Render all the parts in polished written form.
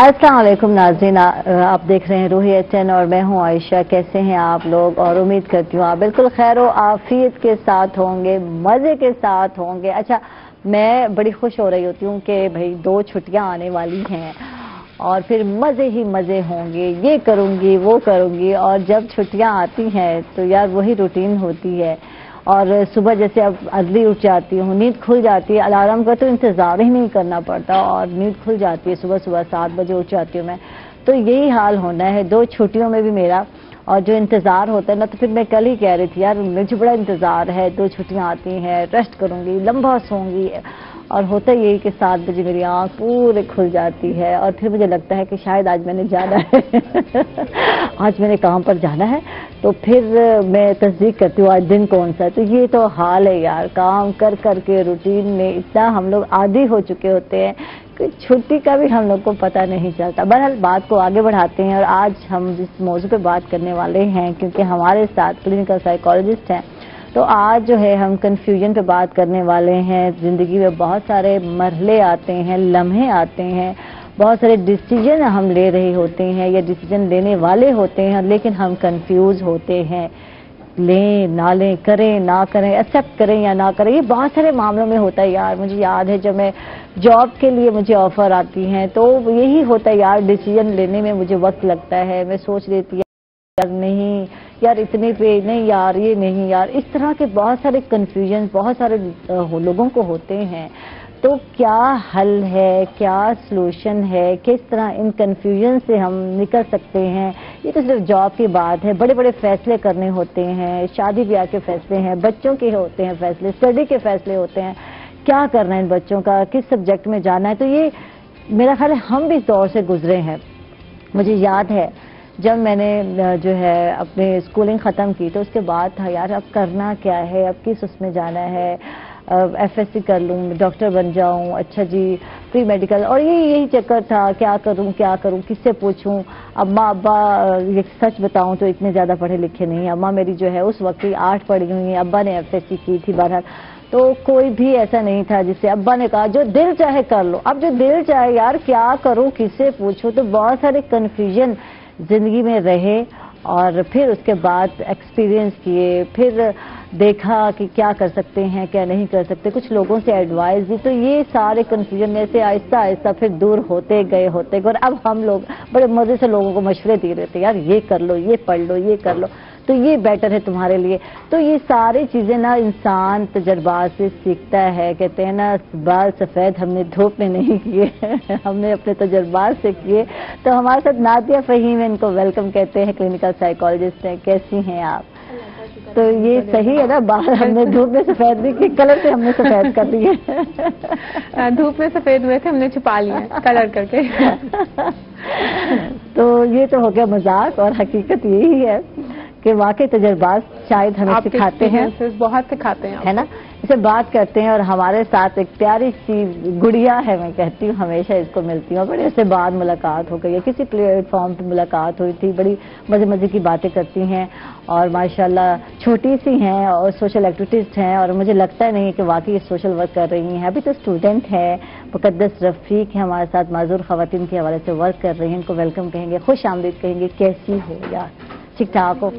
अस्सलाम वालेकुम नाज़रीन, आप देख रहे हैं रूही एचएन और मैं हूं आयशा। कैसे हैं आप लोग? और उम्मीद करती हूँ आप बिल्कुल खैर व आफियत के साथ होंगे, मज़े के साथ होंगे। अच्छा, मैं बड़ी खुश हो रही होती हूँ कि भाई 2 छुट्टियाँ आने वाली हैं और फिर मज़े ही मज़े होंगे, ये करूँगी वो करूँगी। और जब छुट्टियाँ आती हैं तो यार वही रूटीन होती है। और सुबह जैसे अब अर्ली उठ जाती हूँ, नींद खुल जाती है, अलार्म का तो इंतज़ार ही नहीं करना पड़ता और नींद खुल जाती है। सुबह सुबह 7 बजे उठ जाती हूँ मैं। तो यही हाल होना है 2 छुट्टियों में भी मेरा। और जो इंतज़ार होता है ना, तो फिर मैं कल ही कह रही थी यार मुझे बड़ा इंतज़ार है, 2 छुट्टियाँ आती हैं, रेस्ट करूँगी, लंबा सोऊंगी। और होता यही कि 7 बजे मेरी आँख पूरे खुल जाती है और फिर मुझे लगता है कि शायद आज मैंने जाना है आज मैंने काम पर जाना है। तो फिर मैं तस्दीक करती हूँ आज दिन कौन सा है। तो ये तो हाल है यार, काम कर कर के रूटीन में इतना हम लोग आदी हो चुके होते हैं कि छुट्टी का भी हम लोग को पता नहीं चलता। बहरहाल बात को आगे बढ़ाते हैं और आज हम जिस मौजू पे बात करने वाले हैं, क्योंकि हमारे साथ क्लिनिकल साइकोलॉजिस्ट हैं, तो आज जो है हम कन्फ्यूजन पे बात करने वाले हैं। ज़िंदगी में बहुत सारे मरहले आते हैं, लम्हे आते हैं, बहुत सारे डिसीजन हम ले रहे होते हैं या डिसीजन लेने वाले होते हैं, लेकिन हम कंफ्यूज होते हैं। लें ना लें, करें ना करें, एक्सेप्ट करें या ना करें, ये बहुत सारे मामलों में होता है यार। मुझे याद है जब मैं जॉब के लिए मुझे ऑफर आती हैं तो यही होता है यार, डिसीजन लेने में मुझे वक्त लगता है। मैं सोच लेती यार नहीं यार इतने पे नहीं, यार ये नहीं, यार इस तरह के बहुत सारे कन्फ्यूजन बहुत सारे लोगों को होते हैं। तो क्या हल है, क्या सलूशन है, किस तरह इन कन्फ्यूजन से हम निकल सकते हैं? ये तो सिर्फ जॉब की बात है, बड़े बड़े फैसले करने होते हैं, शादी ब्याह के फैसले हैं, बच्चों के होते हैं फैसले, स्टडी के फैसले होते हैं, क्या करना है इन बच्चों का, किस सब्जेक्ट में जाना है। तो ये मेरा ख्याल है हम भी इस दौर से गुजरे हैं। मुझे याद है जब मैंने जो है अपनी स्कूलिंग ख़त्म की तो उसके बाद था यार अब करना क्या है, अब किस उसमें जाना है, एफएससी कर लूँ, डॉक्टर बन जाऊँ, अच्छा जी प्री मेडिकल, और यही चक्कर था, क्या करूँ, किससे पूछूँ। अम्मा अब्बा ये सच बताऊँ तो इतने ज़्यादा पढ़े लिखे नहीं हैं। अम्मा मेरी जो है उस वक्त ही 8 पढ़ी हुई है, अब्बा ने एफएससी की थी। बहरहाल तो कोई भी ऐसा नहीं था जिससे अब्बा ने कहा जो दिल चाहे कर लो। अब जो दिल चाहे यार क्या करूँ, किससे पूछूँ, तो बहुत सारे कन्फ्यूजन जिंदगी में रहे। और फिर उसके बाद एक्सपीरियंस किए, फिर देखा कि क्या कर सकते हैं क्या नहीं कर सकते, कुछ लोगों से एडवाइस दी। तो ये सारे कन्फ्यूजन में से आहिस्ता आहिस्ता फिर दूर होते गए और अब हम लोग बड़े मजे से लोगों को मशवरे दे रहे थे यार ये कर लो, ये पढ़ लो, ये कर लो, तो ये बेटर है तुम्हारे लिए। तो ये सारी चीजें ना इंसान तजर्बात से सीखता है। कहते हैं ना बाल सफेद हमने धूप में नहीं किए हमने अपने तजर्बात से किए। तो हमारे साथ नादिया फहीम, इनको वेलकम कहते हैं, क्लिनिकल साइकोलॉजिस्ट हैं। कैसी हैं आप? तो ये सही है ना, बाल हमने धूप में सफेद नहीं किए, कलर से हमने सफेद कर दिए धूप में सफेद हुए थे, हमने छुपा लिए कलर करके तो ये तो हो गया मजाक, और हकीकत यही है कि वाकई तजर्बात शायद हमें सिखाते हैं, बहुत सिखाते हैं, है ना। इसे बात करते हैं और हमारे साथ एक प्यारी सी गुड़िया है, मैं कहती हूँ हमेशा इसको मिलती हूँ, बड़े से बाद मुलाकात हो गई है, किसी प्लेटफॉर्म पे मुलाकात हुई थी, बड़ी मजे मजे की बातें करती हैं और माशाल्लाह छोटी सी हैं और सोशल एक्टिविस्ट हैं। और मुझे लगता नहीं है कि वाकई सोशल वर्क कर रही हैं, अभी तो स्टूडेंट है। मुकद्दस रफीक है हमारे साथ, माजूर खवातीन के हवाले से वर्क कर रही हैं। इनको वेलकम कहेंगे, खुश आमदीद कहेंगे। कैसी हो यार? ठीक ठाक हो?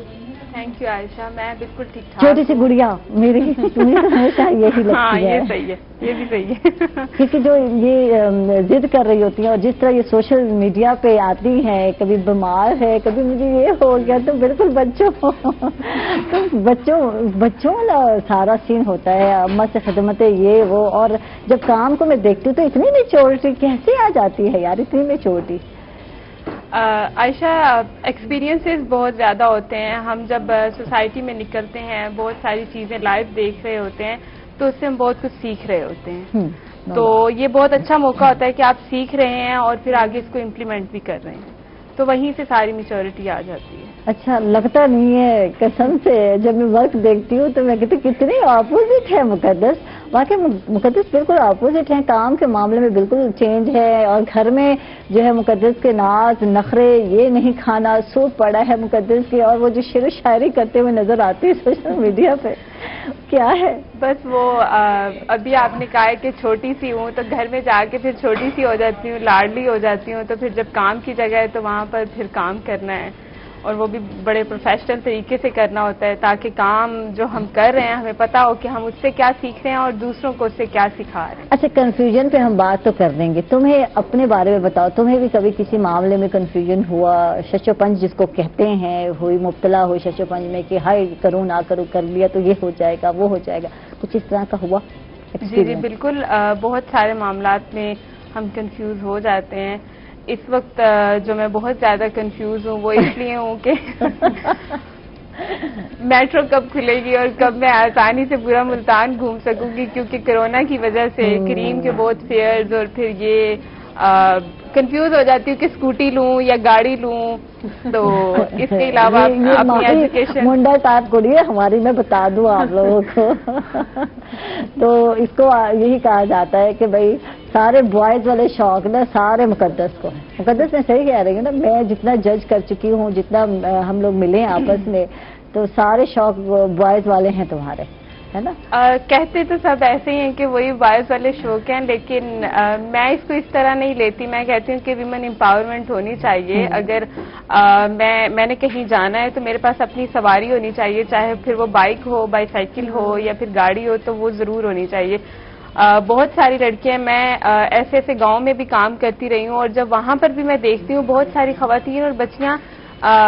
थैंक यू आयशा, मैं बिल्कुल ठीक ठाक। छोटी सी गुड़िया मेरी हमेशा यही लगती हाँ, है। ये सही है, ये भी सही है क्योंकि जो ये जिद कर रही होती है और जिस तरह ये सोशल मीडिया पे आती हैं, कभी बीमार है, कभी मुझे ये हो गया, तो बिल्कुल बच्चों तो बच्चों वाला सारा सीन होता है, अम्मा से खिदमतें ये वो। और जब काम को मैं देखती हूँ तो इतनी मेच्योरिटी कैसे आ जाती है यार, इतनी मेच्योरिटी? आयशा, एक्सपीरियंसेस बहुत ज़्यादा होते हैं। हम जब सोसाइटी में निकलते हैं, बहुत सारी चीज़ें लाइव देख रहे होते हैं, तो उससे हम बहुत कुछ सीख रहे होते हैं। तो ये बहुत अच्छा मौका होता है कि आप सीख रहे हैं और फिर आगे इसको इम्प्लीमेंट भी कर रहे हैं, तो वहीं से सारी मैच्योरिटी आ जाती है। अच्छा लगता नहीं है कसम से, जब मैं वर्क देखती हूँ तो मैं कहती कितनी अपोजिट है मुकद्दस। वाकई मुकद्दस बिल्कुल अपोजिट है, काम के मामले में बिल्कुल चेंज है। और घर में जो है मुकद्दस के नाज नखरे, ये नहीं खाना, सूप पड़ा है मुकद्दस के, और वो जो शेर शायरी करते हुए नजर आती है सोशल मीडिया पे, کیا ہے؟ بس وہ ابھی آپ نے کہا ہے کہ چھوٹی سی ہوں تو گھر میں جا کے پھر چھوٹی سی ہو جاتی ہوں, لاڈلی ہو جاتی ہوں, تو پھر جب کام کی جگہ ہے تو وہاں پر پھر کام کرنا ہے, اور وہ بھی بڑے پروفیشنل طریقے سے کرنا ہوتا ہے تاکہ کام جو ہم کر رہے ہیں ہمیں پتا ہو کہ ہم اس سے کیا سیکھ رہے ہیں اور دوسروں کو اس سے کیا سکھا رہے ہیں. اچھا, کنفیوژن پہ ہم بات تو کر دیں گے, تمہیں اپنے بارے میں بتاؤ, تمہیں بھی کبھی کسی معاملے میں کنفیوژن ہوا, شش و پنج جس کو کہتے ہیں, ہوئی مبتلا ہوئی شش و پنج میں کہ ہائے کروں نہ کروں, کر لیا تو یہ ہو جائے گا وہ ہو جائے گا, کچھ اس طرح کا ہوا؟ جی بالکل, بہت سارے معاملات میں ہم کنفیوز ہو جاتے ہیں. اس وقت جو میں بہت زیادہ کنفیوز ہوں وہ اس لیے ہوں کہ میٹرو کب کھلے گی اور کب میں آسانی سے پورا ملتان گھوم سکوں گی, کیونکہ کرونا کی وجہ سے کریم کے بہت فیئرز, اور پھر یہ کنفیوز ہو جاتی ہوں کہ اسکوٹی لوں یا گاڑی لوں. تو اس کے علاوہ اپنی ایجوکیشن منڈا ٹاپ کو لیے ہماری, میں بتا دوں آپ لوگوں کو, تو اس کو یہی کہا جاتا ہے کہ بھائی سارے بوائز والے شوق نا سارے مقدس کو ہیں. مقدس میں صحیح کہہ رہی ہوں نا, میں جتنا جج کر چکی ہوں, جتنا ہم لوگ ملے آپس میں, تو سارے شوق بوائز والے ہیں تمہارے, ہے نا؟ کہتے تو سب ایسے ہی ہیں کہ وہی بوائز والے شوق ہیں, لیکن میں اس کو اس طرح نہیں لیتی. میں کہتی ہوں کہ ویمن امپاورمنٹ ہونی چاہیے. اگر میں نے کہیں جانا ہے تو میرے پاس اپنی سواری ہونی چاہیے, چاہے پھر وہ بائک ہو, بائی سائیکل ہو یا پھر گاڑی ہو, تو وہ ضرور ہونی چاہیے. بہت ساری لڑکیاں, میں ایسے ایسے گاؤں میں بھی کام کرتی رہی ہوں, اور جب وہاں پر بھی میں دیکھتی ہوں بہت ساری خواتین اور بچیاں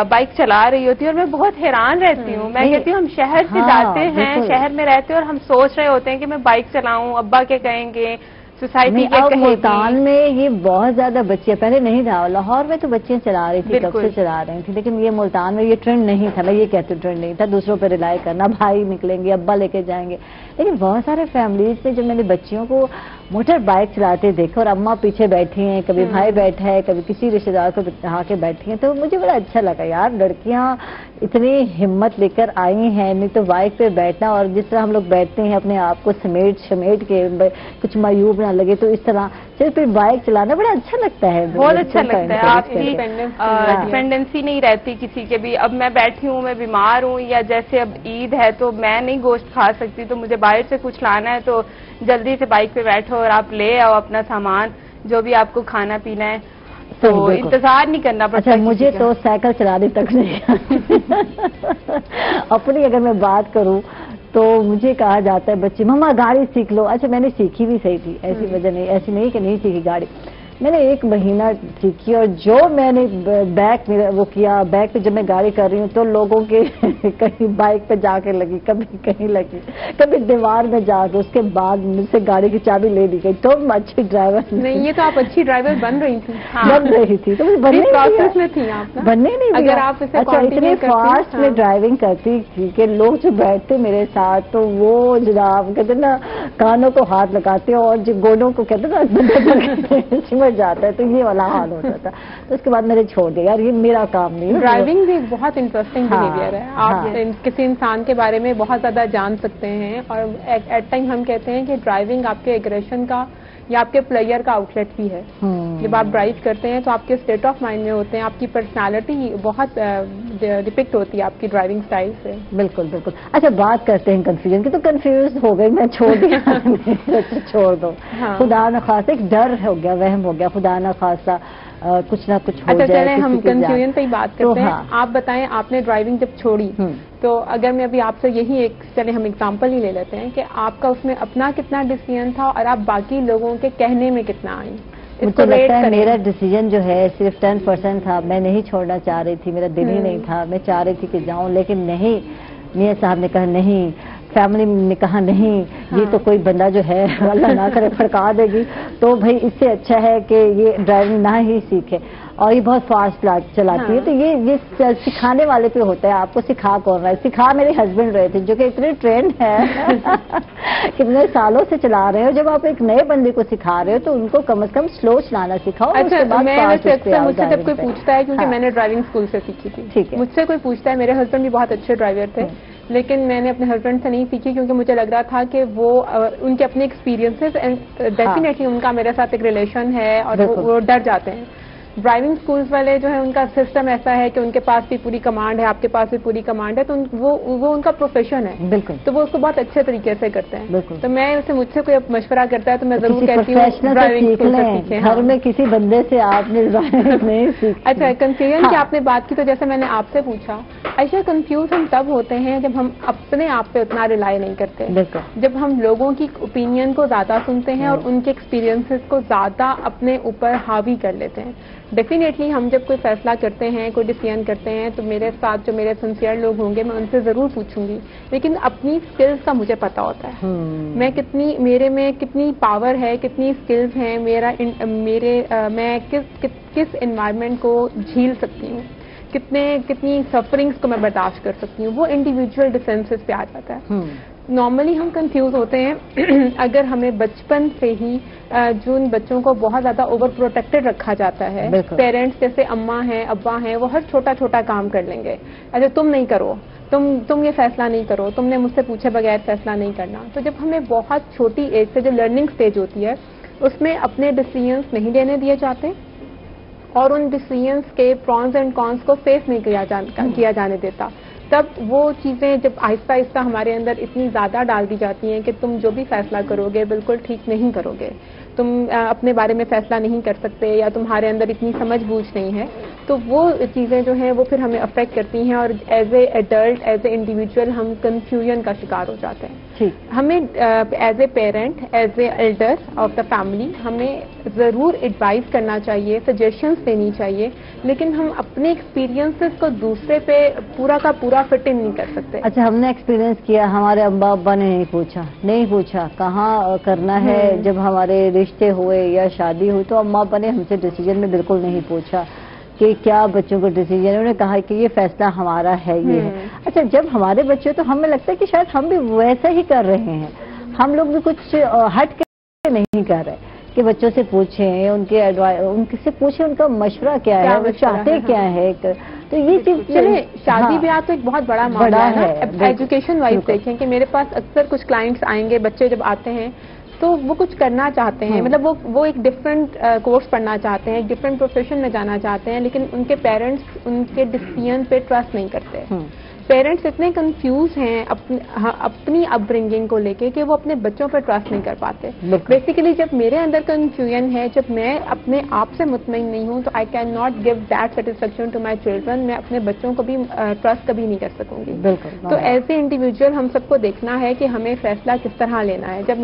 بائک چلا رہی ہوتی ہیں, اور میں بہت حیران رہتی ہوں. میں کہتی ہوں ہم شہر سے جاتے ہیں, شہر میں رہتے ہیں, اور ہم سوچ رہے ہوتے ہیں کہ میں بائک چلاؤں, ابا کیا کہیں گے, سوسائٹی کیا کہے گی. ملتان میں یہ بہت زیادہ بچیاں, پہلے نہیں تھا, لاہور میں تو بچیاں چلا رہی تھی, کب سے چلا رہی تھی, لیکن یہ ملتان میں یہ ٹرینڈ نہیں تھا. میں یہ کہتی ہوں ٹرینڈ نہیں تھا, دوسروں پہ ریلائی کرنا, بھائی نکلیں گے, ابا لے کے جائیں گے. لیکن بہت سارے فیملیز میں جب میں نے بچیوں کو موٹر بائک چلاتے دیکھا, اور اماں پیچھے بیٹھی ہیں, کبھی بھائی بیٹھا ہے, کبھی کسی رشتے دار کو بٹھا کے بیٹھی ہیں, تو مجھے بڑا اچھا لگا یار, لڑکیاں اتنی ہمت لے کر آئی ہیں. نہیں تو بائک پہ بیٹھنا, اور جس طرح ہم لوگ بیٹھتے ہیں اپنے آپ کو سمیٹ کے, کچھ مایوب نہ لگے, تو اس طرح صرف بائک چلانا بڑا اچھا لگتا ہے. بہت اچھا لگتا ہے, آپ کی ڈپینڈنسی نہیں رہتی کسی کے بھی. اب میں بیٹھی ہوں, میں بیمار ہوں, یا جیسے اب عید ہے تو میں نہیں گوشت کھا سکتی, تو مجھے باہر سے کچھ لانا ہے, تو جلدی سے بائک پہ بیٹھو اور آپ لے آؤ اپنا سامان, جو بھی آپ کو کھانا پینا ہے, تو انتظار نہیں کرنا پڑتا. مجھے تو سائیکل چلانے تک نہیں اپنی اگر میں بات کروں تو مجھے کہا جاتا ہے بچے ماما گاڑی سیکھ لو. اچھا میں نے سیکھی بھی صحیح تھی, ایسی وجہ نہیں, ایسی نہیں کہ نہیں سیکھی گاڑی. میں نے 1 مہینہ سیکھی, اور جو میں نے بیک وہ کیا, بیک پہ جب میں گاڑی کر رہی ہوں تو لوگوں کے کہیں بائک پہ جا کے لگی, کبھی کہیں لگی, کبھی دیوار میں جا کے, اس کے بعد مجھ سے گاڑی کی چابی لے لی گئی. تو اچھی ڈرائیور نہیں, یہ تو آپ اچھی ڈرائیور بن رہی تھی. بن رہی تھی, تو بننے نہیں, اگر آپ اچھا اتنی فاسٹ میں ڈرائیونگ کرتی تھی کہ لوگ جو بیٹھتے میرے ساتھ تو وہ جناب کہتے نا کانوں کو ہاتھ لگاتے, اور جو گوڈوں کو کہتے نا جاتا ہے, تو یہ والا حال ہوتا تھا. تو اس کے بعد میں نے چھوڑ دیا, یار یہ میرا کام نہیں. ڈرائیونگ بھی بہت انٹرسٹنگ بیہیویئر ہے. آپ کسی انسان کے بارے میں بہت زیادہ جان سکتے ہیں, اور ایٹ ٹائم ہم کہتے ہیں کہ ڈرائیونگ آپ کے ایگریشن کا یا آپ کے پلیئر کا آؤٹ لیٹ بھی ہے. جب آپ ڈرائیو کرتے ہیں تو آپ کے اسٹیٹ آف مائنڈ میں ہوتے ہیں, آپ کی پرسنالٹی بہت ڈپکٹ ہوتی ہے آپ کی ڈرائیونگ سٹائل سے. بالکل بالکل. اچھا بات کرتے ہیں کنفیوژن کی, تو کنفیوز ہو گئی, میں چھوڑ دیا. چھوڑ دو, خدا نخواستہ ایک ڈر ہو گیا, وہم ہو گیا, خدا نخواستہ کچھ نہ کچھ ہو جائے. اچھا چلیں ہم کنفیوژن پہ ہی بات کرتے ہیں. آپ بتائیں, آپ نے ڈرائیونگ جب چھوڑی تو اگر میں ابھی آپ سے یہی ایک چلیں ہم اگزامپل ہی لے لیتے ہیں کہ آپ کا اس میں اپنا کتنا ڈیسیژن تھا اور آپ باقی لوگوں کے کہنے میں کتنا آئیں. مجھے لگتا ہے میرا ڈیسیژن جو ہے صرف 10% تھا. میں نہیں چھوڑنا چاہ رہی تھی, میرا دل ہی نہیں تھا. میں چاہ رہی تھی کہ جاؤں, لیکن نہیں, میاں صاحب نے کہا نہیں, فیملی نے کہا نہیں, یہ تو کوئی بندہ جو ہے اللہ نہ کرے پھڑکا دے گی, تو بھائی اس سے اچھا ہے کہ یہ ڈرائیونگ نہ ہی سیکھے. اور یہ بہت فاسٹ چلاتی ہے, تو یہ سکھانے والے پہ ہوتا ہے. آپ کو سکھا کون رہا ہے؟ سکھا میرے ہسبینڈ رہے تھے, جو کہ اتنے ٹرینڈ ہے, کتنے سالوں سے چلا رہے ہو. جب آپ ایک نئے بندے کو سکھا رہے ہو تو ان کو کم از کم سلو چلانا سکھاؤ. اچھا, مجھ سے جب کوئی پوچھتا ہے, کیونکہ میں نے ڈرائیونگ اسکول سے سیکھی تھی, ٹھیک ہے, مجھ سے کوئی پوچھتا ہے, میرے ہسبینڈ بھی بہت اچھے ڈرائیور تھے, لیکن میں نے اپنے ہسبینڈ سے نہیں سیکھی کیونکہ مجھے لگ رہا تھا کہ وہ ان کے اپنے ایکسپیرینسز, ڈیفینیٹلی ان کا میرے ساتھ ایک ریلیشن ہے اور وہ ڈر جاتے ہیں. ड्राइविंग स्कूल्स वाले जो है उनका सिस्टम ऐसा है कि उनके पास भी पूरी कमांड है, आपके पास भी पूरी कमांड है, तो वो उनका प्रोफेशन है। बिल्कुल। तो वो उसको बहुत अच्छे तरीके से करते हैं। बिल्कुल। तो मैं मुझसे कोई मशवरा करता है तो मैं जरूर कहती हूँ ड्राइविंग स्कूल से सीखें। घर में किसी बंदे से आपने ड्राइविंग नहीं सीखी। अच्छा, कंफ्यूजन की आपने बात की, तो जैसे मैंने आपसे पूछा, आयशा कंफ्यूज हम तब होते हैं जब हम अपने आप पे उतना रिलाई नहीं करते, जब हम लोगों की ओपिनियन को ज्यादा सुनते हैं और उनके एक्सपीरियंसेस को ज्यादा अपने ऊपर हावी कर लेते हैं। डेफिनेटली हम जब कोई फैसला करते हैं, कोई डिसीजन करते हैं, तो मेरे साथ जो मेरे सिंसियर लोग होंगे मैं उनसे जरूर पूछूंगी, लेकिन अपनी स्किल्स का मुझे पता होता है। मेरे में कितनी पावर है, कितनी स्किल्स हैं, मैं किस एनवायरनमेंट को झील सकती हूँ, कितनी सफरिंग्स को मैं बर्दाश्त कर सकती हूँ, वो इंडिविजुअल डिफरेंसेस पे आ जाता है। नॉर्मली हम कंफ्यूज होते हैं अगर हमें बचपन से ही जो उन बच्चों को बहुत ज्यादा ओवर प्रोटेक्टेड रखा जाता है, पेरेंट्स जैसे अम्मा हैं, अब्बा हैं, वो हर छोटा छोटा काम कर लेंगे, अच्छा तुम नहीं करो, तुम ये फैसला नहीं करो, तुमने मुझसे पूछे बगैर फैसला नहीं करना। तो जब हमें बहुत छोटी एज से जो लर्निंग स्टेज होती है उसमें अपने डिसीजंस नहीं लेने दिए जाते और उन डिसीजंस के प्रॉन्स एंड कॉन्स को फेस नहीं किया जाने देता, तब वो चीजें जब आहिस्ता आहिस्ता हमारे अंदर इतनी ज्यादा डाल दी जाती हैं कि तुम जो भी फैसला करोगे बिल्कुल ठीक नहीं करोगे, तुम अपने बारे में फैसला नहीं कर सकते, या तुम्हारे अंदर इतनी समझ बूझ नहीं है, तो वो चीजें जो हैं वो फिर हमें अफेक्ट करती हैं और as a adult, as a individual हम कंफ्यूजन का शिकार हो जाते हैं। हमें as a parent, as a elder of the family हमें जरूर एडवाइस करना चाहिए, सजेशंस देनी चाहिए, लेकिन हम अपने एक्सपीरियंसेस को दूसरे पे पूरा का पूरा फिट इन नहीं कर सकते। अच्छा, हमने एक्सपीरियंस किया, हमारे अब्बा अब्बा ने नहीं पूछा कहाँ करना है, जब हमारे रिश्ते हुए या शादी हुई तो अम्मा अब्बा ने हमसे डिसीजन में बिल्कुल नहीं पूछा कि क्या बच्चों को डिसीजन, उन्होंने कहा कि ये फैसला हमारा है, ये है। अच्छा, जब हमारे बच्चे, तो हमें लगता है कि शायद हम भी वैसा ही कर रहे हैं, हम लोग भी कुछ हट के नहीं कर रहे कि बच्चों से पूछें, उनके एडवाइस, उनसे पूछें उनका मशवरा क्या है, वो चाहते क्या है। तो ये चीज चलिए, शादी ब्याह तो एक बहुत बड़ा मामला है। एजुकेशन वाइज देखें कि मेरे पास अक्सर कुछ क्लाइंट्स आएंगे, बच्चे जब आते हैं तो वो कुछ करना चाहते हैं, मतलब वो एक डिफरेंट कोर्स पढ़ना चाहते हैं, एक डिफरेंट प्रोफेशन में जाना चाहते हैं, लेकिन उनके पेरेंट्स उनके डिसीजन पे ट्रस्ट नहीं करते। पेरेंट्स इतने कंफ्यूज हैं अपनी अपब्रिंगिंग को लेके कि वो अपने बच्चों पर ट्रस्ट नहीं कर पाते। बेसिकली जब मेरे अंदर कंफ्यूजन है, जब मैं अपने आप से मुतमईन नहीं हूँ, तो I can not give that satisfaction to my children, मैं अपने बच्चों को भी ट्रस्ट कभी नहीं कर सकूंगी। तो एज ए इंडिविजुअल हम सबको देखना है कि हमें फैसला किस तरह लेना है। जब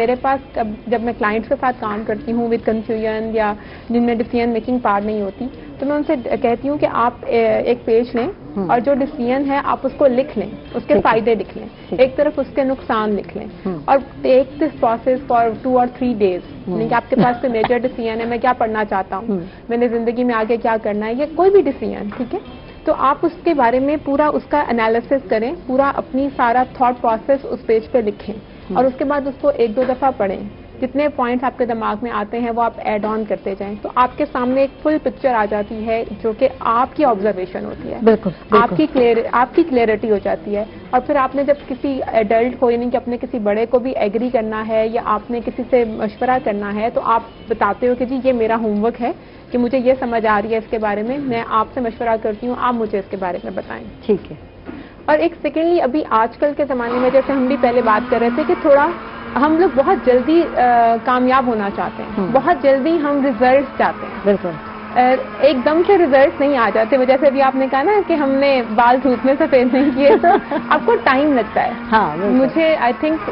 मैं क्लाइंट्स के साथ काम करती हूँ विद कंफ्यूजन या जिनमें डिसीजन मेकिंग पावर नहीं होती, तो मैं उनसे कहती हूँ कि आप एक पेज लें और जो डिसीजन है आप उसको लिख लें, उसके फायदे लिख लें, एक तरफ उसके नुकसान लिख लें, और take this process for 2 or 3 days। यानी कि आपके पास कोई मेजर डिसीजन है, मैं क्या पढ़ना चाहता हूँ, मैंने जिंदगी में आगे क्या करना है, या कोई भी डिसीजन, ठीक है, तो आप उसके बारे में पूरा उसका एनालिसिस करें, पूरा अपनी सारा थॉट प्रोसेस उस पेज पे लिखें और उसके बाद उसको 1-2 दफा पढ़ें। जितने पॉइंट्स आपके दिमाग में आते हैं वो आप ऐड ऑन करते जाएं, तो आपके सामने एक फुल पिक्चर आ जाती है जो कि आपकी ऑब्जर्वेशन होती है। बिल्कुल। आपकी क्लियरिटी हो जाती है। और फिर आपने जब किसी एडल्ट को, यानी कि अपने किसी बड़े को भी एग्री करना है या आपने किसी से मशवरा करना है, तो आप बताते हो कि जी ये मेरा होमवर्क है कि मुझे ये समझ आ रही है इसके बारे में, मैं आपसे मशवरा करती हूँ, आप मुझे इसके बारे में बताएं। ठीक है। और एक सेकेंडली, अभी आजकल के ज़माने में जैसे हम भी पहले बात कर रहे थे कि थोड़ा हम लोग बहुत जल्दी कामयाब होना चाहते हैं, बहुत जल्दी हम रिजल्ट चाहते हैं। बिल्कुल। एकदम से रिजल्ट नहीं आ जाते। जैसे अभी आपने कहा ना कि हमने बाल धूप में सफेद नहीं किए, तो आपको टाइम लगता है। हाँ, मुझे आई थिंक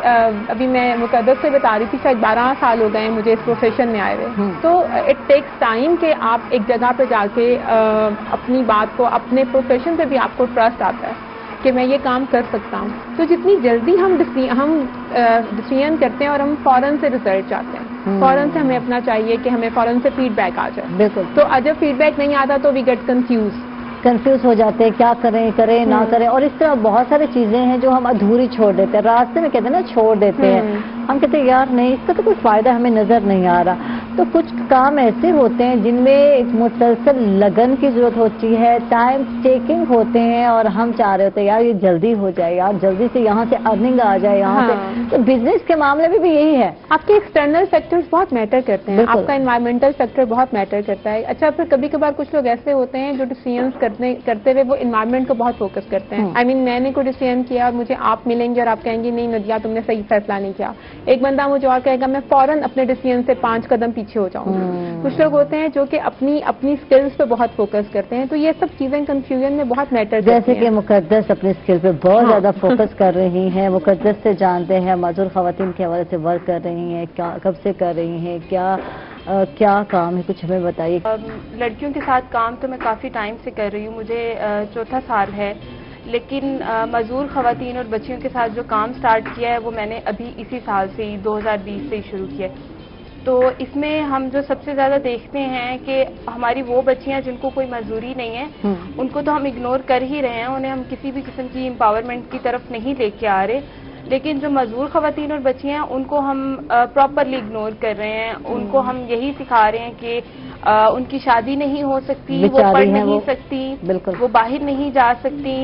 अभी मैं मुकद्दस से बता रही थी, शायद 12 साल हो गए मुझे इस प्रोफेशन में आए हुए। तो इट टेक्स टाइम कि आप एक जगह पे जाके अपनी बात को, अपने प्रोफेशन पे भी आपको ट्रस्ट आता है कि मैं ये काम कर सकता हूँ। तो जितनी जल्दी हम डिसीजन करते हैं और हम फौरन से रिजल्ट चाहते हैं, फौरन से हमें अपना चाहिए कि हमें फौरन से फीडबैक आ जाए। बिल्कुल। तो जब फीडबैक नहीं आता तो वी गेट कंफ्यूज हो जाते हैं, क्या करें ना करें। और इस तरह बहुत सारी चीजें हैं जो हम अधूरी छोड़ देते हैं, रास्ते में कहते हैं ना, छोड़ देते हैं। हम कहते हैं यार नहीं, इसका तो कोई फायदा हमें नजर नहीं आ रहा। تو کچھ کام ایسے ہوتے ہیں جن میں ایک مسلسل لگن کی ضرورت ہوتی ہے, ٹائم ٹیکنگ ہوتے ہیں, اور ہم چاہ رہے ہوتے ہیں یار یہ جلدی ہو جائے, یار جلدی سے یہاں سے ارننگ آ جائے یہاں سے. تو بزنس کے معاملے میں بھی یہی ہے, آپ کے ایکسٹرنل فیکٹرز بہت میٹر کرتے ہیں, آپ کا انوائرمنٹل فیکٹر بہت میٹر کرتا ہے. اچھا, پھر کبھی کبھار کچھ لوگ ایسے ہوتے ہیں جو ڈیسیژنز کرتے ہوئے وہ انوائرمنٹ کو بہت فوکس کرتے ہیں. آئی مین میں نے کوئی ڈیسیژن کیا اور مجھے آپ ملیں گے اور آپ کہیں گے نہیں ندیہ تم نے صحیح فیصلہ نہیں کیا. ایک بندہ مجھے اور کہے گا میں فوراً اپنے ڈیسیژن سے 5 قدم پیچھے ہو جاؤں گا. کچھ لوگ ہوتے ہیں جو کہ اپنی اسکلز پہ بہت فوکس کرتے ہیں. تو یہ سب چیزیں کنفیوژن میں بہت میٹر کرتی ہیں. جیسے کہ مقدس اپنی اسکل پہ بہت زیادہ فوکس کر رہی ہیں, مقدس سے جانتے ہیں معذور خواتین کے حوالے سے ورک کر رہی ہیں, کب سے کر رہی ہیں, کیا کام ہے, کچھ ہمیں بتائیے. لڑکیوں کے ساتھ کام تو میں کافی ٹائم سے کر رہی ہوں, مجھے 4تھا سال ہے, لیکن معذور خواتین اور بچیوں کے ساتھ جو کام سٹارٹ کیا ہے وہ میں نے ابھی اسی سال سے ہی 2020 سے ہی شروع کیا ہے. تو اس میں ہم جو سب سے زیادہ دیکھتے ہیں کہ ہماری وہ بچیاں جن کو کوئی مزدوری نہیں ہے ان کو تو ہم اگنور کر ہی رہے ہیں, انہیں ہم کسی بھی قسم کی امپاورمنٹ کی طرف نہیں لے کے آ رہے, لیکن جو مزدور خواتین اور بچیاں ہیں ان کو ہم پراپرلی اگنور کر رہے ہیں. ان کو ہم یہی سکھا رہے ہیں کہ ان کی شادی نہیں ہو سکتی, وہ پڑھ نہیں سکتی, وہ باہر نہیں جا سکتی,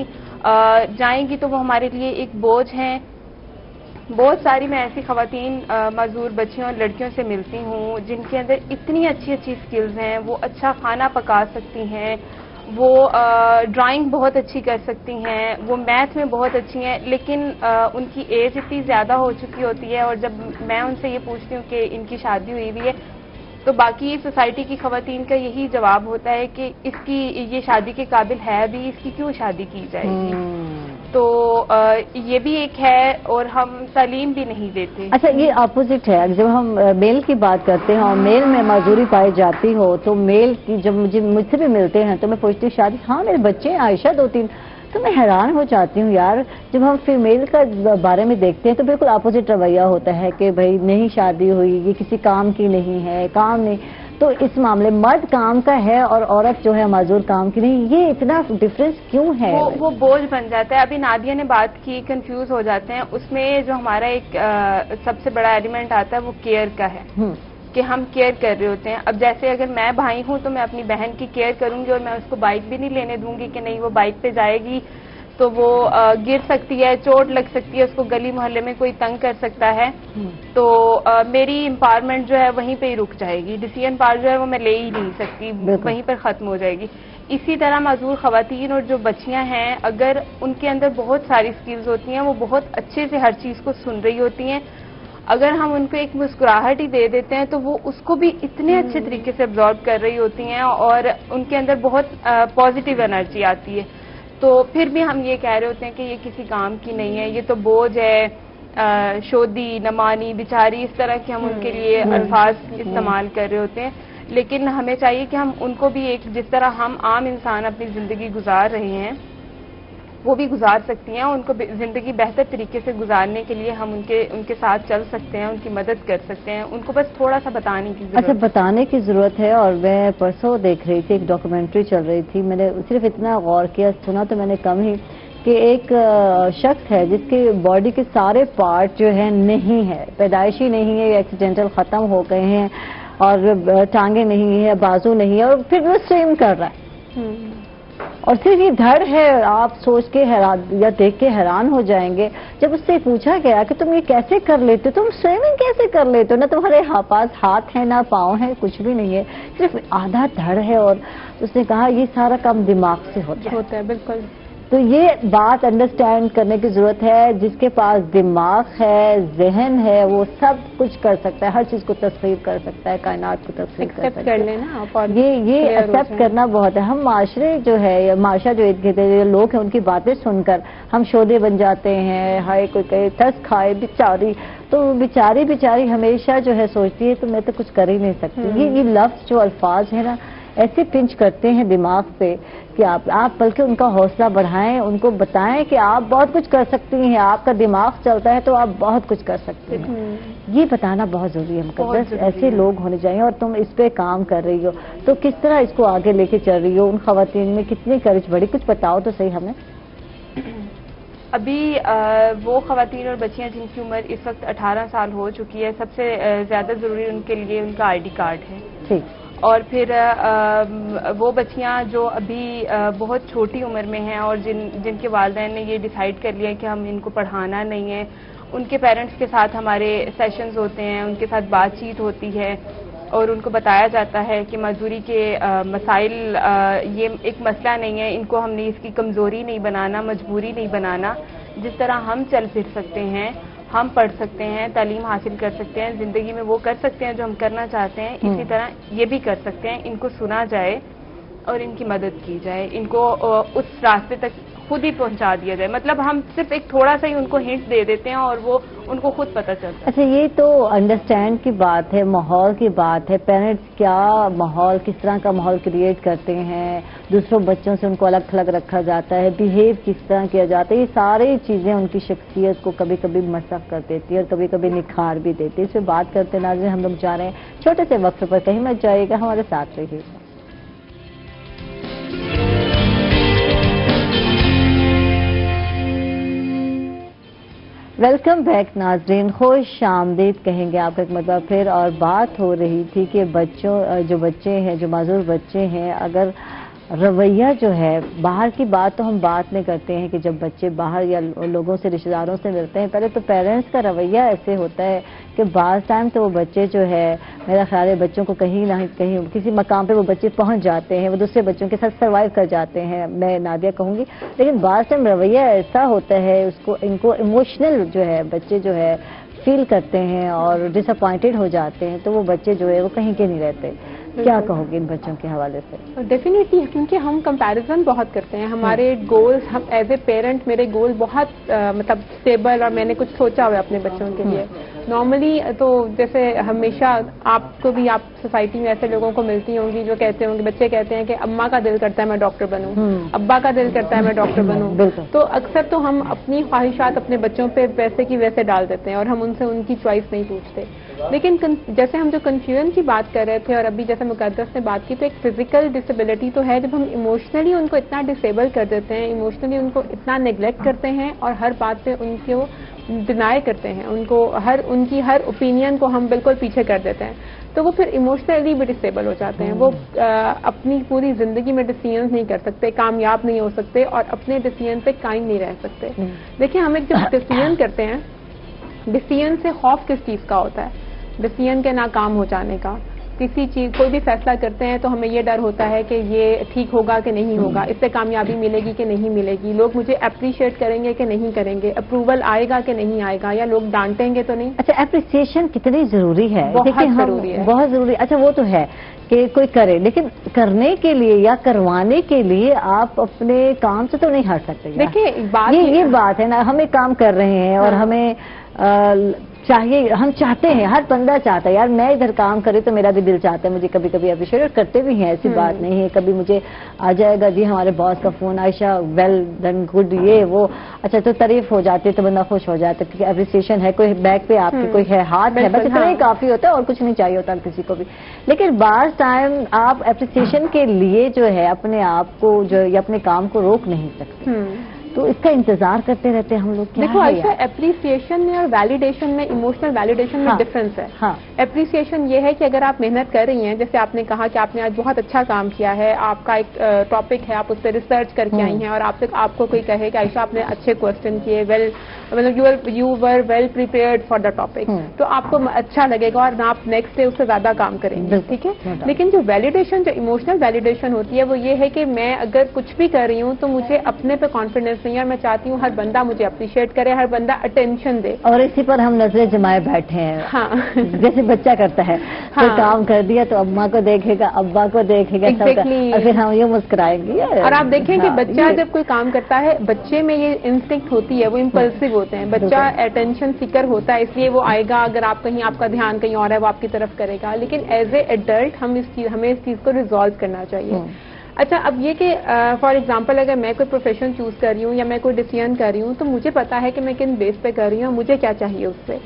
جائیں گی تو وہ ہمارے لیے ایک بوجھ ہیں. بہت ساری میں ایسی خواتین مزدور بچیوں اور لڑکیوں سے ملتی ہوں جن کے اندر اتنی اچھی سکلز ہیں, وہ اچھا کھانا پکا سکتی ہیں, وہ ڈرائنگ بہت اچھی کر سکتی ہیں, وہ میتھ میں بہت اچھی ہیں, لیکن ان کی ایج اتنی زیادہ ہو چکی ہوتی ہے, اور جب میں ان سے یہ پوچھتی ہوں کہ ان کی شادی ہوئی ہوئی ہے تو باقی سوسائٹی کی خواتین کا یہی جواب ہوتا ہے کہ اس کی یہ شادی کے قابل ہے بھی, اس کی کیوں شادی کی جائے گی. تو یہ بھی ایک ہے, اور ہم تعلیم بھی نہیں دیتے. اچھا, یہ اپوزٹ ہے. جب ہم میل کی بات کرتے ہیں اور میل میں معذوری پائی جاتی ہو تو میل کی جب مجھ سے بھی ملتے ہیں تو میں پوچھتی ہوں شادی, ہاں میرے بچے ہیں عائشہ 2-3, تو میں حیران ہو جاتی ہوں یار. جب ہم فیمیل کا بارے میں دیکھتے ہیں تو بالکل اپوزٹ رویہ ہوتا ہے کہ بھائی نہیں شادی ہوئی, یہ کسی کام کی نہیں ہے, کام نہیں. تو اس معاملے مرد کام کا ہے اور عورت جو ہے معذور کام کی نہیں, یہ اتنا ڈفرینس کیوں ہے؟ وہ بوجھ بن جاتا ہے. ابھی نادیہ نے بات کی, کنفیوز ہو جاتے ہیں. اس میں جو ہمارا ایک سب سے بڑا ایلیمنٹ آتا ہے وہ کیئر کا ہے, کہ ہم کیئر کر رہے ہوتے ہیں. اب جیسے اگر میں بھائی ہوں تو میں اپنی بہن کی کیئر کروں گی, اور میں اس کو بائک بھی نہیں لینے دوں گی کہ نہیں وہ بائک پہ جائے گی تو وہ گر سکتی ہے, چوٹ لگ سکتی ہے, اس کو گلی محلے میں کوئی تنگ کر سکتا ہے. تو میری امپاورمنٹ جو ہے وہیں پہ ہی رک جائے گی, ڈیسیژن پار جو ہے وہ میں لے ہی نہیں سکتی, وہیں پر ختم ہو جائے گی. اسی طرح معذور خواتین اور جو بچیاں ہیں, اگر ان کے اندر بہت ساری سکلز ہوتی ہیں, وہ بہت اچھے سے ہر چیز کو سن رہی ہوتی ہیں, اگر ہم ان کو ایک مسکراہٹ ہی دے دیتے ہیں تو وہ اس کو بھی اتنے اچھے طریقے سے ابزارو کر رہی ہوتی ہیں, اور ان کے اندر بہت پازیٹیو انرجی آتی ہے. تو پھر بھی ہم یہ کہہ رہے ہوتے ہیں کہ یہ کسی کام کی نہیں ہے, یہ تو بوجھ ہے, شودی, نمانی, بیچاری, اس طرح کے ہم ان کے لیے الفاظ استعمال کر رہے ہوتے ہیں. لیکن ہمیں چاہیے کہ ہم ان کو بھی ایک, جس طرح ہم عام انسان اپنی زندگی گزار رہے ہیں وہ بھی گزار سکتی ہیں, ان کو زندگی بہتر طریقے سے گزارنے کے لیے ہم ان کے ساتھ چل سکتے ہیں, ان کی مدد کر سکتے ہیں. ان کو بس تھوڑا سا بتانے کی ضرورت ہے. اچھا, بتانے کی ضرورت ہے. اور میں پرسوں دیکھ رہی تھی, ایک ڈاکومنٹری چل رہی تھی, میں نے صرف اتنا غور کیا, سنا تو میں نے کم ہی, کہ ایک شخص ہے جس کی باڈی کے سارے پارٹ جو ہے نہیں ہے, پیدائشی نہیں ہے, ایکسیڈنٹل ختم ہو گئے ہیں, اور ٹانگیں نہیں ہے, بازو نہیں ہے, اور پھر وہ سوئم کر رہا ہے. اور صرف یہ دھڑ ہے. آپ سوچ کے حیران یا دیکھ کے حیران ہو جائیں گے. جب اس سے پوچھا گیا کہ تم یہ کیسے کر لیتے ہو, تم سوئمنگ کیسے کر لیتے ہو, نہ تمہارے پاس ہاتھ ہے نہ پاؤں ہے, کچھ بھی نہیں ہے, صرف آدھا دھڑ ہے. اور اس نے کہا یہ سارا کام دماغ سے ہوتا ہے. بالکل. تو یہ بات انڈرسٹینڈ کرنے کی ضرورت ہے. جس کے پاس دماغ ہے, ذہن ہے, وہ سب کچھ کر سکتا ہے, ہر چیز کو تسخیر کر سکتا ہے, کائنات کو تسخیر کر سکتا ہے. یہ ایکسیپٹ کرنا بہت ہے. ہم معاشرے جو ہے, یا معاشرہ جو لوگ ہیں, ان کی باتیں سن کر ہم شودے بن جاتے ہیں. ہائے کوئی کہے ترس کھائے بیچاری, تو بیچاری ہمیشہ جو ہے سوچتی ہے تو میں تو کچھ کر ہی نہیں سکتی. یہ لفظ جو الفاظ ہیں نا, ایسے پنچ کرتے ہیں دماغ پہ کہ آپ بلکہ ان کا حوصلہ بڑھائیں, ان کو بتائیں کہ آپ بہت کچھ کر سکتی ہیں, آپ کا دماغ چلتا ہے تو آپ بہت کچھ کر سکتے ہیں. یہ بتانا بہت ضروری ہے. مقدس ایسے لوگ ہونے چاہیے. اور تم اس پہ کام کر رہی ہو تو کس طرح اس کو آگے لے کے چل رہی ہو, ان خواتین میں کتنی کرج بڑی, کچھ بتاؤ تو صحیح ہمیں. ابھی وہ خواتین اور بچیاں جن کی عمر اس وقت 18 سال ہو چکی ہے، سب سے زیادہ ضروری ان کے لیے ان کا آئی ڈی کارڈ ہے. ٹھیک. اور پھر وہ بچیاں جو ابھی بہت چھوٹی عمر میں ہیں اور جن کے والدین نے یہ ڈیسائیڈ کر لیا کہ ہم ان کو پڑھانا نہیں ہے، ان کے پیرنٹس کے ساتھ ہمارے سیشنز ہوتے ہیں، ان کے ساتھ بات چیت ہوتی ہے اور ان کو بتایا جاتا ہے کہ معذوری کے مسائل یہ ایک مسئلہ نہیں ہے، ان کو ہم نے اس کی کمزوری نہیں بنانا، مجبوری نہیں بنانا. جس طرح ہم چل پھر سکتے ہیں، ہم پڑھ سکتے ہیں، تعلیم حاصل کر سکتے ہیں، زندگی میں وہ کر سکتے ہیں جو ہم کرنا چاہتے ہیں، اسی طرح یہ بھی کر سکتے ہیں. ان کو سنا جائے اور ان کی مدد کی جائے، ان کو اس راستے تک خود ہی پہنچا دیا جائے. مطلب ہم صرف ایک تھوڑا سا ہی ان کو ہنٹ دے دیتے ہیں اور وہ ان کو خود پتہ چلتا ہے. اچھا، یہ تو انڈرسٹینڈ کی بات ہے، ماحول کی بات ہے. پیرنٹس کیا ماحول، کس طرح کا ماحول کریٹ کرتے ہیں، دوسروں بچوں سے ان کو الگ تھلگ رکھا جاتا ہے، بیہیو کس طرح کیا جاتا ہے، یہ ساری چیزیں ان کی شخصیت کو کبھی کبھی مسخ کر دیتی ہے اور کبھی کبھی نکھار بھی دیتی ہے. اس پہ بات کرتے ناظرین ہم لوگ جا رہے ہیں چھوٹے سے وقفے پر، کہیں مت جائیے گا، ہمارے ساتھ رہیے گا. ویلکم بیک ناظرین، خوش آمدید کہیں گے آپ کا ایک مرتبہ پھر. اور بات ہو رہی تھی کہ جو بچے ہیں، جو معذور بچے ہیں، اگر رویہ جو ہے، باہر کی بات تو ہم بات نہیں کرتے ہیں کہ جب بچے باہر یا لوگوں سے، رشتہ داروں سے ملتے ہیں، پہلے تو پیرنٹس کا رویہ ایسے ہوتا ہے کہ بعض ٹائم تو وہ بچے جو ہے، میرا خیال ہے بچوں کو کہیں نہ کہیں کسی مقام پہ وہ بچے پہنچ جاتے ہیں، وہ دوسرے بچوں کے ساتھ سروائیو کر جاتے ہیں، میں نادیہ کہوں گی. لیکن بعض ٹائم رویہ ایسا ہوتا ہے، ان کو ایموشنل جو ہے بچے جو ہے فیل کرتے ہیں اور ڈس اپوائنٹڈ ہو جاتے ہیں، تو وہ بچے جو ہے وہ کہیں کے نہیں رہتے. کیا کہو گے ان بچوں کے حوالے سے؟ ڈیفینیٹلی، کیونکہ ہم کمپیریزن بہت کرتے ہیں. ہمارے گولز، ہم ایز اے پیرنٹ میرے گول بہت مطلب اسٹیبل، اور میں نے کچھ سوچا ہوا اپنے بچوں کے لیے. نارملی تو جیسے ہمیشہ آپ کو بھی، آپ سوسائٹی میں ایسے لوگوں کو ملتی ہوں گی جو کہتے ہوں گے، بچے کہتے ہیں کہ اماں کا دل کرتا ہے میں ڈاکٹر بنوں، ابا کا دل کرتا ہے میں ڈاکٹر بنوں. تو اکثر تو ہم اپنی خواہشات اپنے بچوں پہ ویسے کی ویسے ڈال دیتے ہیں اور ہم ان سے ان کی چوائس نہیں پوچھتے. لیکن جیسے ہم جو کنفیوژن کی بات کر رہے تھے اور ابھی جیسے مقدس نے بات کی، تو ایک فزیکل ڈسیبلٹی تو ہے جب ہم ایموشنلی ان کو اتنا ڈسیبل کر دیتے ہیں، ایموشنلی ان کو اتنا نیگلیکٹ کرتے ہیں اور ہر بات پہ ان کو ڈینائی کرتے ہیں، ان کی ہر اوپینین کو ہم بالکل پیچھے کر دیتے ہیں، تو وہ پھر ایموشنلی بھی ڈسیبل ہو جاتے ہیں. وہ اپنی پوری زندگی میں ڈیسیژنز نہیں کر سکتے، کامیاب نہیں ہو سکتے اور اپنے ڈیسیژن پہ قائم نہیں رہ سکتے. دیکھیں، ہم ایک جب ڈیسیژن کرتے ہیں، ڈیسیژن سے خوف کس چیز کا ہوتا ہے؟ ڈیسیژن کے ناکام ہو جانے کا. کسی چیز، کوئی بھی فیصلہ کرتے ہیں تو ہمیں یہ ڈر ہوتا ہے کہ یہ ٹھیک ہوگا کہ نہیں ہوگا، اس سے کامیابی ملے گی کہ نہیں ملے گی، لوگ مجھے اپریشیٹ کریں گے کہ نہیں کریں گے، اپروول آئے گا کہ نہیں آئے گا، یا لوگ ڈانٹیں گے تو نہیں. اچھا، اپریسیشن کتنی ضروری ہے؟ بہت ضروری ہے، بہت ضروری. اچھا، وہ تو ہے کہ کوئی کرے، لیکن کرنے کے لیے یا کروانے کے لیے آپ اپنے کام سے تو نہیں ہٹ سکتے. دیکھیں، یہ بات ہے نا، ہم ایک کام کر رہے ہیں اور ہمیں چاہیے، ہم چاہتے ہیں، ہر بندہ چاہتا ہے، یار میں ادھر کام کرے تو میرا بھی دل چاہتا ہے، مجھے کبھی کبھی اپریشیٹ کرتے بھی ہیں، ایسی بات نہیں ہے. کبھی مجھے آ جائے گا جی ہمارے باس کا فون، عائشہ ویل ڈن، گڈ، یہ وہ، اچھا تو تعریف ہو جاتی ہے تو بندہ خوش ہو جاتا ہے کہ اپریسیشن ہے، کوئی بیک پہ آپ کے کوئی ہے، ہاتھ ہے، بس اتنا ہی کافی ہوتا ہے اور کچھ نہیں چاہیے ہوتا کسی کو بھی. لیکن بعض ٹائم آپ اپریسیشن کے لیے جو ہے اپنے آپ کو جو یا اپنے کام کو روک نہیں سکتے، تو اس کا انتظار کرتے رہتے ہم لوگ. دیکھو عائشہ، اپریسیشن میں اور ویلیڈیشن میں، ایموشنل ویلیڈیشن میں ڈفرنس ہے. اپریسیشن یہ ہے کہ اگر آپ محنت کر رہی ہیں، جیسے آپ نے کہا کہ آپ نے آج بہت اچھا کام کیا ہے، آپ کا ایک ٹاپک ہے، آپ اس پہ ریسرچ کر کے آئی ہیں اور آپ کو کوئی کہے کہ عائشہ آپ نے اچھے کوشچن کیے، مطلب you were well prepared for the topic, تو آپ کو اچھا لگے گا اور آپ نیکسٹ ڈے اس سے زیادہ کام کریں گے. ٹھیک ہے. لیکن جو ویلیڈیشن، جو ایموشنل ویلیڈیشن ہوتی ہے، وہ یہ ہے کہ میں اگر کچھ بھی کر رہی ہوں تو مجھے اپنے پہ کانفیڈینس نہیں ہے، میں چاہتی ہوں ہر بندہ مجھے اپریشیٹ کرے، ہر بندہ اٹینشن دے، اور اسی پر ہم نظریں جمائے بیٹھے ہیں. ہاں، جیسے بچہ کرتا ہے، کوئی کام کر دیا تو اماں کو دیکھے گا، ابا کو دیکھے گا، اور پھر ہم یوں مسکرائیں گے. اور آپ دیکھیں کہ بچہ جب کوئی کام کرتا ہے، بچے میں یہ انسٹنکٹ ہوتی ہے، وہ امپلسو ہوتے ہیں، بچہ اٹینشن سیکر ہوتا ہے، اس لیے وہ آئے گا، اگر آپ کہیں، آپ کا دھیان کہیں اور ہے، وہ آپ کی طرف کرے گا. لیکن ایز اے ایڈلٹ ہمیں اس چیز کو ریزالو کرنا چاہیے. اچھا، اب یہ کہ فار ایگزامپل اگر میں کوئی پروفیشن چوز کر رہی ہوں یا میں کوئی ڈیسیژن کر رہی ہوں، تو مجھے پتا ہے کہ میں کن بیس پہ کر رہی ہوں، مجھے کیا چاہیے اس سے.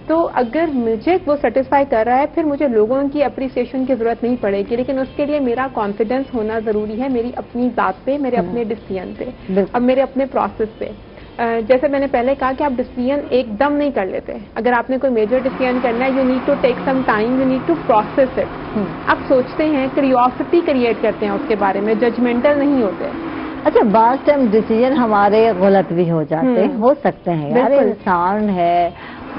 تو اگر مجھے وہ سیٹسفائی کر رہا ہے، پھر مجھے لوگوں کی اپریسیشن کی ضرورت نہیں پڑے گی. لیکن اس کے لیے میرا کانفیڈینس ہونا ضروری ہے، میری اپنی ذات پہ، میرے اپنے ڈیسیژن پہ اور میرے اپنے پروسیس پہ. जैसे मैंने पहले कहा कि आप डिसीजन एकदम नहीं कर लेते. अगर आपने कोई मेजर डिसीजन करना है, you need to take some time, you need to process it. आप सोचते हैं, क्यूरियोसिटी क्रिएट करते हैं उसके बारे में, जजमेंटल नहीं होते. अच्छा, बात टाइम डिसीजन हमारे गलत भी हो जाते हो सकते हैं यार, इंसान है.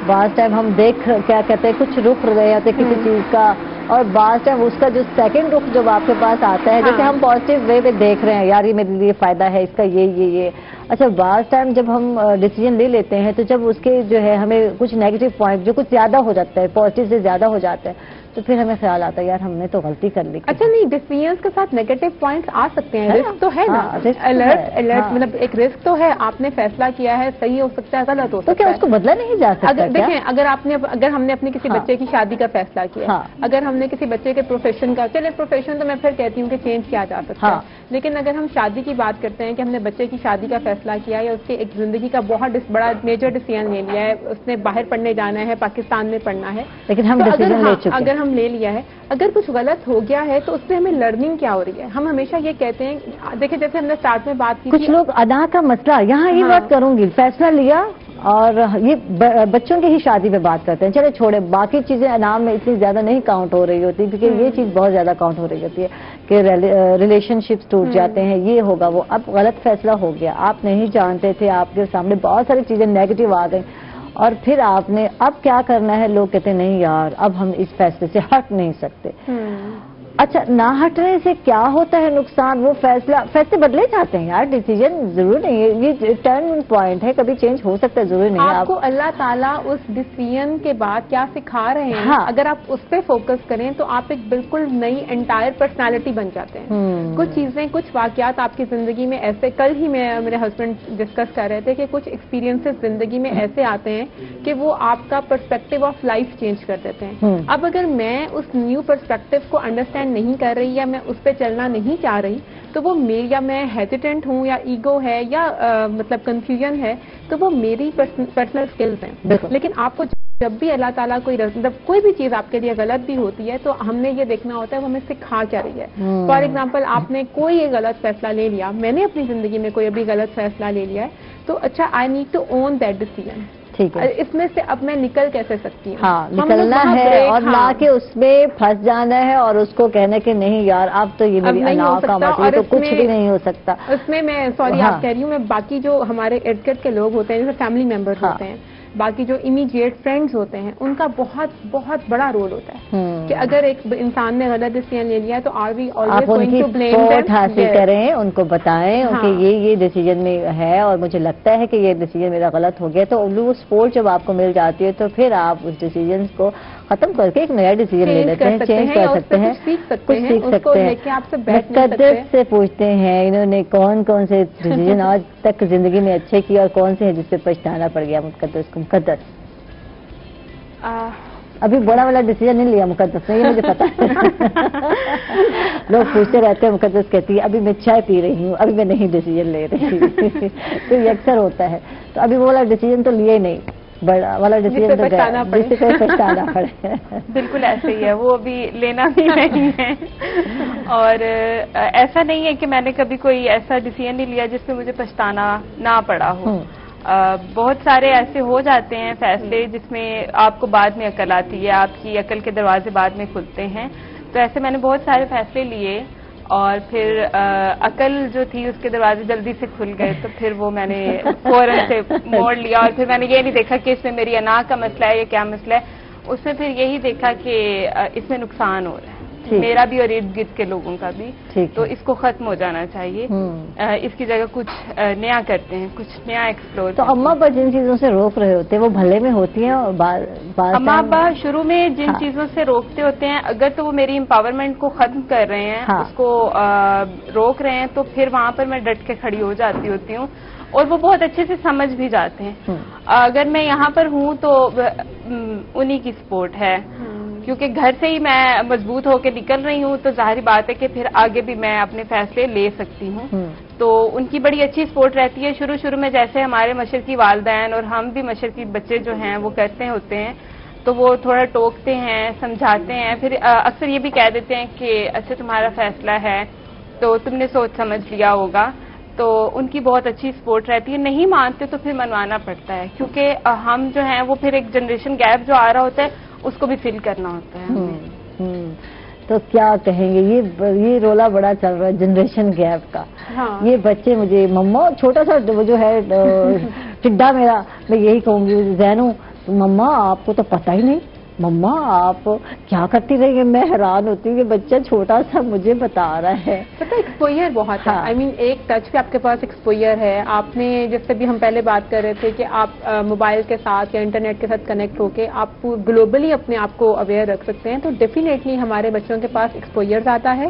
बात टाइम हम क्या कहते हैं, कुछ रुख रहे होते किसी चीज का, और बात टाइम उसका जो सेकंड रुख जब आपके पास आता है, जैसे हम पॉजिटिव वे में देख रहे हैं, यार ये मेरे लिए फायदा है इसका, ये. अच्छा, बात टाइम जब हम डिसीजन ले लेते हैं, तो जब उसके जो है हमें कुछ नेगेटिव पॉइंट जो कुछ ज्यादा हो जाता है, पॉजिटिव से ज्यादा हो जाता है, तो फिर हमें ख्याल आता है यार हमने तो गलती कर ली. अच्छा नहीं, डिसीजंस के साथ नेगेटिव पॉइंट्स आ सकते हैं. रिस्क तो है ना, अलर्ट मतलब एक रिस्क तो है. आपने फैसला किया है, सही हो सकता है, गलत हो सकता है. तो क्या उसको बदला नहीं जा सकता? देखें, अगर हमने अपने किसी बच्चे की शादी का फैसला किया, अगर हमने किसी बच्चे के प्रोफेशन का, चले प्रोफेशन तो मैं फिर कहती हूँ कि चेंज किया जा सकता है, लेकिन अगर हम शादी की बात करते हैं कि हमने बच्चे की शादी का फैसला किया या उसकी एक जिंदगी का बहुत बड़ा मेजर डिसीजन ले लिया है, उसने बाहर पढ़ने जाना है, पाकिस्तान में पढ़ना है, लेकिन हम डिसीजन ले चुके हैं, अगर हम ले लिया है, अगर कुछ गलत हो गया है तो उससे हमें लर्निंग क्या हो रही है. हम हमेशा ये कहते हैं, देखिए जैसे हमने स्टार्ट में बात की, कुछ लोग अदा का मसला, यहाँ ये बात करूंगी, फैसला लिया और ये बच्चों की ही शादी में बात करते हैं, चले छोड़े, बाकी चीजें अनाम में इतनी ज्यादा नहीं काउंट हो रही होती, क्योंकि ये चीज बहुत ज्यादा काउंट हो रही होती है कि रिलेशनशिप्स टूट जाते हैं, ये होगा वो. अब गलत फैसला हो गया, आप नहीं जानते थे, आपके सामने बहुत सारी चीजें नेगेटिव आ गई, और फिर आपने अब क्या करना है, लोग कहते हैं नहीं यार अब हम इस फैसले से हट नहीं सकते. अच्छा, ना हटने से क्या होता है नुकसान? वो फैसले बदले जाते हैं यार, डिसीजन जरूर नहीं है, ये टर्न पॉइंट है, कभी चेंज हो सकता है, जरूरी नहीं है. आपको अल्लाह ताला उस डिसीजन के बाद क्या सिखा रहे हैं, अगर आप उस पर फोकस करें तो आप एक बिल्कुल नई एंटायर पर्सनालिटी बन जाते हैं. कुछ चीजें, कुछ वाकयात आपकी जिंदगी में ऐसे, कल ही मेरे हस्बैंड डिस्कस कर रहे थे कि कुछ एक्सपीरियंसेस जिंदगी में ऐसे आते हैं कि वो आपका पर्सपेक्टिव ऑफ लाइफ चेंज कर देते हैं. अब अगर मैं उस न्यू पर्सपेक्टिव को अंडरस्टैंड नहीं कर रही या मैं उस पर चलना नहीं चाह रही, तो वो मेरी, या मैं हेजिटेंट हूँ या ईगो है या मतलब कंफ्यूजन है, तो वो मेरी पर्सनल स्किल्स हैं. लेकिन आपको जब भी अल्लाह ताला मतलब कोई भी चीज आपके लिए गलत भी होती है, तो हमने ये देखना होता है वो हमें सिखा क्या रही है. फॉर एग्जाम्पल, आपने कोई गलत फैसला ले लिया, मैंने अपनी जिंदगी में कोई अभी गलत फैसला ले लिया है, तो अच्छा, I need to own that decision. ठीक है, इसमें से अब मैं निकल कैसे सकती हूँ? हाँ, निकलना है और ना कि उसमें फंस जाना है और उसको कहने के नहीं यार अब तो ये मेरी अनाव का मतलब, तो कुछ भी नहीं हो सकता. उसमें मैं सॉरी आप कह रही हूँ, मैं बाकी जो हमारे इर्द गिर्द के लोग होते हैं, जैसे फैमिली मेंबर्स होते हैं, बाकी जो इमीडिएट फ्रेंड्स होते हैं, उनका बहुत बहुत बड़ा रोल होता है कि अगर एक इंसान ने गलत डिसीजन ले लिया है तो are we always going to blame them. हासिल करें, उनको बताएं कि ये डिसीजन में है और मुझे लगता है कि ये डिसीजन मेरा गलत हो गया, तो वो सपोर्ट जब आपको मिल जाती है तो फिर आप उस डिसीजन को खत्म करके एक नया डिसीजन ले लेते हैं, चेंज कर सकते हैं, कुछ सीख सकते हैं. मुकद्दस से पूछते हैं इन्होंने कौन कौन से डिसीजन आज तक जिंदगी में अच्छे किए और कौन से हैं जिससे पछताना पड़ गया मुकद्दस को. मुकद्दस अभी बड़ा वाला डिसीजन नहीं लिया मुकद्दस ने, ये मुझे पता है. लोग पूछते रहते हैं, मुकद्दस कहती है अभी मैं चाय पी रही हूँ, अभी मैं नहीं डिसीजन ले रही. तो ये अक्सर होता है, तो अभी वो वाला डिसीजन तो लिया ही नहीं, बड़ा वाला डिसीजन तो पछताना पड़े. बिल्कुल ऐसे ही है, वो अभी लेना भी नहीं है. और ऐसा नहीं है कि मैंने कभी कोई ऐसा डिसीजन नहीं लिया जिसमें मुझे पछताना ना पड़ा हो. बहुत सारे ऐसे हो जाते हैं फैसले जिसमें आपको बाद में अकल आती है, आपकी अकल के दरवाजे बाद में खुलते हैं. तो ऐसे मैंने बहुत सारे फैसले लिए और फिर अकल जो थी उसके दरवाजे जल्दी से खुल गए, तो फिर वो मैंने फौरन से मोड़ लिया. और फिर मैंने ये नहीं देखा कि इसमें मेरी अना का मसला है या क्या मसला है, उसमें फिर यही देखा कि इसमें नुकसान हो रहा है मेरा भी और इर्द गिर्द के लोगों का भी, तो इसको खत्म हो जाना चाहिए. इसकी जगह कुछ नया करते हैं, कुछ नया एक्सप्लोर. तो अम्मा अब्बा जिन चीजों से रोक रहे होते हैं वो भले में होती हैं, और अम्मा अब्बा शुरू में जिन चीजों से रोकते होते हैं, अगर तो वो मेरी एम्पावरमेंट को खत्म कर रहे हैं, उसको रोक रहे हैं, तो फिर वहां पर मैं डट के खड़ी हो जाती होती हूँ और वो बहुत अच्छे से समझ भी जाते हैं. अगर मैं यहाँ पर हूँ तो उन्हीं की सपोर्ट है, क्योंकि घर से ही मैं मजबूत होकर निकल रही हूँ, तो जाहिर बात है कि फिर आगे भी मैं अपने फैसले ले सकती हूँ. तो उनकी बड़ी अच्छी सपोर्ट रहती है. शुरू शुरू में जैसे हमारे मशरकी वालिदैन और हम भी मशरकी बच्चे जो हैं वो करते होते हैं, तो वो थोड़ा टोकते हैं, समझाते हैं, फिर अक्सर ये भी कह देते हैं कि अच्छा तुम्हारा फैसला है तो तुमने सोच समझ लिया होगा. تو ان کی بہت اچھی سپورٹ رہتی ہے. نہیں مانتے تو پھر منوانا پڑتا ہے, کیونکہ ہم جو ہیں وہ پھر ایک جنریشن گیپ جو آ رہا ہوتا ہے اس کو بھی فل کرنا ہوتا ہے. تو کیا کہیں گے, یہ رولا بڑا چل رہا ہے جنریشن گیپ کا. یہ بچے مجھے مما چھوٹا سا جو ہے ٹڈا میرا, میں یہی کہوں گی زینو, مما آپ کو تو پتہ ہی نہیں, مما آپ کیا کرتی رہی ہیں. میں حیران ہوتی ہوں کہ بچہ چھوٹا سا مجھے بتا رہا ہے. پتہ ایکسپوئر بہت ہے, آئی مین ایک ٹچ پہ آپ کے پاس ایکسپوئر ہے. آپ نے جیسے بھی ہم پہلے بات کر رہے تھے کہ آپ موبائل کے ساتھ یا انٹرنیٹ کے ساتھ کنیکٹ ہو کے آپ گلوبلی اپنے آپ کو اویئر رکھ سکتے ہیں. تو ڈیفینیٹلی ہمارے بچوں کے پاس ایکسپوئر زیادہ ہے,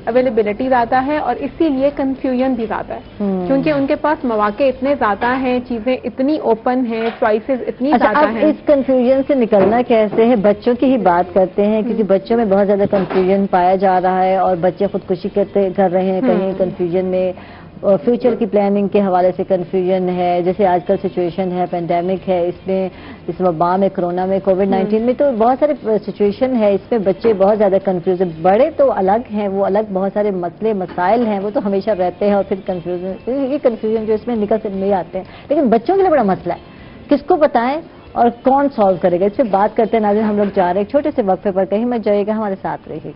اویلیبلٹی زیادہ ہے, اور اسی لیے کنفیوژن بھی زیادہ ہے, کیونکہ ان کے پاس مواقع اتنے زیادہ ہیں, چیزیں اتنی اوپن ہیں, چوائسیز اتنی زیادہ ہیں. اس کنفیوژن سے نکلنا کیسے ہے؟ بچوں کی ہی بات کرتے ہیں, کیونکہ بچوں میں بہت زیادہ کنفیوژن پایا جا رہا ہے اور بچے خودکشی کر رہے ہیں کہیں کنفیوژن میں. فیوچر کی پلاننگ کے حوالے سے کنفیوژن ہے, جیسے آج کل سچویشن ہے, پینڈیمک ہے, اس میں اس وبا میں, کرونا میں, کووڈ-19 میں, تو بہت سارے سچویشن ہے, اس میں بچے بہت زیادہ کنفیوز ہیں. بڑے تو الگ ہیں, وہ الگ بہت سارے مسئلے مسائل ہیں, وہ تو ہمیشہ رہتے ہیں, اور پھر کنفیوژن جو اس میں نکل نہیں آتے ہیں. لیکن بچوں کے لیے بڑا مسئلہ ہے, کس کو بتائیں اور کون سالو کرے گا؟ اس سے بات کرتے ہیں. ناظرین ہم لوگ جا رہے ہیں ایک چھوٹے سے وقفے پر, کہیں مت جائیے گا, ہمارے ساتھ رہیے.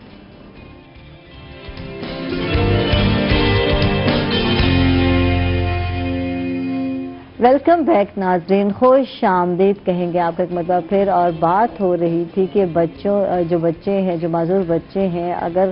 ویلکم بیک ناظرین, خوش آمدید کہیں گے آپ ایک مرتبہ پھر. اور بات ہو رہی تھی کہ جو بچے ہیں, جو معذور بچے ہیں, اگر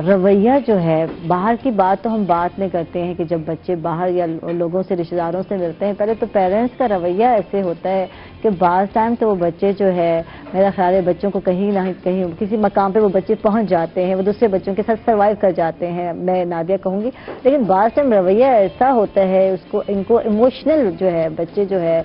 رویہ جو ہے, باہر کی بات تو ہم بات نہیں کرتے ہیں کہ جب بچے باہر یا لوگوں سے, رشتہ داروں سے ملتے ہیں, پہلے تو پیرنٹس کا رویہ ایسے ہوتا ہے کہ بعض ٹائم تو وہ بچے جو ہے, میرا خیال ہے بچوں کو کہیں نہ کہیں کسی مقام پہ وہ بچے پہنچ جاتے ہیں, وہ دوسرے بچوں کے ساتھ سروائیو کر جاتے ہیں, میں نادیہ کہوں گی. لیکن بعض ٹائم رویہ ایسا ہوتا ہے, ان کو ایموشنل جو ہے بچے جو ہے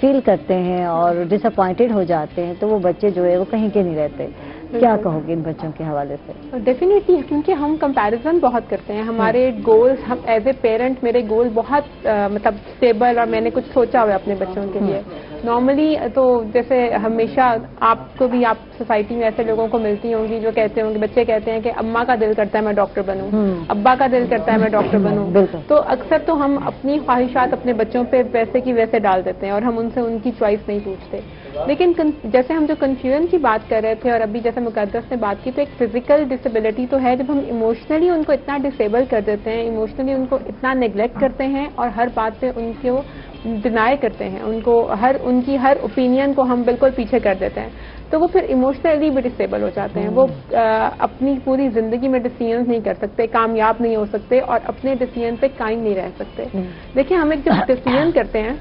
فیل کرتے ہیں اور ڈس اپوائنٹڈ ہو جاتے ہیں, تو وہ بچے جو ہے وہ کہیں کے نہیں رہتے. کیا کہو گے ان بچوں کے حوالے سے؟ ڈیفینیٹلی, کیونکہ ہم کمپیریزن بہت کرتے ہیں. ہمارے گولز, ہم ایز اے پیرنٹ میرے گول بہت مطلب اسٹیبل, اور میں نے کچھ سوچا ہوا اپنے بچوں کے لیے. نارملی تو جیسے ہمیشہ آپ کو بھی, آپ سوسائٹی میں ایسے لوگوں کو ملتی ہوں گی جو کہتے ہوں گے, بچے کہتے ہیں کہ اماں کا دل کرتا ہے میں ڈاکٹر بنوں, ابا کا دل کرتا ہے میں ڈاکٹر بنوں. تو اکثر تو ہم اپنی خواہشات اپنے بچوں پہ ویسے کی ویسے ڈال دیتے ہیں, اور ہم ان سے ان کی چوائس نہیں پوچھتے. لیکن جیسے ہم جو کنفیوژن کی بات کر رہے تھے, اور ابھی جیسے مقدس نے بات کی, تو ایک فزیکل ڈسیبلٹی تو ہے جب ہم ایموشنلی ان کو اتنا ڈسیبل کر دیتے ہیں, ایموشنلی ان کو اتنا نیگلیکٹ کرتے ہیں, اور ہر بات پہ ان کو ڈینائی کرتے ہیں, ان کی ہر اوپینین کو ہم بالکل پیچھے کر دیتے ہیں, تو وہ پھر ایموشنلی بھی ڈسیبل ہو جاتے ہیں. وہ اپنی پوری زندگی میں ڈیسیژنز نہیں کر سکتے, کامیاب نہیں ہو سکتے, اور اپنے ڈیسیژن پہ قائم نہیں رہ سکتے. دیکھیں, ہم ایک جب ڈیسیژن کرتے ہیں,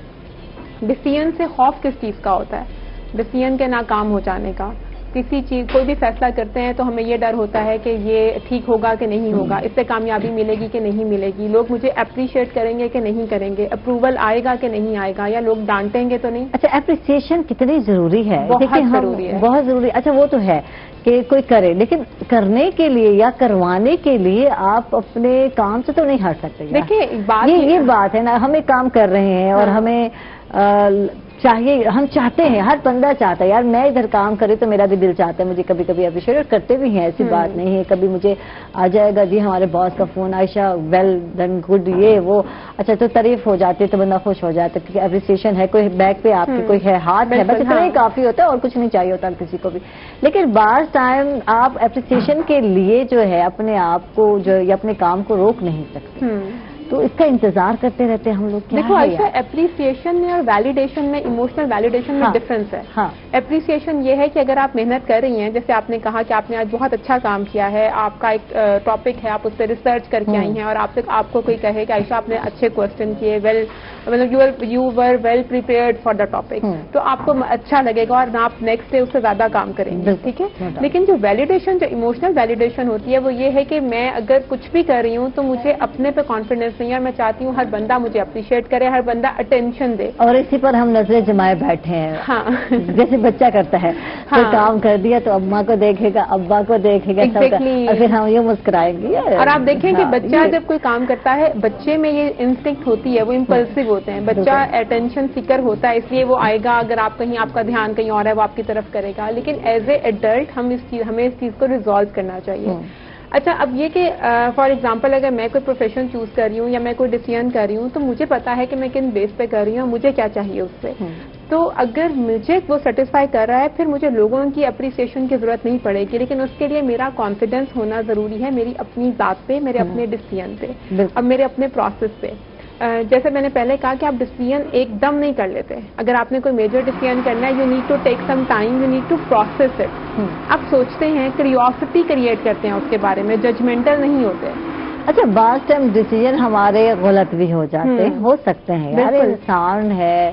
ڈیسیژن سے خوف کس چیز کا ہوتا ہے؟ ڈیسیژن کے ناکام ہو جانے کا. کسی چیز, کوئی بھی فیصلہ کرتے ہیں تو ہمیں یہ ڈر ہوتا ہے کہ یہ ٹھیک ہوگا کہ نہیں ہوگا, اس سے کامیابی ملے گی کہ نہیں ملے گی, لوگ مجھے اپریشیٹ کریں گے کہ نہیں کریں گے, اپروول آئے گا کہ نہیں آئے گا, یا لوگ ڈانٹیں گے تو نہیں. اچھا, اپریسیشن کتنی ضروری ہے؟ بہت ضروری ہے, بہت ضروری. اچھا, وہ تو ہے کہ کوئی کرے, لیکن کرنے کے لیے یا کروانے کے لیے آپ اپنے کام سے تو نہیں ہٹ سکتے. دیکھیں, یہ بات ہے نا, ہم ایک کام کر رہے ہیں اور ہمیں چاہیے, ہم چاہتے ہیں, ہر بندہ چاہتا ہے, یار میں ادھر کام کرے تو میرا بھی دل چاہتا ہے, مجھے کبھی کبھی اپریشیٹ کرتے بھی ہیں, ایسی بات نہیں ہے. کبھی مجھے آ جائے گا جی ہمارے باس کا فون, عائشہ ویل ڈن, گڈ, یہ وہ, اچھا تو تعریف ہو جاتی ہے تو بندہ خوش ہو جاتا ہے, کیونکہ اپریسیشن ہے, کوئی بیک پہ آپ کے کوئی ہے, ہاتھ ہے, بس اتنا ہی کافی ہوتا ہے, اور کچھ نہیں چاہیے ہوتا کسی کو بھی. لیکن بعض ٹائم آپ اپریسیشن کے لیے جو ہے اپنے آپ کو جو یا اپنے کام کو روک نہیں سکتے, تو اس کا انتظار کرتے رہتے ہیں ہم لوگ. دیکھو عائشہ, اپریسیشن میں اور ویلیڈیشن میں, ایموشنل ویلیڈیشن میں ڈفرنس ہے. اپریسیشن یہ ہے کہ اگر آپ محنت کر رہی ہیں, جیسے آپ نے کہا کہ آپ نے آج بہت اچھا کام کیا ہے, آپ کا ایک ٹاپک ہے, آپ اس پہ ریسرچ کر کے آئی ہیں, اور آپ کو کوئی کہے کہ عائشہ آپ نے اچھے کوشچن کیے, مطلب you were well prepared for the topic, تو آپ کو اچھا لگے گا, اور آپ نیکسٹ ڈے اس سے زیادہ کام کریں گے, ٹھیک ہے. لیکن جو ویلیڈیشن, جو ایموشنل ویلیڈیشن ہوتی ہے, وہ یہ ہے کہ میں اگر کچھ بھی کر رہی ہوں تو مجھے اپنے پہ کانفیڈینس نہیں ہے, میں چاہتی ہوں ہر بندہ مجھے اپریشیٹ کرے, ہر بندہ اٹینشن دے, اور اسی پر ہم نظریں جمائے بیٹھے ہیں. ہاں, جیسے بچہ کرتا ہے, کوئی کام کر دیا تو اماں کو دیکھے گا, ابا کو دیکھے گا, اور پھر ہم یہ مسکرائیں گے. اور آپ دیکھیں کہ بچہ جب کوئی کام کرتا ہے, بچے میں یہ انسٹنکٹ ہوتی ہے, وہ امپلسو ہوتے ہیں, بچہ اٹینشن سیکر ہوتا ہے, اس لیے وہ آئے گا, اگر آپ کہیں, آپ کا دھیان کہیں اور ہے, وہ آپ کی طرف کرے گا. لیکن ایز اے ایڈلٹ ہمیں اس چیز کو ریزالو کرنا چاہیے. اچھا اب یہ کہ فار ایگزامپل اگر میں کوئی پروفیشن چوز کر رہی ہوں یا میں کوئی ڈیسیژن کر رہی ہوں تو مجھے پتا ہے کہ میں کن بیس پہ کر رہی ہوں، مجھے کیا چاہیے اس سے. تو اگر مجھے وہ سیٹسفائی کر رہا ہے پھر مجھے لوگوں کی اپریسیشن کی ضرورت نہیں پڑے گی، لیکن اس کے لیے میرا کانفیڈینس ہونا ضروری ہے میری اپنی ذات پہ، میرے اپنے ڈیسیژن پہ اور میرے اپنے پروسیس پہ. جیسے میں نے پہلے کہا کہ آپ ڈیسیژن ایک دم نہیں کر لیتے. اگر آپ نے کوئی میجر ڈیسیژن کرنا ہے you need to take some time, you need to process it. آپ سوچتے ہیں، کریوسٹی کریٹ کرتے ہیں اس کے بارے میں، ججمنٹل نہیں ہوتے. اچھا بعض ٹائم ڈیسیژن ہمارے غلط بھی ہو جاتے ہیں، ہو سکتے ہیں یار، انسان ہے.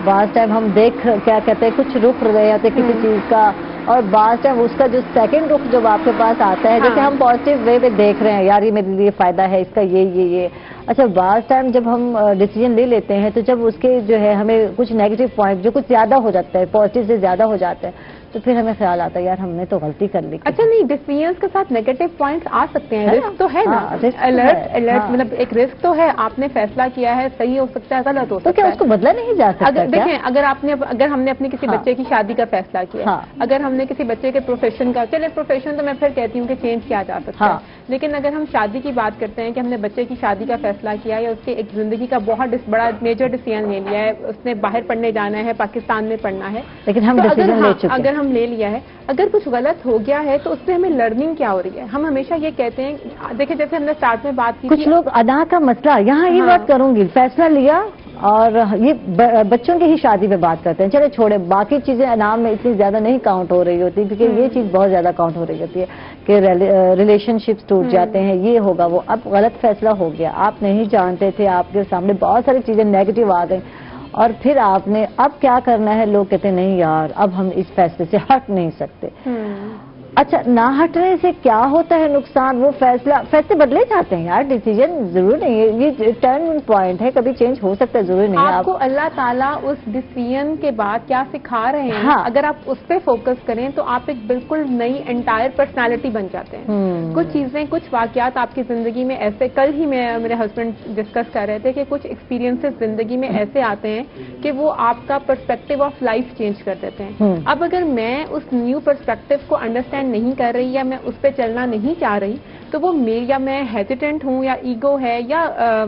بعض ٹائم ہم کیا کہتے ہیں کچھ رخ رہے ہوتے کسی چیز کا، اور بعض ٹائم اس کا جو سیکنڈ رخ جب آپ کے پاس آتا ہے، جیسے ہم پازیٹیو وے میں دیکھ رہے ہیں یار یہ میرے لیے فائدہ ہے اس کا، یہ. اچھا بعض ٹائم جب ہم ڈیسیژن لے لیتے ہیں تو جب اس کے جو ہے ہمیں کچھ نیگیٹو پوائنٹ جو کچھ زیادہ ہو جاتا ہے، پازیٹیو سے زیادہ ہو جاتا ہے، تو پھر ہمیں خیال آتا ہے یار ہم نے تو غلطی کر لی. اچھا نہیں، ڈیسیژنز کے ساتھ نیگیٹو پوائنٹس آ سکتے ہیں، رسک تو ہے نا. الرٹ مطلب ایک رسک تو ہے. آپ نے فیصلہ کیا ہے، صحیح ہو سکتا ہے، غلط ہو سکتا ہے. تو کیا اس کو بدلا نہیں جا سکتا؟ دیکھیں اگر ہم نے اپنے کسی بچے کی شادی کا فیصلہ کیا، اگر ہم نے کسی بچے کے پروفیشن کا، چلے پروفیشن تو میں پھر کہتی ہوں کہ چینج کیا جا سکتا ہے، لیکن اگر ہم شادی کی بات کرتے ہیں کہ ہم نے بچے کی شادی کا فیصلہ کیا یا اس کے ایک زندگی کا بہت بڑا میجر ڈیسیژن لے لیا ہے، اس نے باہر پڑھنے جانا ہے، پاکستان میں پڑھنا ہے، لیکن ہم اگر ہم لے لیا ہے، اگر کچھ غلط ہو گیا ہے تو اس سے ہمیں لرننگ کیا ہو رہی ہے. ہم ہمیشہ یہ کہتے ہیں، دیکھیں جیسے ہم نے اسٹارٹ میں بات کی، کچھ لوگ ادا کا مسئلہ یہاں یہ بات کروں گی، فیصلہ لیا اور یہ بچوں کی ہی شادی پہ بات کرتے ہیں، چلے چھوڑے باقی چیزیں انعام میں اتنی زیادہ نہیں کاؤنٹ ہو رہی ہوتی، کیونکہ یہ چیز بہت زیادہ کاؤنٹ ہو رہی ہوتی ہے کہ ریلیشن شپس ٹوٹ جاتے ہیں، یہ ہوگا وہ. اب غلط فیصلہ ہو گیا، آپ نہیں جانتے تھے، آپ کے سامنے بہت ساری چیزیں نیگیٹو آ گئی، اور پھر آپ نے اب کیا کرنا ہے، لوگ کہتے ہیں نہیں یار اب ہم اس فیصلے سے ہٹ نہیں سکتے. اچھا نہ ہٹنے سے کیا ہوتا ہے نقصان؟ وہ فیصلے بدلے جاتے ہیں یار، ڈیسیژن ضرور نہیں ہے، یہ ٹرن پوائنٹ ہے، کبھی چینج ہو سکتا ہے، ضروری نہیں ہے. آپ کو اللہ تعالیٰ اس ڈیسیژن کے بعد کیا سکھا رہے ہیں، اگر آپ اس پہ فوکس کریں تو آپ ایک بالکل نئی انٹائر پرسنالٹی بن جاتے ہیں. کچھ چیزیں، کچھ واقعات آپ کی زندگی میں ایسے، کل ہی میرے ہسبینڈ ڈسکس کر رہے تھے کہ کچھ ایکسپیرینسز زندگی میں ایسے آتے ہیں کہ وہ آپ کا پرسپیکٹو آف لائف چینج کر دیتے ہیں. اب اگر میں اس نیو پرسپیکٹو کو انڈرسٹینڈ نہیں کر رہی یا میں اس پہ چلنا نہیں چاہ رہی تو وہ میری، یا میں ہیزیٹنٹ ہوں یا ایگو ہے یا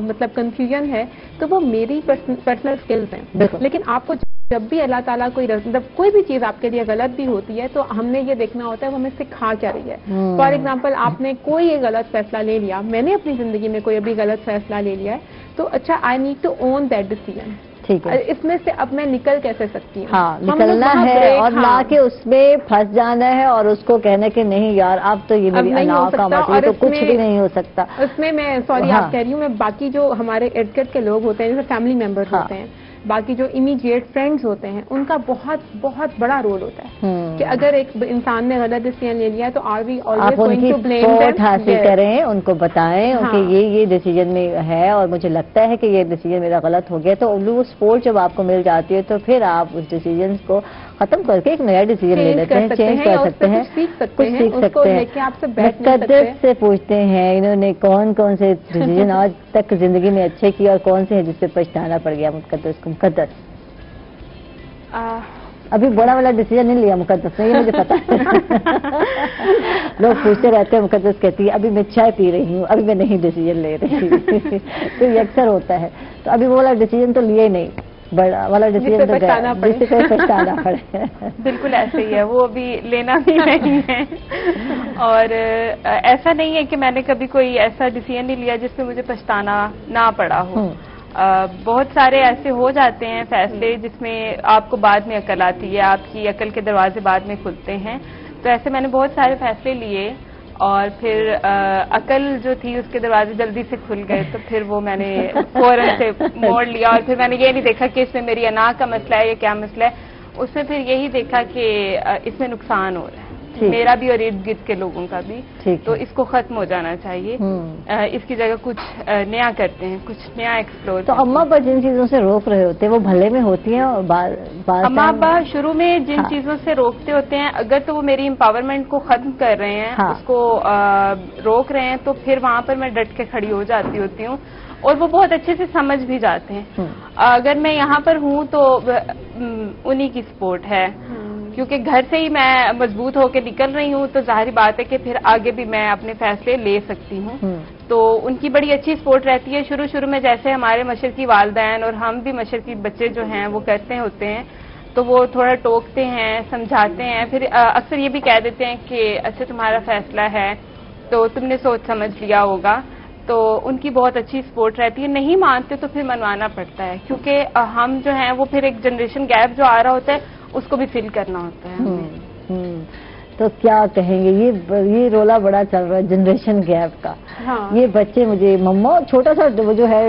مطلب کنفیوژن ہے، تو وہ میری پرسنل سکلز ہیں. لیکن آپ کو جب بھی اللہ تعالیٰ کوئی بھی چیز آپ کے لیے غلط بھی ہوتی ہے تو ہم نے یہ دیکھنا ہوتا ہے وہ ہمیں سکھا کیا رہی ہے. فار ایگزامپل آپ نے کوئی غلط فیصلہ لے لیا، میں نے اپنی زندگی میں کوئی ابھی غلط فیصلہ لے لیا ہے، تو اچھا I need to own that decision. اس میں سے اب میں نکل کیسے سکتی ہوں؟ نکلنا ہے اور نہ کہ اس میں پھنس جانا ہے اور اس کو کہنا کہ نہیں یار اب تو یہ میری انا کا مطلب تو کچھ بھی نہیں ہو سکتا. اس میں سوری آپ کہہ رہی ہوں، میں باقی جو ہمارے ارد گرد کے لوگ ہوتے ہیں جیسے فیملی ممبرز ہوتے ہیں، باقی جو امیڈیٹ فرینڈز ہوتے ہیں، ان کا بہت بہت بڑا رول ہوتا ہے کہ اگر ایک انسان نے غلط ڈیسیژن لے لیا ہے تو are we always going to blame them. Support حاصل کریں، ان کو بتائیں کہ یہ ڈیسیژن میں ہے اور مجھے لگتا ہے کہ یہ ڈیسیژن میرا غلط ہو گیا، تو وہ سپورٹ جب آپ کو مل جاتی ہے تو پھر آپ اس ڈیسیژن کو ختم کر کے ایک نیا ڈیسیژن لے لیتے ہیں، چینج کر سکتے ہیں، کچھ سیکھ سکتے ہیں. مقدس سے پوچھتے ہیں انہوں نے کون کون سے ڈیسیژن آج تک زندگی میں اچھے کیے اور کون سے ہیں جس پہ پچھتانا پڑ گیا. مقدس ابھی بڑا والا ڈیسیژن نہیں لیا مقدس نے، یہ مجھے پتا ہے. لوگ پوچھتے رہتے ہیں، مقدس کہتی ہے ابھی میں چائے پی رہی ہوں، ابھی میں نہیں ڈیسیژن لے رہی. تو یہ اکثر ہوتا ہے، تو ابھی وہ والا ڈیسیژن تو لیا ہی نہیں، بڑا والا ڈیسیژن تو پچھتانا پڑے. بالکل ایسے ہی ہے، وہ ابھی لینا بھی نہیں ہے. اور ایسا نہیں ہے کہ میں نے کبھی کوئی ایسا ڈیسیژن نہیں لیا جس پہ مجھے پچھتانا نہ پڑا ہو. بہت سارے ایسے ہو جاتے ہیں فیصلے جس میں آپ کو بعد میں عقل آتی ہے، آپ کی عقل کے دروازے بعد میں کھلتے ہیں. تو ایسے میں نے بہت سارے فیصلے لیے اور پھر عقل جو تھی اس کے دروازے جلدی سے کھل گئے، تو پھر وہ میں نے فوراً سے موڑ لیا. اور پھر میں نے یہ نہیں دیکھا کہ اس میں میری انا کا مسئلہ ہے یا کیا مسئلہ ہے، اس میں پھر یہی دیکھا کہ اس میں نقصان ہو رہا ہے میرا بھی اور ارد گرد کے لوگوں کا بھی، تو اس کو ختم ہو جانا چاہیے. اس کی جگہ کچھ نیا کرتے ہیں، کچھ نیا ایکسپلور. تو اماں ابا جن چیزوں سے روک رہے ہوتے ہیں وہ بھلے میں ہوتی ہیں، اور اماں ابا شروع میں جن چیزوں سے روکتے ہوتے ہیں اگر تو وہ میری امپاورمنٹ کو ختم کر رہے ہیں، اس کو روک رہے ہیں، تو پھر وہاں پر میں ڈٹ کے کھڑی ہو جاتی ہوتی ہوں اور وہ بہت اچھے سے سمجھ بھی جاتے ہیں. اگر میں یہاں پر ہوں تو انہی کی سپورٹ ہے क्योंकि घर से ही मैं मजबूत होकर निकल रही हूँ तो जाहिर बात है कि फिर आगे भी मैं अपने फैसले ले सकती हूँ। तो उनकी बड़ी अच्छी सपोर्ट रहती है। शुरू शुरू में जैसे हमारे मशरकी वालिदैन और हम भी मशरकी बच्चे जो हैं वो करते होते हैं, तो वो थोड़ा टोकते हैं, समझाते हैं, फिर अक्सर ये भी कह देते हैं कि अच्छा तुम्हारा फैसला है तो तुमने सोच समझ लिया होगा। तो उनकी बहुत अच्छी सपोर्ट रहती है। नहीं मानते तो फिर मनवाना पड़ता है, क्योंकि हम जो हैं वो फिर एक जनरेशन गैप जो आ रहा होता है उसको भी फिल करना होता है। तो क्या कहेंगे, ये रोला बड़ा चल रहा है जनरेशन गैप का। हाँ। ये बच्चे मुझे मम्मा, छोटा सा वो जो है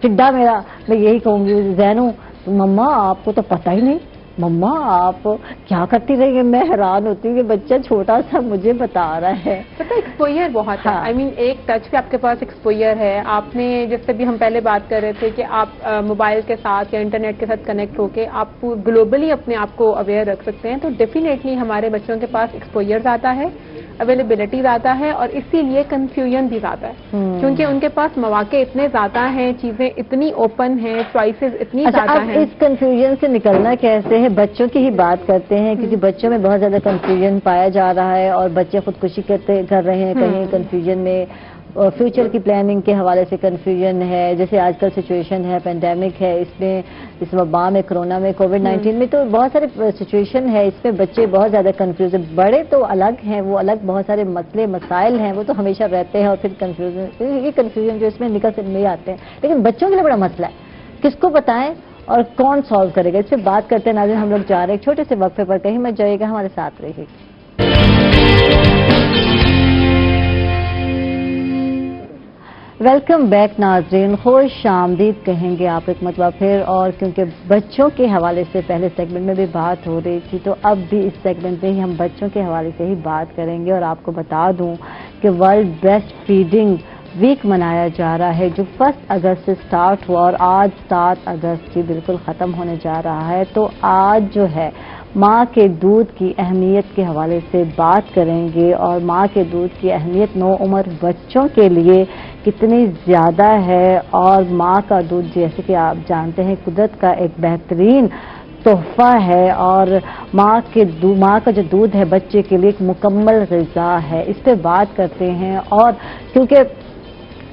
टिड्डा मेरा, मैं यही कहूंगी जैनू, मम्मा आपको तो पता ही नहीं, मम्मा आप क्या करती रही है। मैं हैरान होती हूँ कि बच्चा छोटा सा मुझे बता रहा है। पता है एक्सपोजर बहुत है। आई मीन एक टच पे आपके पास एक्सपोजर है। आपने जैसे भी हम पहले बात कर रहे थे कि आप मोबाइल के साथ या इंटरनेट के साथ कनेक्ट होके आप ग्लोबली अपने आप को अवेयर रख सकते हैं। तो डेफिनेटली हमारे बच्चों के पास एक्सपोजर ज़्यादा है, अवेलेबिलिटी ज़्यादा है और इसीलिए कंफ्यूजन भी ज़्यादा है, क्योंकि उनके पास मौके इतने ज़्यादा हैं, चीज़ें इतनी ओपन हैं, चॉइसेस इतनी ज़्यादा हैं। इस कंफ्यूजन से निकलना कैसे है? बच्चों की ही बात करते हैं, क्योंकि बच्चों में बहुत ज्यादा कंफ्यूजन पाया जा रहा है और बच्चे खुदकुशी कर रहे हैं कहीं कंफ्यूजन में, और फ्यूचर की प्लानिंग के हवाले से कंफ्यूजन है। जैसे आजकल सिचुएशन है, पेंडेमिक है, इसमें इस वबा में, कोरोना में, कोविड-19 में, तो बहुत सारे सिचुएशन है, इसमें बच्चे बहुत ज्यादा कंफ्यूज है। बड़े तो अलग हैं, वो अलग बहुत सारे मसले मसाइल हैं, वो तो हमेशा रहते हैं और फिर कंफ्यूजन, ये कंफ्यूजन जो इसमें निकल नहीं आते हैं। लेकिन बच्चों के लिए बड़ा मसला है, किसको बताएं और कौन सॉल्व करेगा, इससे बात करते हैं। नाज़रीन, हम लोग जा रहे हैं एक छोटे से वक्फे पर, कहीं मत जाइएगा, हमारे साथ रहिए। वेलकम बैक नाज़रीन, खुश आमदीद कहेंगे आप एक मरतबा फिर। और क्योंकि बच्चों के हवाले से पहले सेगमेंट में भी बात हो रही थी, तो अब भी इस सेगमेंट में ही हम बच्चों के हवाले से ही बात करेंगे। और आपको बता दूं कि वर्ल्ड ब्रेस्ट फीडिंग वीक मनाया जा रहा है, जो 1 अगस्त से स्टार्ट हुआ और आज 7 अगस्त की बिल्कुल ख़त्म होने जा रहा है। तो आज जो है माँ के दूध की अहमियत के हवाले से बात करेंगे, और माँ के दूध की अहमियत नौ उम्र बच्चों के लिए कितनी ज़्यादा है। और माँ का दूध, जैसे कि आप जानते हैं, कुदरत का एक बेहतरीन तोहफा है, और माँ का जो दूध है बच्चे के लिए एक मुकम्मल ग़िज़ा है। इस पे बात करते हैं। और क्योंकि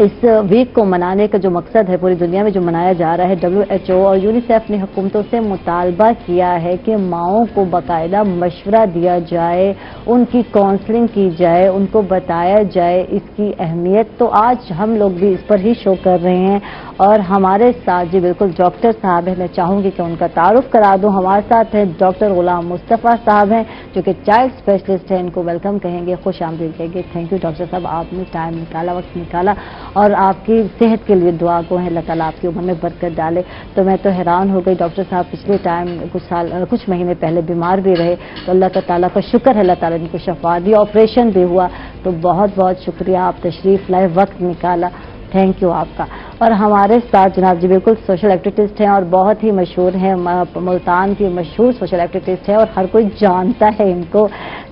इस वीक को मनाने का जो मकसद है पूरी दुनिया में जो मनाया जा रहा है, WHO और यूनिसेफ ने हुकूमतों से मुतालबा किया है कि माओं को बाकायदा मशवरा दिया जाए, उनकी काउंसलिंग की जाए, उनको बताया जाए इसकी अहमियत। तो आज हम लोग भी इस पर ही शो कर रहे हैं। और हमारे साथ जी बिल्कुल डॉक्टर साहब हैं, मैं चाहूँगी कि उनका तारुफ करा दूँ। हमारे साथ हैं डॉक्टर गुलाम मुस्तफ़ा साहब हैं, जो कि चाइल्ड स्पेशलिस्ट हैं। इनको वेलकम कहेंगे, खुश आमदीद कहेंगे। थैंक यू डॉक्टर साहब, आपने टाइम निकाला, वक्त निकाला, और आपकी सेहत के लिए दुआ को है, अल्लाह ताला आपकी उम्र में बरकत डाले। तो मैं तो हैरान हो गई, डॉक्टर साहब पिछले टाइम कुछ महीने पहले बीमार भी रहे, तो अल्लाह ताला का शुक्र है, अल्लाह ताला ने इनको शफा दी, ऑपरेशन भी हुआ। तो बहुत बहुत शुक्रिया, आप तशरीफ लाए, वक्त निकाला, थैंक यू आपका। और हमारे साथ जनाब जी बिल्कुल सोशल एक्टिविस्ट हैं और बहुत ही मशहूर हैं, मुल्तान की मशहूर सोशल एक्टिविस्ट हैं और हर कोई जानता है इनको,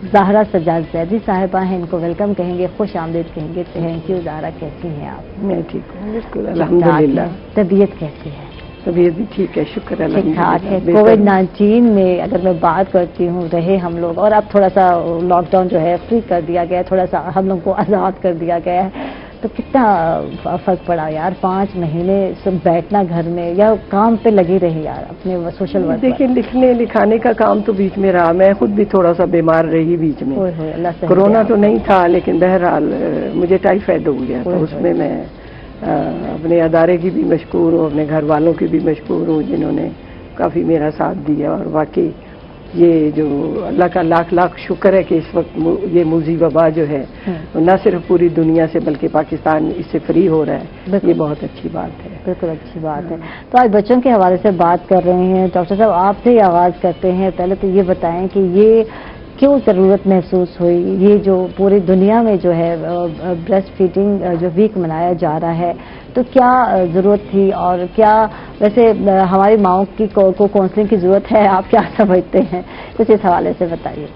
ज़हरा सजाद ज़ैदी साहिबा हैं। इनको वेलकम कहेंगे, खुश आमदीद कहेंगे। Thank you. ज़हरा कैसी हैं आप? मैं ठीक हूँ, बिल्कुल अल्हम्दुलिल्लाह। तबीयत कैसी है? तबीयत भी ठीक है, शुक्र है, ठीक ठाक है। कोविड-19 में अगर मैं बात करती हूँ, रहे हम लोग, और अब थोड़ा सा लॉकडाउन जो है फ्री कर दिया गया है, थोड़ा सा हम लोग को आज़ाद कर दिया गया है, तो कितना फर्क पड़ा यार? 5 महीने सब बैठना घर में या काम पे लगी रही यार अपने सोशल वर्क। देखिए, लिखने लिखाने का काम तो बीच में रहा, मैं खुद भी थोड़ा सा बीमार रही बीच में। कोरोना तो नहीं था, लेकिन बहरहाल मुझे टाइफाइड हो गया, तो उसमें मैं अपने अदारे की भी मशकूर हूँ, अपने घर वालों की भी मशकूर हूँ, जिन्होंने काफ़ी मेरा साथ दिया। और वाकई ये जो अल्लाह का लाख लाख शुक्र है कि इस वक्त ये मूजी वबा जो है न सिर्फ पूरी दुनिया से बल्कि पाकिस्तान इससे फ्री हो रहा है, ये बहुत अच्छी बात है। बिल्कुल अच्छी बात है। तो आज बच्चों के हवाले से बात कर रहे हैं। डॉक्टर साहब, आपसे ही आगाज़ करते हैं। पहले तो ये बताएं कि ये क्यों ज़रूरत महसूस हुई, ये जो पूरी दुनिया में जो है ब्रेस्ट फीडिंग जो वीक मनाया जा रहा है, तो क्या ज़रूरत थी? और क्या वैसे हमारी माओं की को काउंसलिंग की ज़रूरत है? आप क्या समझते हैं? कुछ इस हवाले से बताइए।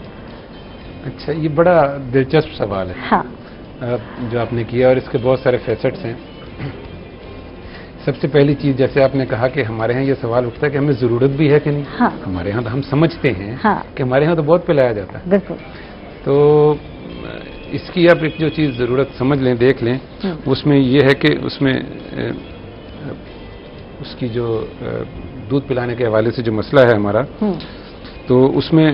अच्छा, ये बड़ा दिलचस्प सवाल है। हाँ, जो आपने किया, और इसके बहुत सारे फैसेट्स हैं। सबसे पहली चीज जैसे आपने कहा कि हमारे यहाँ ये सवाल उठता है कि हमें जरूरत भी है कि नहीं। हाँ। हमारे यहाँ तो हम समझते हैं हाँ। कि हमारे यहाँ तो बहुत पिलाया जाता है। बिल्कुल। तो इसकी आप एक जो चीज जरूरत समझ लें, देख लें, उसमें ये है कि उसमें उसकी जो दूध पिलाने के हवाले से जो मसला है हमारा, तो उसमें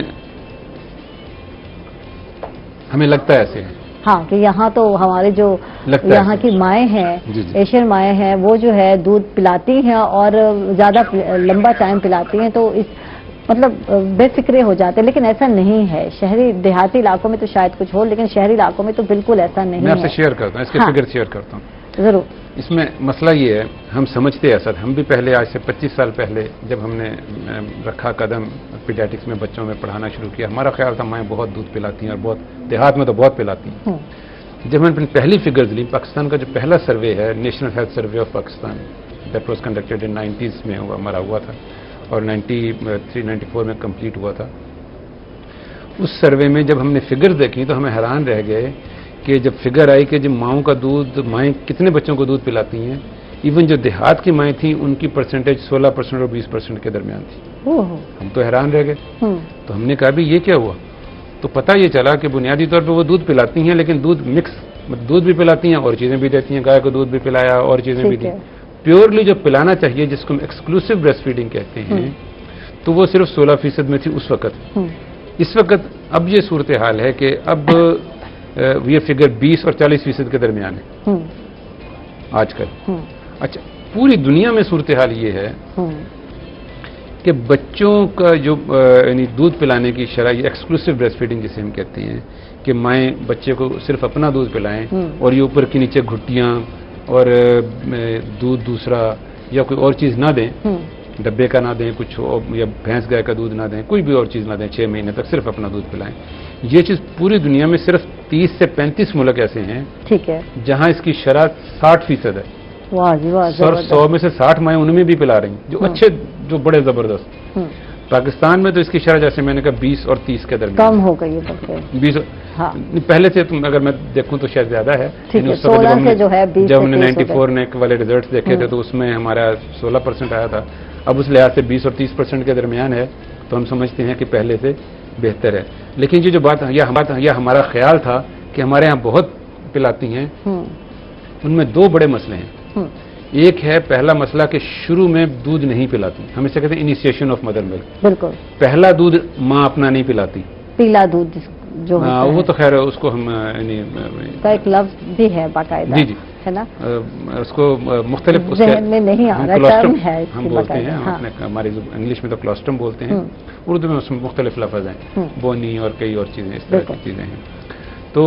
हमें लगता है ऐसे हाँ कि यहाँ तो हमारे जो यहाँ की माएँ हैं, एशियन माएँ हैं, वो जो है दूध पिलाती हैं और ज़्यादा लंबा टाइम पिलाती हैं, तो इस मतलब बेफिक्रे हो जाते हैं। लेकिन ऐसा नहीं है, शहरी देहाती इलाकों में तो शायद कुछ हो, लेकिन शहरी इलाकों में तो बिल्कुल ऐसा नहीं है। मैं आपसे शेयर करता हूँ, इसके फिगर शेयर करता हूँ जरूर। इसमें मसला ये है, हम समझते हैं ऐसा, हम भी पहले आज से 25 साल पहले जब हमने रखा कदम पीडियाट्रिक्स में बच्चों में पढ़ाना शुरू किया, हमारा ख्याल था माएँ बहुत दूध पिलाती हैं और बहुत देहात में तो बहुत पिलाती हैं। जब मैंने अपनी पहली फिगर्स ली, पाकिस्तान का जो पहला सर्वे है national health survey of Pakistan, that was conducted in 90s में हमारा हुआ था और 93-94 में कंप्लीट हुआ था। उस सर्वे में जब हमने फिगर देखी तो हमें हैरान रह गए कि जब फिगर आई कि जब माओं का दूध, माएँ कितने बच्चों को दूध पिलाती हैं, इवन जो देहात की माएँ थी उनकी परसेंटेज 16% और 20% के दरमियान थी। हम तो हैरान रह गए। तो हमने कहा भी ये क्या हुआ, तो पता ये चला कि बुनियादी तौर पे वो दूध पिलाती हैं, लेकिन दूध मिक्स, दूध भी पिलाती हैं और चीज़ें भी देती हैं, गाय को दूध भी पिलाया और चीज़ें भी दी। प्योरली जो पिलाना चाहिए जिसको हम एक्सक्लूसिव ब्रेस्ट फीडिंग कहते हैं, तो वो सिर्फ 16% में थी उस वक्त। इस वक्त अब ये सूरत हाल है कि अब ये फिगर 20 और 40% के दरमियान है आजकल। अच्छा, पूरी दुनिया में सूरत हाल ये है कि बच्चों का जो यानी दूध पिलाने की शरह, एक्सक्लूसिव ब्रेस्ट फीडिंग जिसे हम कहते हैं, कि माएँ बच्चे को सिर्फ अपना दूध पिलाएं और ये ऊपर के नीचे घुट्टियाँ और दूध दूसरा या कोई और चीज़ ना दें, डब्बे का ना दें कुछ, या भैंस गाय का दूध ना दें, कोई भी और चीज़ ना दें, 6 महीने तक सिर्फ अपना दूध पिलाएं। ये चीज़ पूरी दुनिया में सिर्फ 30 से 35 मुल्क ऐसे हैं, ठीक है, जहाँ इसकी शरह 60% है। वाह जी वाह। 100 में से 60 माएँ उनमें भी पिला रही, जो अच्छे, जो बड़े जबरदस्त। पाकिस्तान में तो इसकी शरह जैसे मैंने कहा 20 और 30 के दरमियान कम हो गई है। 20 हाँ। पहले से तुम अगर मैं देखूं तो शायद ज्यादा है। ठीक है, 16 से जो है 20 जब हमने 94 नेक वाले रिजल्ट्स देखे थे तो उसमें हमारा 16% आया था। अब उस लिहाज से 20 और 30% के दरमियान है, तो हम समझते हैं कि पहले से बेहतर है। लेकिन ये जो बात यह हमारा ख्याल था कि हमारे यहाँ बहुत पिलाती हैं, उनमें 2 बड़े मसले हैं। एक है पहला मसला कि शुरू में दूध नहीं पिलाती, हम इसे कहते हैं इनिशिएशन ऑफ मदर मिल्क। बिल्कुल, पहला दूध माँ अपना नहीं पिलाती, पीला दूध जो वो तो खैर उसको हम का एक लफ्ज भी है बाकायदा, जी जी है ना, उसको मुख्तलिफ ज़हन में नहीं आ रहा, टर्म है हम बोलते हैं। हमारी इंग्लिश में तो क्लोस्ट्रम बोलते हैं, उर्दू में उसमें मुख्तलिफ लफ्ज हैं, बोनी और कई और चीजें, इस तरह की चीजें हैं। तो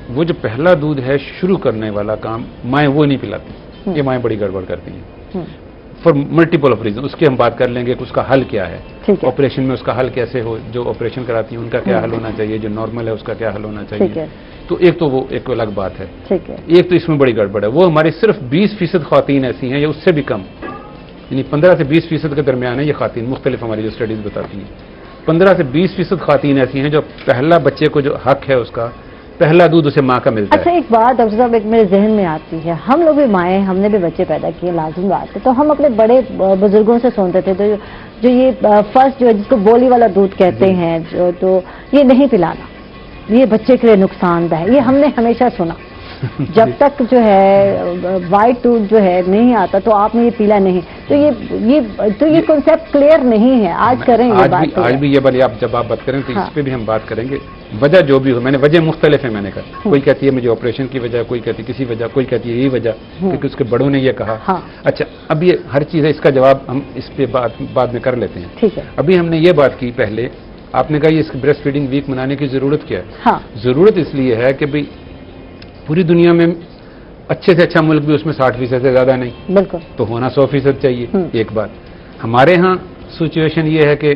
वो जो पहला दूध है शुरू करने वाला काम माएँ वो नहीं पिलाती, ये माएँ बड़ी गड़बड़ करती हैं फॉर मल्टीपल ऑफ रीजन। उसकी हम बात कर लेंगे कि उसका हल क्या है, ऑपरेशन में उसका हल कैसे हो, जो ऑपरेशन कराती हैं उनका क्या हल होना चाहिए, जो नॉर्मल है उसका क्या हल होना चाहिए। तो एक तो वो एक अलग बात है, एक तो इसमें बड़ी गड़बड़ है। वो हमारी सिर्फ 20% ख़वातीन ऐसी हैं या उससे भी कम, यानी 15 से 20% के दरमियान है ये ख़वातीन, मुख्तलिफ हमारी जो स्टडीज बताती हैं 15 से 20% ख़वातीन ऐसी हैं जो पहला बच्चे को जो हक है उसका पहला दूध उसे माँ का मिलता है। अच्छा, एक बात डॉक्टर साहब एक मेरे जहन में आती है, हम लोग भी माएँ, हमने भी बच्चे पैदा किए, लाजिम बात है, तो हम अपने बड़े बुजुर्गों से सुनते थे, तो जो ये फर्स्ट जो है जिसको बोली वाला दूध कहते हैं, तो ये नहीं पिलाना, ये बच्चे के लिए नुकसानदायक, ये हमने हमेशा सुना। जब तक जो है वाइट दूध जो है नहीं आता तो आपने ये पीला नहीं, तो ये कॉन्सेप्ट क्लियर नहीं है। आज करें ये बात, आज भी ये वाली आप जब आप बात करें तो इस पे भी हम बात करेंगे। वजह जो भी हो, मैंने वजह मुख्तलिफ है, मैंने कहा कोई कहती है मुझे ऑपरेशन की वजह, कोई कहती है किसी वजह, कोई कहती है यही वजह क्योंकि उसके बड़ों ने ये कहा। अच्छा, अब ये हर चीज़ है, इसका जवाब हम इस पे बाद में कर लेते हैं। ठीक है, अभी हमने ये बात की पहले, आपने कहा ये ब्रेस्ट फीडिंग वीक मनाने की जरूरत क्या है। जरूरत इसलिए है कि भाई पूरी दुनिया में अच्छे से अच्छा मुल्क भी उसमें 60% से ज्यादा नहीं, बिल्कुल, तो होना 100% चाहिए। एक बात हमारे यहाँ सिचुएशन ये है कि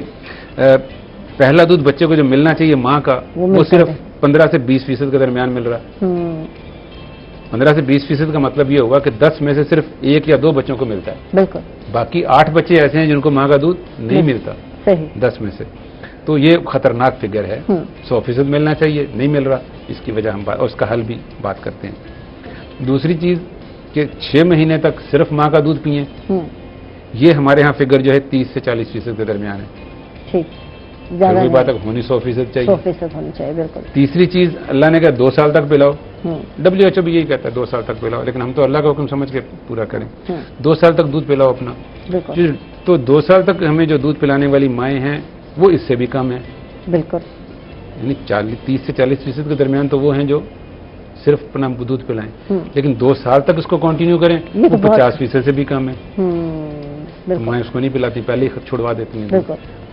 पहला दूध बच्चे को जो मिलना चाहिए माँ का वो सिर्फ 15 से 20% के दरमियान मिल रहा है। 15 से 20% का मतलब ये होगा कि 10 में से सिर्फ 1 या 2 बच्चों को मिलता है, बिल्कुल, बाकी 8 बच्चे ऐसे हैं जिनको माँ का दूध नहीं मिलता, सही, 10 में से। तो ये खतरनाक फिगर है, 100% मिलना चाहिए, नहीं मिल रहा, इसकी वजह हम और उसका हल भी बात करते हैं। दूसरी चीज कि 6 महीने तक सिर्फ माँ का दूध पिए, ये हमारे यहाँ फिगर जो है 30 से 40% के दरमियान है। ठीक, ज़्यादा बात है होनी 100% चाहिए, 100% होनी चाहिए, बिल्कुल। तीसरी चीज अल्लाह ने कहा 2 साल तक पिलाओ, WHO भी यही कहता है 2 साल तक पिलाओ, लेकिन हम तो अल्लाह का हुक्म समझ के पूरा करें। 2 साल तक दूध पिलाओ अपना, तो 2 साल तक हमें जो दूध पिलाने वाली माएँ हैं वो इससे भी कम है, बिल्कुल। यानी 30 से 40% के दरमियान तो वो हैं जो सिर्फ अपना दूध पिलाएं, लेकिन 2 साल तक उसको कंटिन्यू करें वो 50% से भी कम है। तो माएँ उसको नहीं पिलाती, पहले ही छुड़वा देती हैं,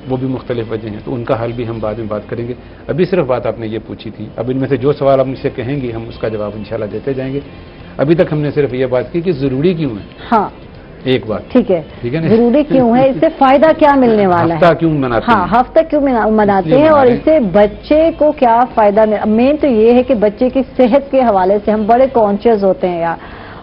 वो भी मुख्तलिफ वजह हैं, तो उनका हल भी हम बाद में बात करेंगे। अभी सिर्फ बात आपने ये पूछी थी, अब इनमें से जो सवाल आप मुझसे कहेंगे हम उसका जवाब इंशाल्लाह देते जाएंगे। अभी तक हमने सिर्फ ये बात की कि जरूरी क्यों है। हाँ, एक बात ठीक है ना, जरूरी क्यों है, इससे फायदा क्या मिलने वाला है, हफ्ता क्यों मनाते हैं, हाँ हफ्ता क्यों मनाते हैं, और इससे बच्चे को क्या फायदा। मेन तो ये है कि बच्चे की सेहत के हवाले से हम बड़े कॉन्शियस होते हैं यार,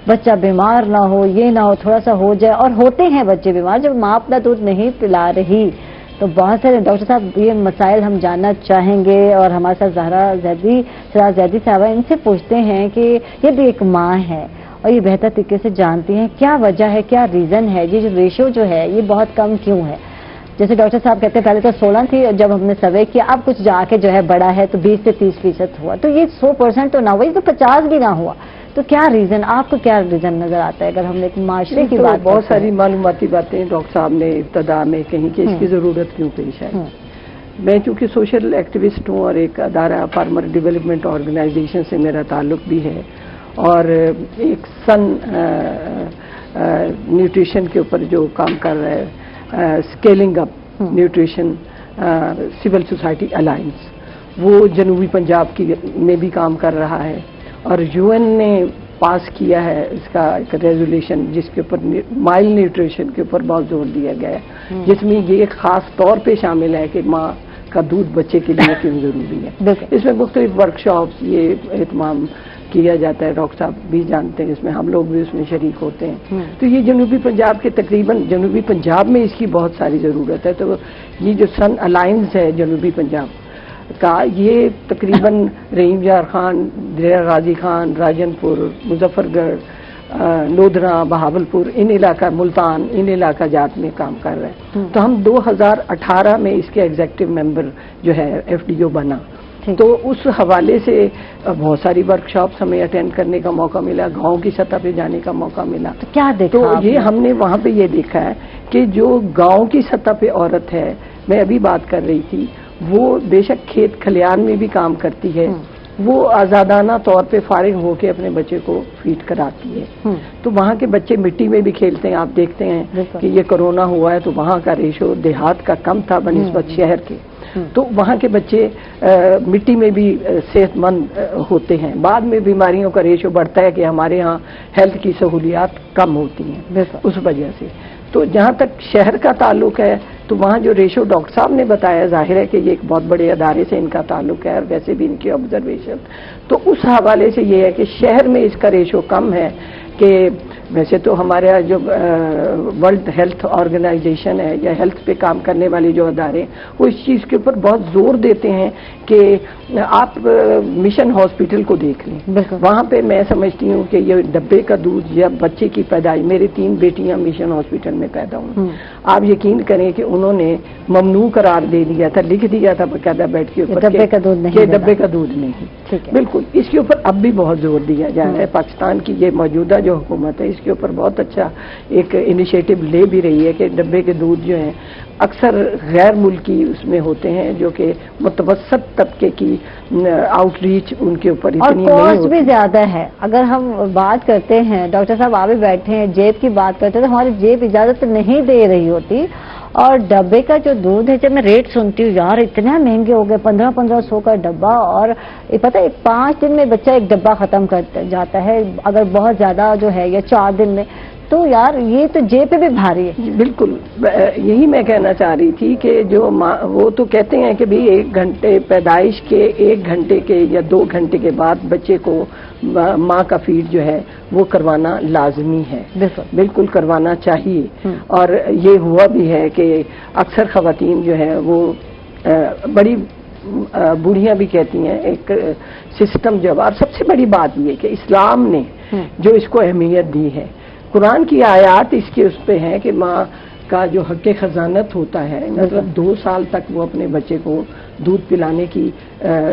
बच्चा बीमार ना हो, ये ना हो, थोड़ा सा हो जाए, और होते हैं बच्चे बीमार जब माँ अपना दूध नहीं पिला रही। तो बहुत सारे डॉक्टर साहब ये मसाइल हम जानना चाहेंगे, और हमारे साथ ज़हरा जैदी साहबा, इनसे पूछते हैं कि ये भी एक माँ है और ये बेहतर तरीके से जानती हैं क्या वजह है, क्या रीज़न है, ये जो रेशो जो है ये बहुत कम क्यों है। जैसे डॉक्टर साहब कहते हैं पहले तो 16 थी, जब हमने सर्वे किया अब कुछ जाके जो है बड़ा है तो 20 से 30% हुआ, तो ये 100% तो ना हुआ, ये तो 50 भी ना हुआ। तो क्या रीजन, आपको क्या रीजन नजर आता है अगर हम एक माशरे की बात। बहुत सारी मालूमाती बातें डॉक्टर साहब ने इब्तदा में कहीं कि इसकी जरूरत क्यों पेश है। मैं चूंकि सोशल एक्टिविस्ट हूँ और एक अदारा फार्मर डेवलपमेंट ऑर्गेनाइजेशन से मेरा ताल्लुक भी है, और एक सन न्यूट्रिशन के ऊपर जो काम कर रहा है, scaling up nutrition civil society alliance, वो जनूबी पंजाब की में भी काम कर रहा है, और यूएन ने पास किया है इसका एक रेजोल्यूशन जिसके ऊपर माइल न्यूट्रिशन के ऊपर बहुत जोर दिया गया है, जिसमें ये खास तौर पे शामिल है कि माँ का दूध बच्चे के लिए क्यों जरूरी है। इसमें मुख्तलिफ वर्कशॉप्स ये एहतमाम किया जाता है, डॉक्टर साहब भी जानते हैं, इसमें हम लोग भी उसमें शरीक होते हैं। तो ये जनूबी पंजाब के तकरीबन जनूबी पंजाब में इसकी बहुत सारी ज़रूरत है। तो ये जो सन अलायंस है जनूबी पंजाब का, ये तकरीबन रहीम यार खान, डेरा गाजी खान, राजनपुर, मुजफ्फरगढ़, लोधरा, बहावलपुर, इन इलाका, मुल्तान, इन इलाका जात में काम कर रहे हैं। तो हम 2018 में इसके एग्जीक्यूटिव मेंबर जो है FDO बना, तो उस हवाले से बहुत सारी वर्कशॉप्स हमें अटेंड करने का मौका मिला, गांव की सतह पे जाने का मौका मिला। तो क्या देखा तो ये हमने वहाँ पे ये देखा है कि जो गांव की सतह पे औरत है, मैं अभी बात कर रही थी, वो बेशक खेत खलियान में भी काम करती है, वो आज़ादाना तौर पे फारिग होके अपने बच्चे को फीड कराती है। तो वहाँ के बच्चे मिट्टी में भी खेलते हैं, आप देखते हैं कि ये कोरोना हुआ है तो वहाँ का रेशो देहात का कम था बनिस्बत शहर के, तो वहाँ के बच्चे मिट्टी में भी सेहतमंद होते हैं। बाद में बीमारियों का रेशो बढ़ता है कि हमारे यहाँ हेल्थ की सहूलियात कम होती हैं उस वजह से। तो जहाँ तक शहर का ताल्लुक है तो वहाँ जो रेशो डॉक्टर साहब ने बताया, जाहिर है कि ये एक बहुत बड़े अदारे से इनका ताल्लुक है और वैसे भी इनकी ऑब्जर्वेशन, तो उस हवाले से ये है कि शहर में इसका रेशो कम है। कि वैसे तो हमारे जो वर्ल्ड हेल्थ ऑर्गेनाइजेशन है या हेल्थ पे काम करने वाले जो अदारे, वो इस चीज़ के ऊपर बहुत जोर देते हैं कि आप मिशन हॉस्पिटल को देख लें, वहाँ पे मैं समझती हूँ कि ये डब्बे का दूध या बच्चे की पैदाइश, मेरी 3 बेटियाँ मिशन हॉस्पिटल में पैदा हुई, आप यकीन करें कि उन्होंने ममनू करार दे दिया था, लिख दिया था बकायदा बेड के ऊपर डब्बे का दूध नहीं, डब्बे का दूध नहीं। बिल्कुल, इसके ऊपर अब भी बहुत जोर दिया जा रहा है। पाकिस्तान की ये मौजूदा जो हुकूमत है इसके ऊपर बहुत अच्छा एक इनिशिएटिव ले भी रही है कि डब्बे के दूध जो हैं अक्सर गैर मुल्की उसमें होते हैं, जो कि मुतवसत तबके की आउटरीच उनके ऊपर इतनी नहीं होती, कॉस्ट भी ज्यादा है। अगर हम बात करते हैं, डॉक्टर साहब आप भी बैठे हैं, जेब की बात करते हैं तो हमारी जेब इजाजत नहीं दे रही होती, और डब्बे का जो दूध है, जब मैं रेट सुनती हूँ यार इतने महंगे हो गए, 1500 का डब्बा, और पता है 5 दिन में बच्चा एक डब्बा खत्म कर जाता है अगर बहुत ज्यादा जो है, या 4 दिन में, तो यार ये तो जेब पे भी भारी है। बिल्कुल, यही मैं कहना चाह रही थी कि जो वो तो कहते हैं कि भाई 1 घंटे पैदाइश के 1 घंटे के या 2 घंटे के बाद बच्चे को माँ का फीड जो है वो करवाना लाजमी है, बिल्कुल करवाना चाहिए। और ये हुआ भी है कि अक्सर खवातीन जो है वो बड़ी बूढ़ियाँ भी कहती हैं, एक सिस्टम जब, और सबसे बड़ी बात ये कि इस्लाम ने जो इसको अहमियत दी है। कुरान की आयत इसके उस पे है कि माँ का जो हक खजानत होता है, मतलब 2 साल तक वो अपने बच्चे को दूध पिलाने की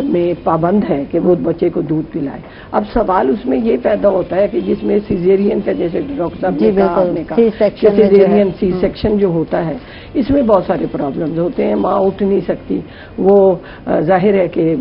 में पाबंद है कि वो बच्चे को दूध पिलाए। अब सवाल उसमें ये पैदा होता है कि जिसमें सिजेरियन का, जैसे डॉक्टर साहब ने कहा, आपने कहा सिजेरियन सी सेक्शन जो होता है, इसमें बहुत सारे प्रॉब्लम्स होते हैं। माँ उठ नहीं सकती, वो जाहिर है कि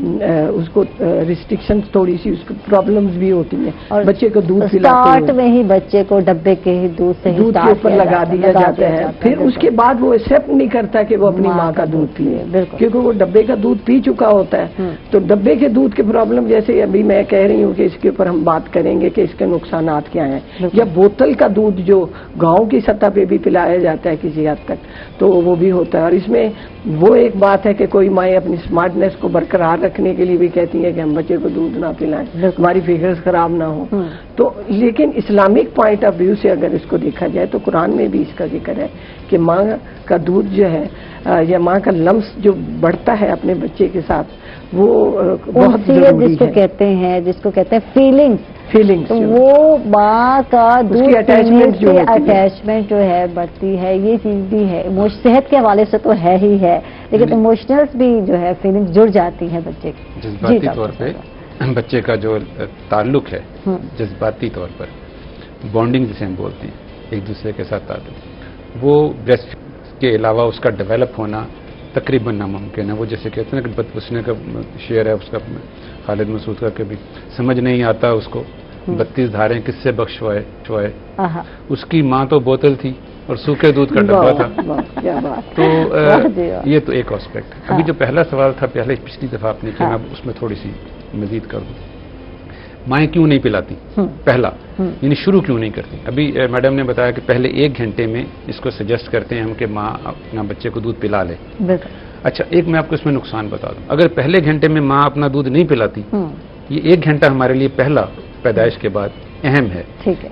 उसको रिस्ट्रिक्शन थोड़ी सी उसको प्रॉब्लम्स भी होती हैं, और बच्चे को दूध पिलाते स्टार्ट में ही बच्चे को डब्बे के ही दूध से दूध के ऊपर लगा दिया जाता है। फिर उसके बाद वो एक्सेप्ट नहीं करता कि वो अपनी माँ का दूध पिए, क्योंकि वो डब्बे का दूध पी चुका होता है। तो डब्बे के दूध के प्रॉब्लम, जैसे अभी मैं कह रही हूँ कि इसके ऊपर हम बात करेंगे कि इसके नुकसानात क्या हैं, या बोतल का दूध जो गांव की सतह पे भी पिलाया जाता है किसी हद तक, तो वो भी होता है। और इसमें वो एक बात है कि कोई माएँ अपनी स्मार्टनेस को बरकरार रखने के लिए भी कहती हैं कि हम बच्चे को दूध ना पिलाएं, हमारी फिगर्स खराब ना हो। तो लेकिन इस्लामिक पॉइंट ऑफ व्यू से अगर इसको देखा जाए तो कुरान में भी इसका जिक्र है कि माँ का दूध जो है या माँ का लम्स जो बढ़ता है अपने बच्चे के साथ, वो बहुत जरूरी जिसको है। जिसको कहते हैं फीलिंग्स, तो वो माँ का दूध अटैचमेंट जो है बढ़ती है। ये चीज भी है, सेहत के हवाले से तो है ही है, लेकिन इमोशनल्स भी जो है फीलिंग्स जुड़ जाती है बच्चे की। जज्बाती तौर पे बच्चे का जो ताल्लुक है, जज्बाती तौर पर बॉन्डिंग जिसे हम बोलते हैं, एक दूसरे के साथ ताल्लुक, वो ब्रेस्ट के अलावा उसका डेवलप होना तकरीबन नामुमकिन है। वो जैसे कहते हैं ना कि उसने का शेर है उसका, खालिद मसूद का, कभी समझ नहीं आता उसको 32 धारें किससे बख्शवाए। उसकी माँ तो बोतल थी और सूखे दूध का डब्बा था। तो ये तो एक एस्पेक्ट है। अभी जो पहला सवाल था, पहले पिछली दफा आपने किया, मैं उसमें थोड़ी सी मजीद कर दूं। माएँ क्यों नहीं पिलाती? पहला, यानी शुरू क्यों नहीं करती? अभी मैडम ने बताया कि पहले 1 घंटे में इसको सजेस्ट करते हैं हम कि माँ अपना बच्चे को दूध पिला ले। अच्छा, एक मैं आपको इसमें नुकसान बता दूं। अगर पहले घंटे में माँ अपना दूध नहीं पिलाती, ये 1 घंटा हमारे लिए पहला पैदाइश के बाद अहम है,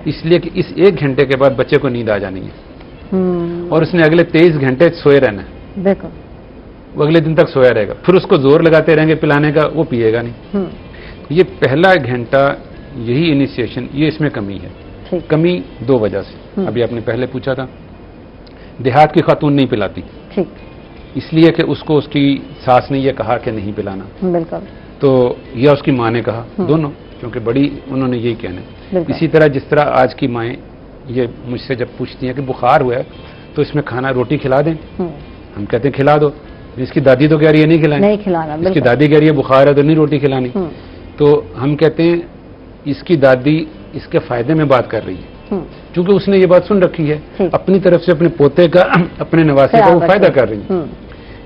इसलिए कि इस 1 घंटे के बाद बच्चे को नींद आ जानी है और उसने अगले 23 घंटे सोए रहना है। वो अगले दिन तक सोया रहेगा, फिर उसको जोर लगाते रहेंगे पिलाने का, वो पिएगा नहीं। ये पहला घंटा, यही इनिशिएशन, ये इसमें कमी है। कमी 2 वजह से। अभी आपने पहले पूछा था, देहात की खातून नहीं पिलाती, इसलिए कि उसको उसकी सास ने ये कहा कि नहीं पिलाना, तो या उसकी माँ ने कहा, दोनों, क्योंकि बड़ी उन्होंने यही कहना है। इसी तरह जिस तरह आज की माएँ ये मुझसे जब पूछती हैं कि बुखार हुआ है तो इसमें खाना रोटी खिला दें, हम कहते हैं खिला दो। इसकी दादी तो कह रही है नहीं खिलाना, इसकी दादी कह रही है बुखार है तो नहीं रोटी खिलानी, तो हम कहते हैं इसकी दादी इसके फायदे में बात कर रही है, क्योंकि उसने ये बात सुन रखी है अपनी तरफ से, अपने पोते का, अपने नवासे का वो फायदा कर रही है।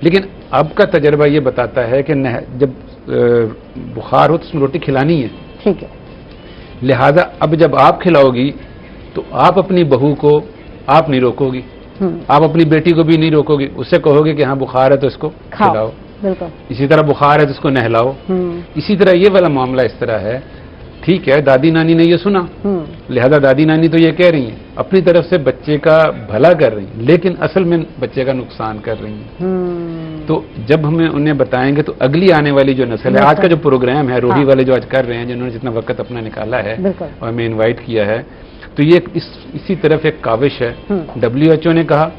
लेकिन अब का तजर्बा ये बताता है कि जब बुखार हो तो उसमें रोटी खिलानी है, ठीक है। लिहाजा अब जब आप खिलाओगी तो आप अपनी बहू को आप नहीं रोकोगी, आप अपनी बेटी को भी नहीं रोकोगी, उससे कहोगे कि हाँ बुखार है तो इसको खिलाओ, इसी तरह बुखार है तो इसको नहलाओ। इसी तरह ये वाला मामला इस तरह है, ठीक है दादी नानी ने ये सुना, लिहाजा दादी नानी तो ये कह रही हैं, अपनी तरफ से बच्चे का भला कर रही हैं, लेकिन असल में बच्चे का नुकसान कर रही हैं। तो जब हमें उन्हें बताएंगे तो अगली आने वाली जो नस्ल है, आज का जो प्रोग्राम है रोही वाले जो आज कर रहे हैं, जिन्होंने जितना वक्त अपना निकाला है और हमें इन्वाइट किया है, तो ये इसी तरफ एक काविश है। WHO ने कहा,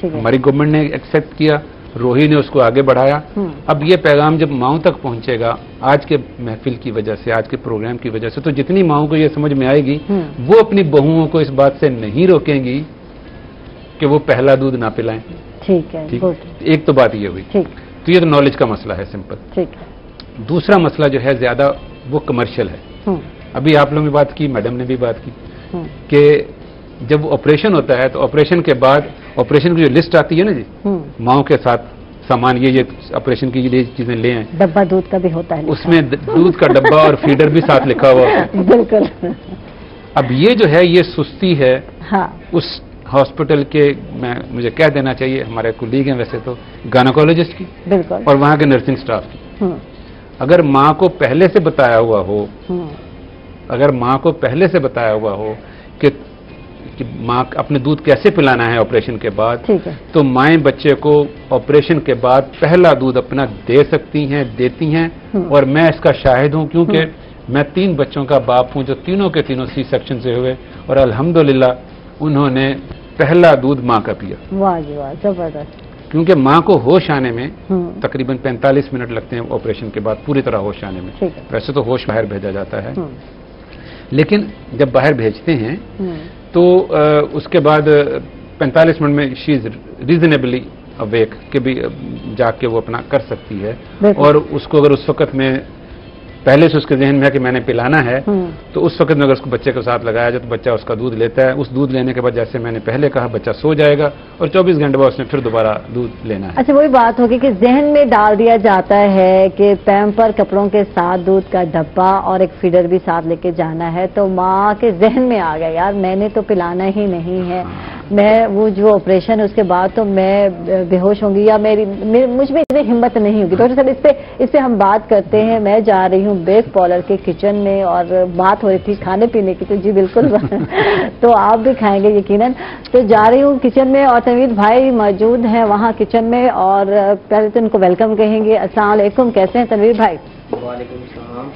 हमारी गवर्नमेंट ने एक्सेप्ट किया, रोही ने उसको आगे बढ़ाया। अब ये पैगाम जब माओं तक पहुंचेगा, आज के महफिल की वजह से, आज के प्रोग्राम की वजह से, तो जितनी माओं को ये समझ में आएगी वो अपनी बहुओं को इस बात से नहीं रोकेंगी कि वो पहला दूध ना पिलाएं। ठीक है, ठीक, एक तो बात ये हुई। तो ये तो नॉलेज का मसला है, सिंपल। ठीक है। दूसरा मसला जो है ज्यादा वो कमर्शियल है। अभी आप लोगों ने बात की, मैडम ने भी बात की कि जब ऑपरेशन होता है तो ऑपरेशन के बाद ऑपरेशन की जो लिस्ट आती है ना जी, माओं के साथ सामान, ये ऑपरेशन की ये चीजें ले आए, डब्बा दूध का भी होता है, उसमें दूध का डब्बा और फीडर भी साथ लिखा हुआ है। बिल्कुल। अब ये जो है ये सुस्ती है हाँ। उस हॉस्पिटल के, मुझे कह देना चाहिए, हमारे कुलीग हैं वैसे तो, गायनेकोलॉजिस्ट की, बिल्कुल, और वहां के नर्सिंग स्टाफ की। अगर माँ को पहले से बताया हुआ हो, अगर माँ को पहले से बताया हुआ हो कि माँ अपने दूध कैसे पिलाना है ऑपरेशन के बाद, तो माएँ बच्चे को ऑपरेशन के बाद पहला दूध अपना दे सकती हैं, देती हैं, और मैं इसका शाहिद हूँ, क्योंकि मैं 3 बच्चों का बाप हूं जो तीनों के तीनों सी सेक्शन से हुए और अल्हम्दुलिल्लाह उन्होंने पहला दूध माँ का पिया। वाह जी वाह, जबरदस्त। क्योंकि माँ को होश आने में तकरीबन 45 मिनट लगते हैं ऑपरेशन के बाद पूरी तरह होश आने में। वैसे तो होश बाहर भेजा जाता है, लेकिन जब बाहर भेजते हैं तो उसके बाद 45 मिनट में शी इज रीजनेबली अवेक कि भी जाग के वो अपना कर सकती है। और उसको अगर उस वक्त में पहले से उसके जहन में है कि मैंने पिलाना है, तो उस वक्त में अगर उसको बच्चे के साथ लगाया जाए तो बच्चा उसका दूध लेता है। उस दूध लेने के बाद जैसे मैंने पहले कहा बच्चा सो जाएगा और 24 घंटे बाद उसने फिर दोबारा दूध लेना है। अच्छा, वही बात होगी कि जहन में डाल दिया जाता है कि पैम्पर कपड़ों के साथ दूध का डब्बा और एक फीडर भी साथ लेके जाना है, तो माँ के जहन में आ गया यार मैंने तो पिलाना ही नहीं है, मैं वो जो ऑपरेशन है उसके बाद तो मैं बेहोश होंगी या मुझ में इतनी हिम्मत नहीं होगी। डॉक्टर साहब इस पे हम बात करते हैं। मैं जा रही हूँ बेक पॉलर के किचन में और बात हो रही थी खाने पीने की, तो जी बिल्कुल तो आप भी खाएंगे यकीनन। तो जा रही हूँ किचन में और तनवीर भाई मौजूद हैं वहाँ किचन में, और पहले तो उनको वेलकम कहेंगे। अस्सलाम वालेकुम, कैसे हैं तनवीर भाई? वालेकुम सलाम।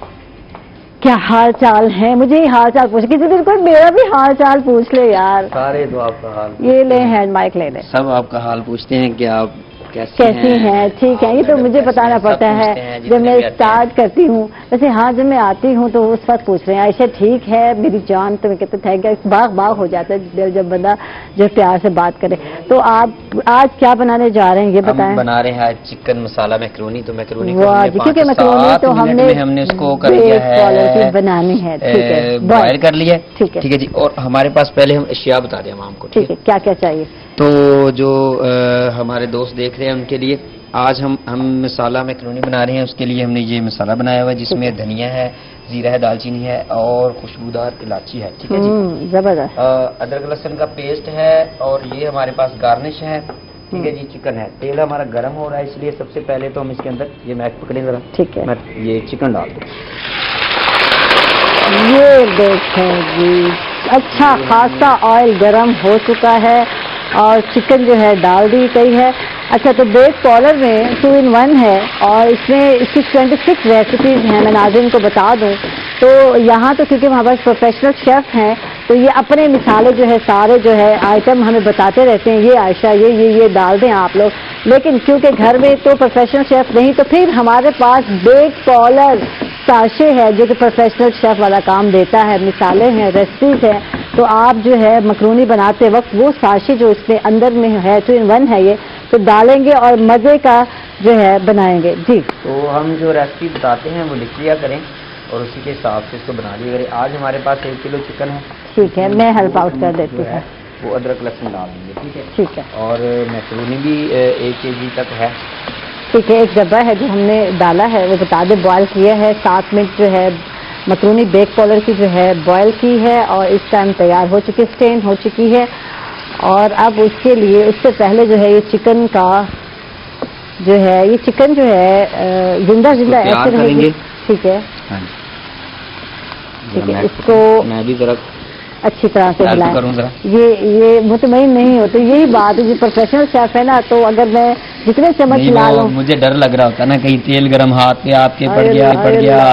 क्या हाल चाल है? मुझे ही हाल चाल पूछ, किसी दिन कोई मेरा भी हाल चाल पूछ ले यार। सारे तो आपका हाल, ये ले हैंड माइक ले ले, सब आपका हाल पूछते हैं कि आप कैसी हैं? ठीक है, ये तो मुझे बताना पड़ता है जब मैं स्टार्ट करती हूँ। वैसे हाँ, जब मैं आती हूँ तो उस वक्त पूछ रहे हैं आयशा ठीक है मेरी जान, तो मैं कहते थैंक यू। बाग हो जाता है जब बंदा जो प्यार से बात करे। तो आप आज क्या बनाने जा रहे हैं ये बताएं? बना रहे हैं चिकन मसाला मैक्रोनी। तो मैक्रोनी क्योंकि मैक्रोनी तो हमने उसको कर लिया है, बनानी है, ठीक है, बॉयल कर लिया, ठीक है जी। और हमारे पास पहले हम अशिया बता दें आपको, ठीक है, क्या क्या चाहिए? तो जो हमारे दोस्त देख रहे हैं उनके लिए आज हम मसाला मैक्रोनी बना रहे हैं। उसके लिए हमने ये मसाला बनाया हुआ है जिसमें धनिया है, जीरा है, दालचीनी है और खुशबूदार इलायची है, ठीक है जी, जबरदस्त। अदरक लहसुन का पेस्ट है और ये हमारे पास गार्निश है, ठीक है जी। चिकन है, तेल हमारा गर्म हो रहा है, इसलिए सबसे पहले तो हम इसके अंदर ये मैक पकड़े जरा, ठीक है, मैं ये चिकन डाल दूँ। ये देखें जी, अच्छा खासा ऑयल गर्म हो चुका है और चिकन जो है डाल दी गई है। अच्छा, तो बेक पॉलर में 2 in 1 है और इसमें इसकी 26 रेसिपीज हैं। मैं नाज़रीन को बता दूं तो यहाँ तो क्योंकि हमारे पास प्रोफेशनल शेफ हैं तो ये अपने मिसाले जो है सारे जो है आइटम हमें बताते रहते हैं, ये आयशा ये डाल दें आप लोग। लेकिन क्योंकि घर में तो प्रोफेशनल शेफ नहीं, तो फिर हमारे पास बेक पॉलर साशे है जो कि प्रोफेशनल शेफ वाला काम देता है, मिसाले हैं, रेसिपीज हैं। तो आप जो है मकरूनी बनाते वक्त वो साशे जो इसमें अंदर में है 2 in 1 है ये, तो डालेंगे और मजे का जो है बनाएंगे जी। तो हम जो रेसिपी बताते हैं वो लिख लिया करें और उसी के हिसाब से इसको बना लिया करें। आज हमारे पास 1 किलो चिकन है, ठीक है, मैं हेल्प आउट कर देती हूँ। वो अदरक लहसुन डाल देंगे, ठीक है, ठीक है। और मैक्रोनी भी 1 kg तक है, ठीक है। एक डब्बा है जो हमने डाला है वो बता दे, बॉयल किया है 7 मिनट जो है मकरूनी बेक पॉलर की जो है बॉयल की है और इस टाइम तैयार हो चुकी, स्टेन हो चुकी है। और अब उसके लिए उससे पहले जो है ये चिकन का जो है ये चिकन जो है जिंदा ऐसे रहेगी, ठीक है, ठीक है। इसको मैं भी जरा अच्छी तरह से हिलाएं। ये मुतमईन नहीं होते, यही बात है जो प्रोफेशनल शेफ है ना, तो अगर मैं जितने चम्मच हिला लूं, मुझे डर लग रहा होता ना कहीं तेल गरम हाथ पे आपके पड़ गया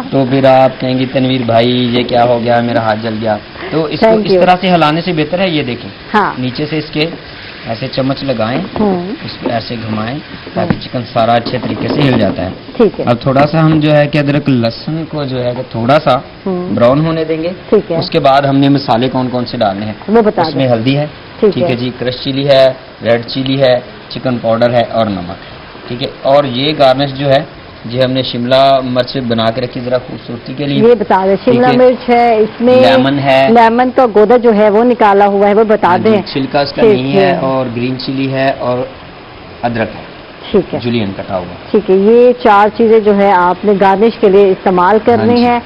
तो फिर आप कहेंगी तनवीर भाई ये क्या हो गया, मेरा हाथ जल गया। तो इसको इस तरह से हिलाने से बेहतर है, ये देखें, हाँ, नीचे से इसके ऐसे चम्मच लगाएं, इसको ऐसे घुमाएं ताकि चिकन सारा अच्छे तरीके से हिल जाता है, ठीक है। अब थोड़ा सा हम जो है कि अदरक लहसुन को जो है कि थोड़ा सा ब्राउन होने देंगे, ठीक है। उसके बाद हमने मसाले कौन कौन से डालने हैं वो बता उसमें हल्दी है, ठीक है जी, क्रश चिली है, रेड चिली है, चिकन पाउडर है और नमक, ठीक है। और ये गार्निश जो है जी हमने शिमला मिर्च बना के रखी जरा खूबसूरती के लिए, ये बता दें। शिमला मिर्च है, इसमें लेमन है, लेमन का गोदा जो है वो निकाला हुआ है वो बता दें, छिलका इसका नहीं है, और ग्रीन चिली है और अदरक है, ठीक है, जुलियन कटा हुआ, ठीक है। ये 4 चीजें जो है आपने गार्निश के लिए इस्तेमाल करनी है।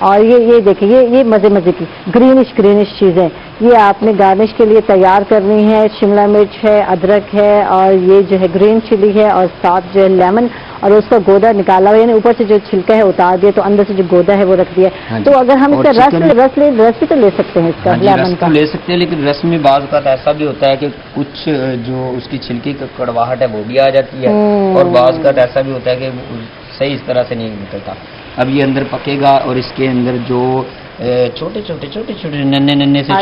और ये देखिए ये मजे की ग्रीनिश चीजें ये आपने गार्निश के लिए तैयार करनी है। शिमला मिर्च है, अदरक है और ये जो है ग्रीन चिली है और साथ जो है लेमन और उसका गोदा निकाला हुआ, यानी ऊपर से जो छिलका है उतार दिया तो अंदर से जो गोदा है वो रख दिया। तो अगर हम इसका रस भी तो ले सकते हैं इसका, लेमन का ले सकते हैं, लेकिन रस में बाज़ औक़ात ऐसा भी होता है कि कुछ जो उसकी छिलकी की कड़वाहट है वो भी आ जाती है और बाज़ औक़ात ऐसा भी होता है कि सही इस तरह से नहीं निकलता। اب یہ اندر پکے گا اور اس کے اندر جو چھوٹے چھوٹے ننے سے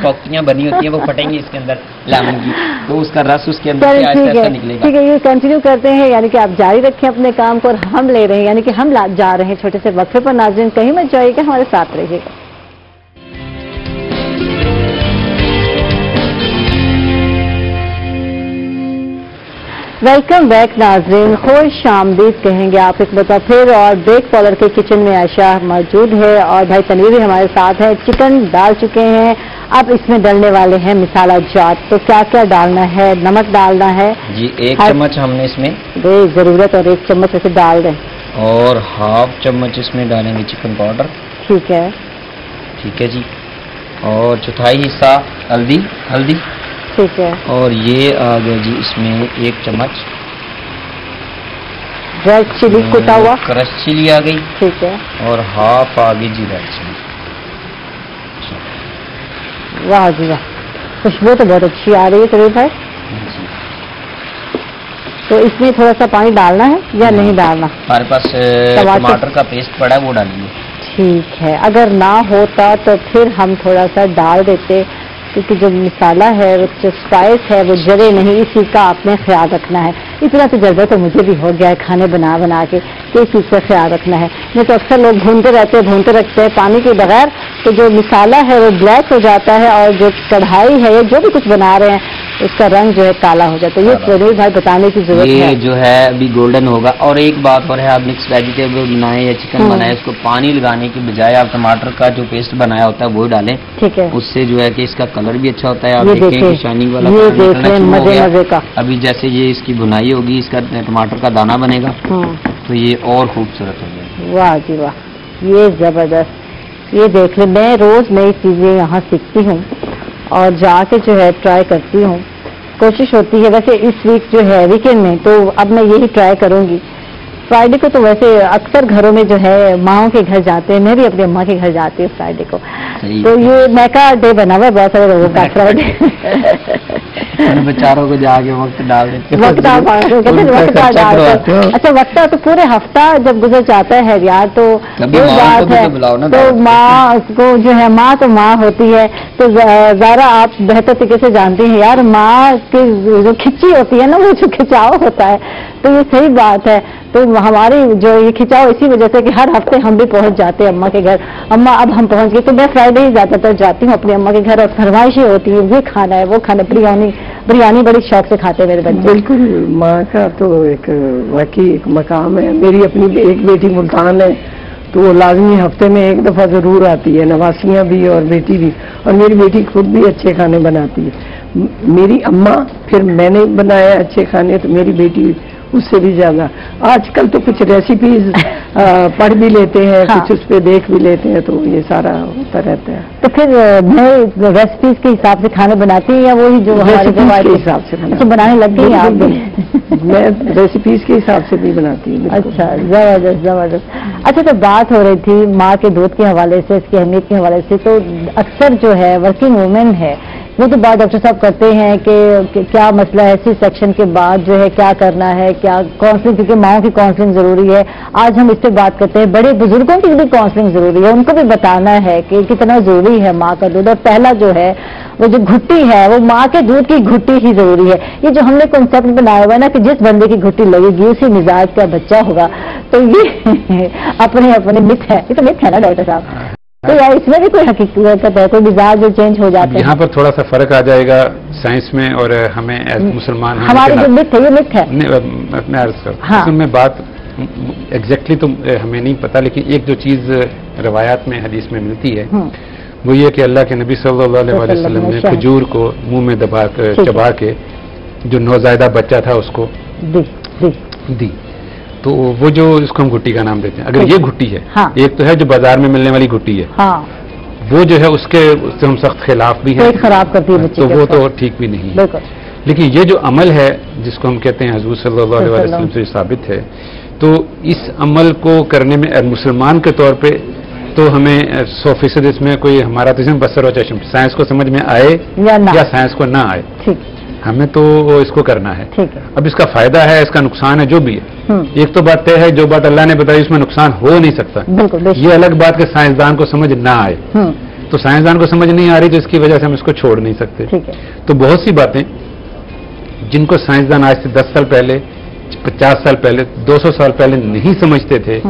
پوکیاں بنی ہوتی ہیں وہ پھٹیں گی اس کے اندر لیمن کی، تو اس کا رس اس کے اندر سے ایسا نکلے گا. ٹھیک ہے، یہ کنٹینیو کرتے ہیں، یعنی کہ آپ جاری رکھیں اپنے کام کو، اور ہم لے رہے ہیں، یعنی کہ ہم جا رہے ہیں چھوٹے سے وقفے پر. ناظرین کہیں مت جائیے گا، ہمارے ساتھ رہیے گا. ویلکم بیک ناظرین، خوش آمدید کہیں گے آپ ایک بار پھر. اور بیک پارلر کے کچن میں عائشہ موجود ہے اور بھائی تنویر بھی ہمارے ساتھ ہے. چکن ڈال چکے ہیں، اب اس میں ڈالنے والے ہیں مسالہ جات. تو کیا کیا ڈالنا ہے؟ نمک ڈالنا ہے جی 1 چمچ ہم نے اس میں ضرورت، اور 1 چمچ اسے ڈال دیں، اور 1/2 چمچ اس میں ڈالیں گے چکن پاؤڈر. ٹھیک ہے جی. اور 1/4 حصہ ہلدی. ٹھیک ہے. اور یہ آ گیا جی اس میں 1 چمچ ریڈ چلی کٹا ہوا، کرش چلی آ گئی. ٹھیک ہے. اور 1/2 آ گئی جی ریڈ چلی. واہ جی واہ، خوشبو تو بہت اچھی آ رہی ہے تنویر بھائی. تو اس میں تھوڑا سا پانی ڈالنا ہے یا نہیں ڈالنا؟ ہمارے پاس ٹماٹر کا پیسٹ پڑا ہے وہ ڈالیے. ٹھیک ہے، اگر نہ ہوتا تو پھر ہم تھوڑا سا ڈال دیتے، کیونکہ جو مسالہ ہے، جو اسپائس ہے وہ جلے نہیں، اسی کا آپ نے خیال رکھنا ہے. اتنا تجربہ تو مجھے بھی ہو گیا ہے کھانے بنا کے کہ اس چیز کا خیال رکھنا ہے. نہیں تو اکثر لوگ بھونتے رکھتے ہیں پانی کے بغیر، تو جو مسالہ ہے وہ بلیک ہو جاتا ہے، اور جو کڑھائی ہے یا جو بھی کچھ بنا رہے ہیں اس کا رنگ جو ہے کالا ہو جاتا ہے. یہ تنویر بھائی بتانے کی ضرورت ہے. یہ جو ہے ابھی گولڈن ہوگا. اور ایک بات اور ہے، آپ مکس ویجیٹیبل بنائیں یا چکن بنائیں، اس کو پانی لگانے کی بجائے آپ ٹماٹر کا جو پیسٹ بنایا ہوتا ہے وہ ڈالیں. ٹھیک ہے. اس سے جو ہے کہ اس کا کلر بھی اچھا ہوتا ہے. آپ دیکھیں کہ شائننگ والا مزے کا. ابھی جیسے یہ اس کی بنائی ہوگی، اس کا ٹماٹر کا دانہ بنے گا تو یہ اور خوبصورت ہو جائے گا. واہ جی واہ، یہ زبردست. یہ دیکھ لیں، میں روز نئی چیزیں یہاں سیکھتی ہوں اور جا کے جو ہے ٹرائی کرتی ہوں. کوشش ہوتی ہے، ویسے اس ویک جو ہے ویکینڈ میں تو اب میں یہی ٹرائی کروں گی. فرائیڈے کو تو ویسے اکثر گھروں میں جو ہے ماؤں کے گھر جاتے ہیں، میں بھی اپنی اماں کے گھر جاتی ہوں فرائیڈے کو. تو یہ میکا ڈے بنا ہوا ہے بہت سارے لوگوں کا فرائیڈے. بیچاروں کو جا کے وقت ڈال دیتے، اچھا وقت تو پورے ہفتہ جب گزر جاتا ہے یار، تو بات ہے تو ماں کو جو ہے، ماں تو ماں ہوتی ہے. تو ذرا آپ بہتر طریقے سے جانتی ہیں یار، ماں کی جو کھچی ہوتی ہے نا، وہ جو کھچاؤ ہوتا ہے، تو یہ صحیح بات ہے. تو ہماری جو یہ کھچاؤ اسی وجہ سے کہ ہر ہفتے ہم بھی پہنچ جاتے ہیں اماں کے گھر. اماں اب ہم پہنچ گئے، تو میں فرائیڈے ہی زیادہ تر جاتی ہوں اپنی اماں کے گھر، اور فرمائشیں ہوتی ہیں یہ کھانا ہے وہ کھانا. بریانی بڑی شوق سے کھاتے ہیں میرے بچے. بالکل، ماں کا تو ایک واقعی ایک مقام ہے. میری اپنی ایک بیٹی ملتان ہے، تو وہ لازمی ہفتے میں 1 دفعہ ضرور آتی ہے، نواسیاں بھی اور بیٹی بھی. اور میری بیٹی خود بھی اچھے کھانے بناتی ہے. میری اماں، پھر میں نے بنایا اچھے کھانے، تو میری بیٹی اس سے بھی زیادہ. آج کل تو کچھ ریسیپیز پڑھ بھی لیتے ہیں، کچھ اس پہ دیکھ بھی لیتے ہیں، تو یہ سارا ہوتا رہتا ہے. تو پھر میں ریسیپیز کے حساب سے کھانے بناتی ہیں یا وہی جو ہمارے حساب سے بنانے لگ گئی ہیں آپ بھی؟ میں ریسیپیز کے حساب سے بھی بناتی ہوں. اچھا، زبردست. اچھا، تو بات ہو رہی تھی ماں کے دودھ کے حوالے سے، اس کی اہمیت کے حوالے سے. تو اکثر جو ہے ورکنگ وومن ہے وہ تو بات ڈاکٹر صاحب کرتے ہیں کہ کیا مسئلہ ہے، سی سیکشن کے بعد جو ہے کیا کرنا ہے، کیا کاؤنسلنگ، کیونکہ ماؤں کی کاؤنسلنگ ضروری ہے. آج ہم اس پہ بات کرتے ہیں. بڑے بزرگوں کی بھی کاؤنسلنگ ضروری ہے، ان کو بھی بتانا ہے کہ کتنا ضروری ہے ماں کا دودھ. اور پہلا جو ہے وہ جو گھٹی ہے وہ ماں کے دودھ کی گھٹی ہی ضروری ہے. یہ جو ہم نے کنسپٹ بنایا ہوا ہے نا کہ جس بندے کی گھٹی لگے گی اسی مزاج کا بچہ ہوگا، تو یہ اپنے مت ہے. یہ تو مت ہے نا ڈاکٹر صاحب؟ تو یار اس میں بھی کوئی حقیقت ہے، کوئی مزاج جو چینج ہو جاتا ہے؟ یہاں پر تھوڑا سا فرق آ جائے گا سائنس میں اور ہمیں مسلمان ہماری جو مت ہے یہ مت ہے. میں عرض کرتا ہوں، میں بات ایگزیکٹلی تو ہمیں نہیں پتا، لیکن ایک جو چیز روایات میں حدیث میں ملتی ہے وہ یہ کہ اللہ کے نبی صلی اللہ علیہ وسلم نے کھجور کو منہ میں چبا کے جو نوزائیدہ بچہ تھا اس کو دی. تو وہ جو اس کو ہم گھٹی کا نام دیتے ہیں. اگر یہ گھٹی ہے، ایک تو ہے جو بازار میں ملنے والی گھٹی ہے، وہ جو ہے اس سے ہم سخت خلاف بھی ہیں، خراب کرتی ہے تو وہ تو ٹھیک بھی نہیں ہے. لیکن یہ جو عمل ہے جس کو ہم کہتے ہیں حضور صلی اللہ علیہ وسلم سے ثابت ہے، تو اس عمل کو کرنے میں مسلمان کے طور پہ تو ہمیں 100% اس میں کوئی ہمارا تو بسر و چشم، سائنس کو سمجھ میں آئے یا سائنس کو نہ آئے، हमें तो इसको करना है। ठीक है। अब इसका फायदा है, इसका नुकसान है, जो भी है, एक तो बात तय है, जो बात अल्लाह ने बताई उसमें नुकसान हो नहीं सकता। बिल्कुल, ये अलग बात कि साइंसदान को समझ ना आए, तो साइंसदान को समझ नहीं आ रही तो इसकी वजह से हम इसको छोड़ नहीं सकते। ठीक है। तो बहुत सी बातें जिनको साइंसदान आज से 10 साल पहले, 50 साल पहले, 200 साल पहले नहीं समझते थे,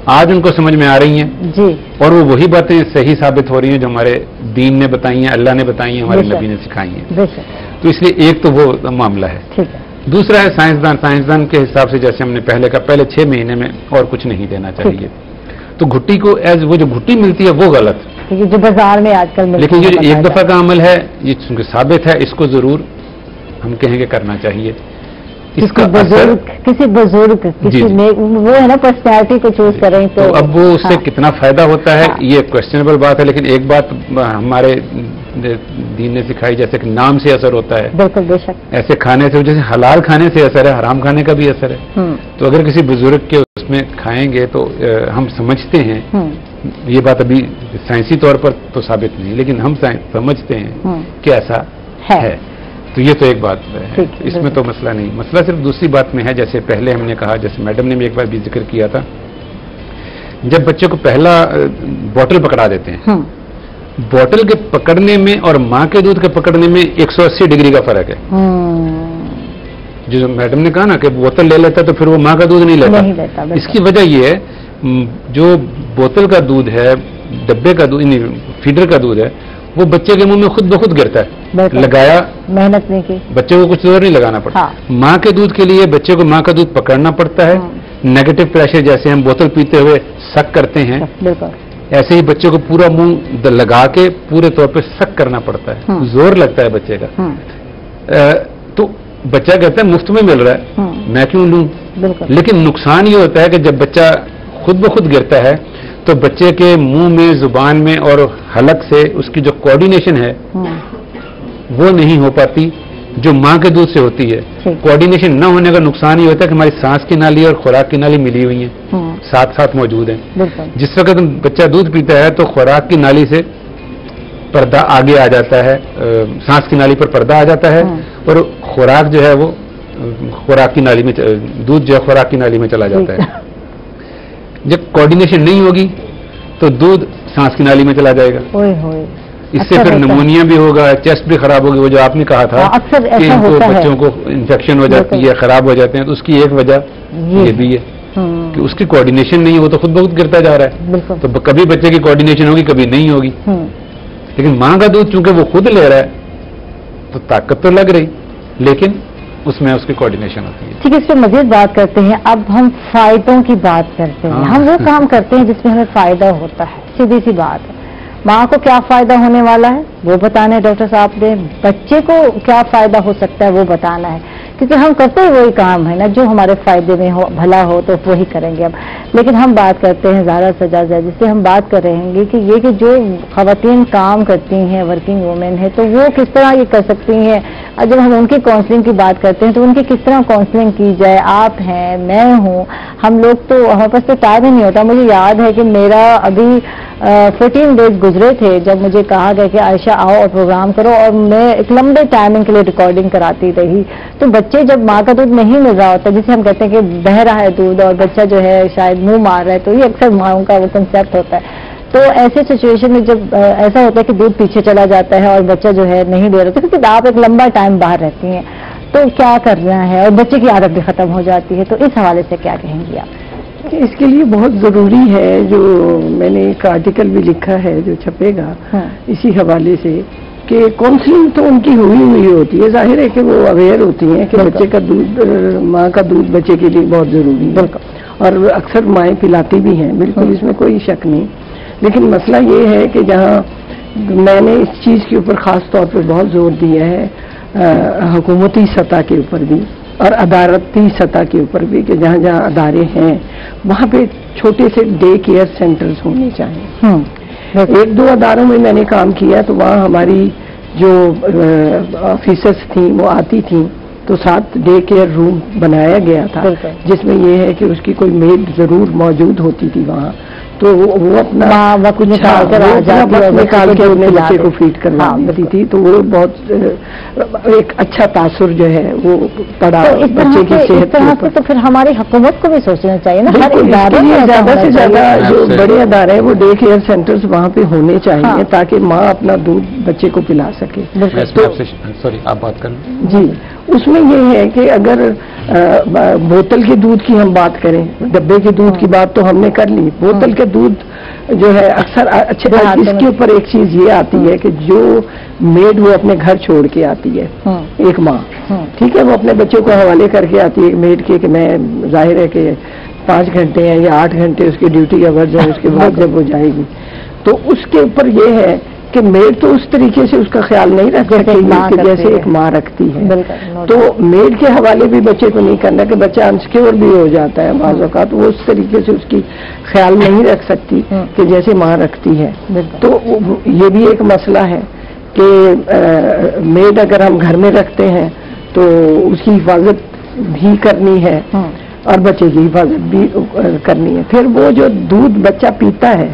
आज उनको समझ में आ रही हैं जी, और वो वही बातें सही साबित हो रही हैं जो हमारे दीन ने बताई हैं, अल्लाह ने बताई हैं, हमारे नबी ने सिखाई हैं। तो इसलिए एक तो वो मामला है। ठीक है। दूसरा है साइंसदान के हिसाब से, जैसे हमने पहले का, पहले 6 महीने में और कुछ नहीं देना चाहिए। तो घुट्टी को एज वो जो घुट्टी मिलती है वो गलत, जो बाजार में आजकल मिलती है, लेकिन ये जो एक दफा का अमल है ये चूंकि साबित है, इसको जरूर हम कहेंगे करना चाहिए। इसका किसी बुजुर्ग किसी वो है ना पर्सनैलिटी को चूज करें तो अब वो उससे कितना फायदा होता है ये क्वेश्चनेबल बात है। लेकिन एक बात हमारे दीन ने सिखाई, जैसे कि नाम से असर होता है, बिल्कुल बेशक, ऐसे खाने से, जैसे हलाल खाने से असर है, हराम खाने का भी असर है। तो अगर किसी बुजुर्ग के उसमें खाएंगे तो हम समझते हैं, ये बात अभी साइंसी तौर पर तो साबित नहीं, लेकिन हम समझते हैं कि ऐसा है। तो ये तो एक बात है, इसमें तो मसला नहीं। मसला सिर्फ दूसरी बात में है, जैसे पहले हमने कहा, जैसे मैडम ने भी एक बार भी जिक्र किया था, जब बच्चे को पहला बोतल पकड़ा देते हैं, बोतल के पकड़ने में और माँ के दूध के पकड़ने में 180 डिग्री का फर्क है। जो मैडम ने कहा ना कि बोतल ले लेता तो फिर वो माँ का दूध नहीं लेता। इसकी वजह ये है, जो बोतल का दूध है, डब्बे का दूध, फीडर का दूध है, वो बच्चे के मुंह में खुद ब खुद गिरता है, लगाया, मेहनत नहीं की, बच्चे को कुछ जोर नहीं लगाना पड़ता। माँ के दूध के लिए बच्चे को माँ का दूध पकड़ना पड़ता है। नेगेटिव प्रेशर, जैसे हम बोतल पीते हुए सक करते हैं, ऐसे ही बच्चे को पूरा मुंह लगा के पूरे तौर पे सक करना पड़ता है, जोर लगता है बच्चे का। तो बच्चा कहता है मुफ्त में मिल रहा है, मैं क्यों लूं। लेकिन नुकसान ये होता है कि जब बच्चा खुद ब खुद गिरता है तो बच्चे के मुंह में, जुबान में और हलक से उसकी जो कोऑर्डिनेशन है वो नहीं हो पाती जो माँ के दूध से होती है। कोऑर्डिनेशन न होने का नुकसान ये होता है कि हमारी सांस की नाली और खुराक की नाली मिली हुई है, साथ साथ मौजूद है। जिस वक्त बच्चा दूध पीता है तो खुराक की नाली से पर्दा आगे आ जाता है, सांस की नाली पर पर्दा आ जाता है, और खुराक जो है वो खुराक की नाली में, दूध जो है खुराक की नाली में चला जाता है। जब कोऑर्डिनेशन नहीं होगी तो दूध सांस की नाली में चला जाएगा, इससे फिर निमोनिया भी होगा, चेस्ट भी खराब होगी। वो जो आपने कहा था कि इनको बच्चों को इन्फेक्शन हो जाती है, खराब हो जाते हैं, तो उसकी एक वजह ये भी है कि उसकी कोऑर्डिनेशन नहीं है, वो तो खुद ब खुद गिरता जा रहा है। तो कभी बच्चे की कोऑर्डिनेशन होगी, कभी नहीं होगी। लेकिन माँ का दूध चूंकि वो खुद ले रहा है तो ताकत तो लग रही, लेकिन उसमें उसकी कोऑर्डिनेशन होती है। ठीक है, इस पर मजीद बात करते हैं। अब हम फायदों की बात करते हैं। हम वो काम करते हैं जिसमें हमें फायदा होता है, सीधी सी बात है। माँ को क्या फायदा होने वाला है वो बताना है डॉक्टर साहब ने, बच्चे को क्या फायदा हो सकता है वो बताना है, क्योंकि हम करते ही वही काम है ना जो हमारे फायदे में हो, भला हो तो वही करेंगे अब। लेकिन हम बात करते हैं ज़ारा सजाद, जिससे हम बात कर रहे हैं कि ये कि जो खवातीन काम करती हैं, वर्किंग वुमेन है, तो वो किस तरह ये कर सकती हैं। और जब हम उनकी काउंसलिंग की बात करते हैं तो उनकी किस तरह काउंसलिंग की जाए। आप हैं, मैं हूँ, हम लोग तो, हमारे पास तो टाइम ही नहीं होता। मुझे याद है कि मेरा अभी 14 डेज गुजरे थे जब मुझे कहा गया कि आयशा आओ और प्रोग्राम करो, और मैं एक लंबे टाइमिंग के लिए रिकॉर्डिंग कराती रही। तो बच्चे जब माँ का दूध नहीं मिल रहा होता, जिसे हम कहते हैं कि बह रहा है दूध और बच्चा जो है शायद मुंह मार रहा है, तो ये अक्सर माँओं का वो कंसेप्ट होता है। तो ऐसे सिचुएशन में जब ऐसा होता है कि दूध पीछे चला जाता है और बच्चा जो है नहीं दे रहा, क्योंकि आप एक लंबा टाइम बाहर रहती हैं, तो क्या करना है, और बच्चे की आदत भी खत्म हो जाती है। तो इस हवाले से क्या कहेंगी आप? इसके लिए बहुत ज़रूरी है, जो मैंने एक आर्टिकल भी लिखा है जो छपेगा इसी हवाले से, कि काउंसलिंग तो उनकी हुई होती है। जाहिर है कि वो अवेयर होती हैं कि बच्चे का दूध, माँ का दूध बच्चे के लिए बहुत ज़रूरी है, और अक्सर माएँ पिलाती भी हैं, बिल्कुल इसमें कोई शक नहीं। लेकिन मसला ये है कि जहाँ मैंने इस चीज़ के ऊपर ख़ास तौर पर बहुत जोर दिया है, हुकूमती सतह के ऊपर भी और अदालती सतह के ऊपर भी, कि जहाँ जहाँ अदारे हैं वहाँ पे छोटे से डे केयर सेंटर्स होने चाहिए। एक दो अदारों में मैंने काम किया तो वहाँ हमारी जो ऑफिसर्स थी वो आती थी, तो 7 डे केयर रूम बनाया गया था, जिसमें ये है कि उसकी कोई मेड ज़रूर मौजूद होती थी वहाँ, तो वो अपना वक्त निकाल कर निकाल के अपने बच्चे को फीड करवाती थी। तो वो बहुत एक अच्छा तासुर जो है वो पड़ा बच्चे की सेहत के। तो फिर हमारी हुकूमत को भी सोचना चाहिए ना, हर इदारे में ज्यादा से ज्यादा जो बड़े अदारे हैं वो डे केयर सेंटर्स वहाँ पे होने चाहिए ताकि माँ अपना दूध बच्चे को पिला सके। सॉरी आप बात कर जी, उसमें ये है कि अगर बोतल के दूध की हम बात करें, डब्बे के दूध की बात तो हमने कर ली, बोतल के दूध जो है अक्सर अच्छे, इसके ऊपर एक चीज ये आती है कि जो मेड वो अपने घर छोड़ के आती है, एक माँ, ठीक है, वो अपने बच्चों को हवाले करके आती है मेड के, कि मैं जाहिर है कि 5 घंटे हैं या 8 घंटे उसकी ड्यूटी अवर्स है, उसके बाद जब वो जाएगी तो उसके ऊपर ये है कि मेड तो उस तरीके से उसका ख्याल नहीं रख सकती जैसे एक माँ रखती है। तो मेड के हवाले भी बच्चे को नहीं करना कि बच्चा अनसिक्योर भी हो जाता है बाज़ औक़ात, वो उस तरीके से उसकी ख्याल नहीं रख सकती कि जैसे माँ रखती है। तो ये भी एक मसला है कि मेड अगर हम घर में रखते हैं तो उसकी हिफाजत भी करनी है और बच्चे की हिफाजत भी करनी है। फिर वो जो दूध बच्चा पीता है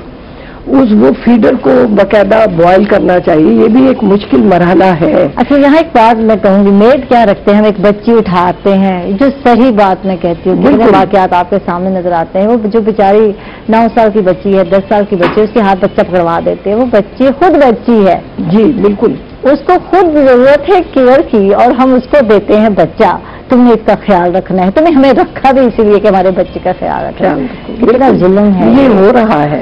वो फीडर को बाकायदा बॉयल करना चाहिए, ये भी एक मुश्किल मरहला है। अच्छा, यहाँ एक बात मैं कहूँगी, मेड क्या रखते हैं, हम एक बच्ची उठाते हैं, जो सही बात मैं कहती हूँ, कितने वाकयात आपके सामने नजर आते हैं। वो जो बेचारी 9 साल की बच्ची है, 10 साल की बच्ची है, उसके हाथ बच्चा पकड़वा देते हैं, वो बच्ची खुद बच्ची है। जी बिल्कुल, उसको खुद जरूरत है केयर की और हम उसको देते हैं बच्चा, तुमने इसका ख्याल रखना है, तुमने हमें रखा भी इसीलिए कि हमारे बच्चे का ख्याल रखना है। कितना जुल्म है ये हो रहा है।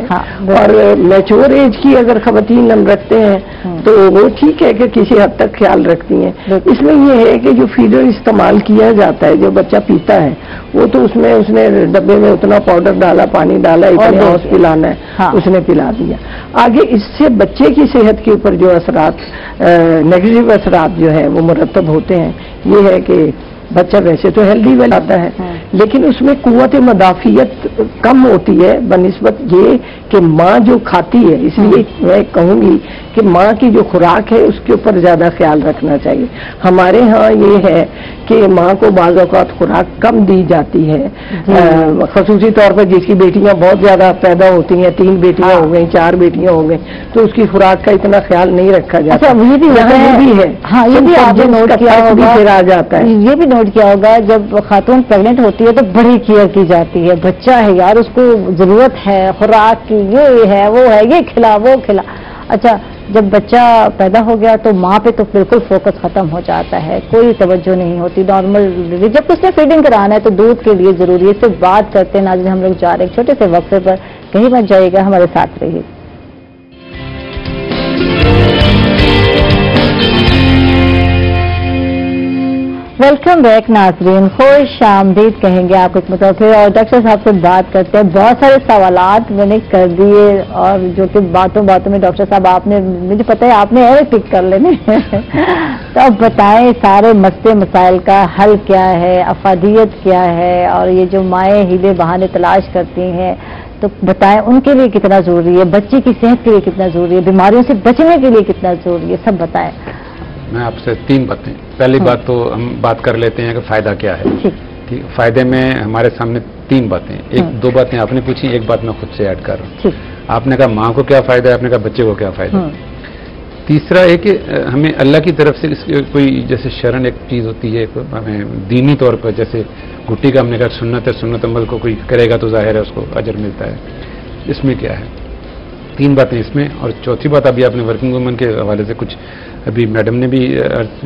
और मैच्योर एज की अगर खवातीन हम रखते हैं तो वो ठीक है कि किसी हद तक ख्याल रखती हैं। इसमें ये है कि जो फीडर इस्तेमाल किया जाता है, जो बच्चा पीता है, वो तो उसमें उसने डब्बे में उतना पाउडर डाला, पानी डाला, इतने औस पिलाना है, उसने पिला दिया। आगे इससे बच्चे की सेहत के ऊपर जो असरात, नेगेटिव असरात जो है वो मुरतब होते हैं, ये है कि बच्चा वैसे तो हेल्दी वेल आता है, लेकिन उसमें कुव्वत मदाफियत कम होती है बनिस्बत ये कि माँ जो खाती है। इसलिए मैं कहूँगी कि माँ की जो खुराक है उसके ऊपर ज्यादा ख्याल रखना चाहिए। हमारे यहाँ ये है कि माँ को बाज़ औक़ात खुराक कम दी जाती है, खसूसी तौर पर जिसकी बेटियां बहुत ज्यादा पैदा होती हैं, 3 बेटियां हो गई, 4 बेटियां हो गई, तो उसकी खुराक का इतना ख्याल नहीं रखा जाता। अच्छा, ये भी है। हाँ, ये भी आपने नोट किया होगा, फिर आ जाता है, ये भी नोट किया होगा, जब खातून प्रेग्नेंट होती है तो बड़ी केयर की जाती है। बच्चा है यार, उसको जरूरत है खुराक की, ये है वो है, ये खिला वो खिला। अच्छा, जब बच्चा पैदा हो गया तो माँ पे तो बिल्कुल फोकस खत्म हो जाता है, कोई तवज्जो नहीं होती। नॉर्मल जब उसने फीडिंग कराना है तो दूध के लिए जरूरी है। सिर्फ बात करते हैं नाज़रीन, हम लोग जा रहे हैं छोटे से वक्फे पर, कहीं मत जाइएगा, हमारे साथ रहिए। वेलकम बैक नाज़रीन, खुश आमदीद कहेंगे आपको एक मतलब फिर। और डॉक्टर साहब से बात करते हैं, बहुत सारे सवालात मैंने कर दिए और जो कि बातों बातों में डॉक्टर साहब आपने, मुझे पता है आपने एयर टिक कर लेने तो अब बताएं सारे मसले मसाइल का हल क्या है, अफादियत क्या है, और ये जो माएँ हीले बहाने तलाश करती हैं तो बताएं उनके लिए कितना जरूरी है, बच्चे की सेहत के लिए कितना जरूरी है, बीमारियों से बचने के लिए कितना जरूरी है, सब बताएं। मैं आपसे 3 बातें, पहली बात तो हम बात कर लेते हैं कि फायदा क्या है। ठीक, फायदे में हमारे सामने 3 बातें, 2 बातें आपने पूछी, एक बात मैं खुद से ऐड कर रहा हूँ। आपने कहा माँ को क्या फायदा है, आपने कहा बच्चे को क्या फायदा है। तीसरा है कि हमें अल्लाह की तरफ से कोई जैसे शरण एक चीज होती है, हमें दीनी तौर पर, जैसे घुट्टी का हमने कहा सुन्नत है, सुन्नत अमल को कोई करेगा तो जाहिर है उसको अजर मिलता है। इसमें क्या है, 3 बातें इसमें। और चौथी बात अभी आपने वर्किंग वुमन के हवाले से कुछ अभी मैडम ने भी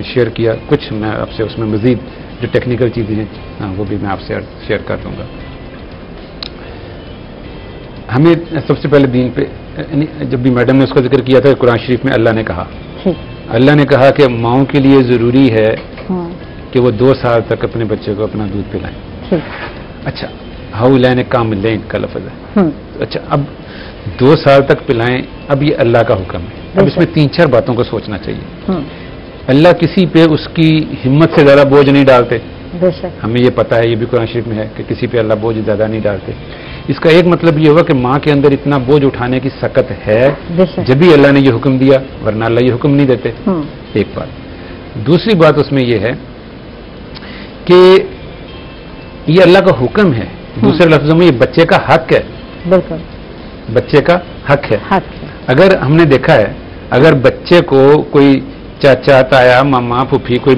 शेयर किया, कुछ मैं आपसे उसमें मजीद जो टेक्निकल चीज़ें हैं वो भी मैं आपसे शेयर कर दूंगा। हमें सबसे पहले दीन पे, जब भी मैडम ने उसका जिक्र किया था, कुरान शरीफ में अल्लाह ने कहा कि माओं के लिए ज़रूरी है कि वो 2 साल तक अपने बच्चे को अपना दूध पिलाएं। अच्छा, हाउलैन कामिलैन का लफ्ज़ है। अच्छा, अब 2 साल तक पिलाएं, अब ये अल्लाह का हुक्म है। अब इसमें 3-4 बातों को सोचना चाहिए। अल्लाह किसी पे उसकी हिम्मत से ज्यादा बोझ नहीं डालते, हमें ये पता है, ये भी कुरान शरीफ में है कि किसी पे अल्लाह बोझ ज्यादा नहीं डालते। इसका एक मतलब ये हुआ कि माँ के अंदर इतना बोझ उठाने की सकत है जब भी अल्लाह ने ये हुक्म दिया, वरना अल्लाह ये हुक्म नहीं देते। एक बात। दूसरी बात उसमें ये है कि ये अल्लाह का हुक्म है, दूसरे लफ्जों में ये बच्चे का हक है। बच्चे का हक है। अगर हमने देखा है, अगर बच्चे को कोई चाचा ताया मामा फूफी कोई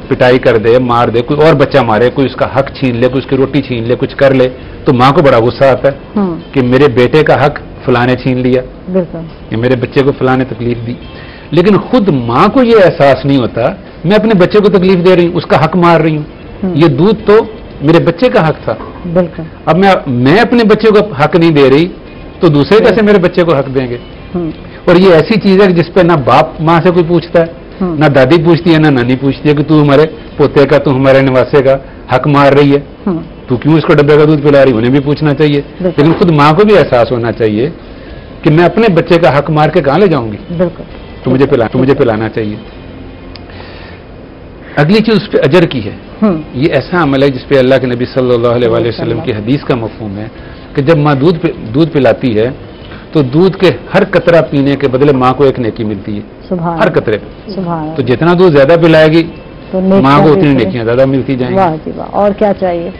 पिटाई कर दे, मार दे, कोई और बच्चा मारे, कोई उसका हक छीन ले, कोई उसकी रोटी छीन ले, कुछ कर ले, तो माँ को बड़ा गुस्सा आता है कि मेरे बेटे का हक फलाने छीन लिया, कि मेरे बच्चे को फलाने तकलीफ दी। लेकिन खुद माँ को ये एहसास नहीं होता मैं अपने बच्चे को तकलीफ दे रही हूँ, उसका हक मार रही हूँ, ये दूध तो मेरे बच्चे का हक था। अब मैं अपने बच्चे को हक नहीं दे रही तो दूसरे कैसे मेरे बच्चे को हक देंगे। और ये ऐसी चीज है जिस पे ना बाप माँ से कोई पूछता है, ना दादी पूछती है, ना नानी पूछती है कि तू हमारे पोते का, तू हमारे निवासे का हक मार रही है, तू क्यों इसको डब्बे का दूध पिला रही, उन्हें भी पूछना चाहिए। लेकिन खुद माँ को भी एहसास होना चाहिए कि मैं अपने बच्चे का हक मार के कहाँ ले जाऊंगी, तो मुझे पिलाना चाहिए। अगली चीज उस पर अजर की है। ये ऐसा अमल है जिसपे अल्लाह के नबी सल्लल्लाहु अलैहि वसल्लम की हदीस का मफहूम है कि जब माँ दूध पिलाती है तो दूध के हर कतरा पीने के बदले माँ को एक नेकी मिलती है, हर कतरे पे। तो जितना दूध ज्यादा पिलाएगी तो माँ को उतनी नेकियां ज्यादा मिलती जाएंगी। और क्या चाहिए।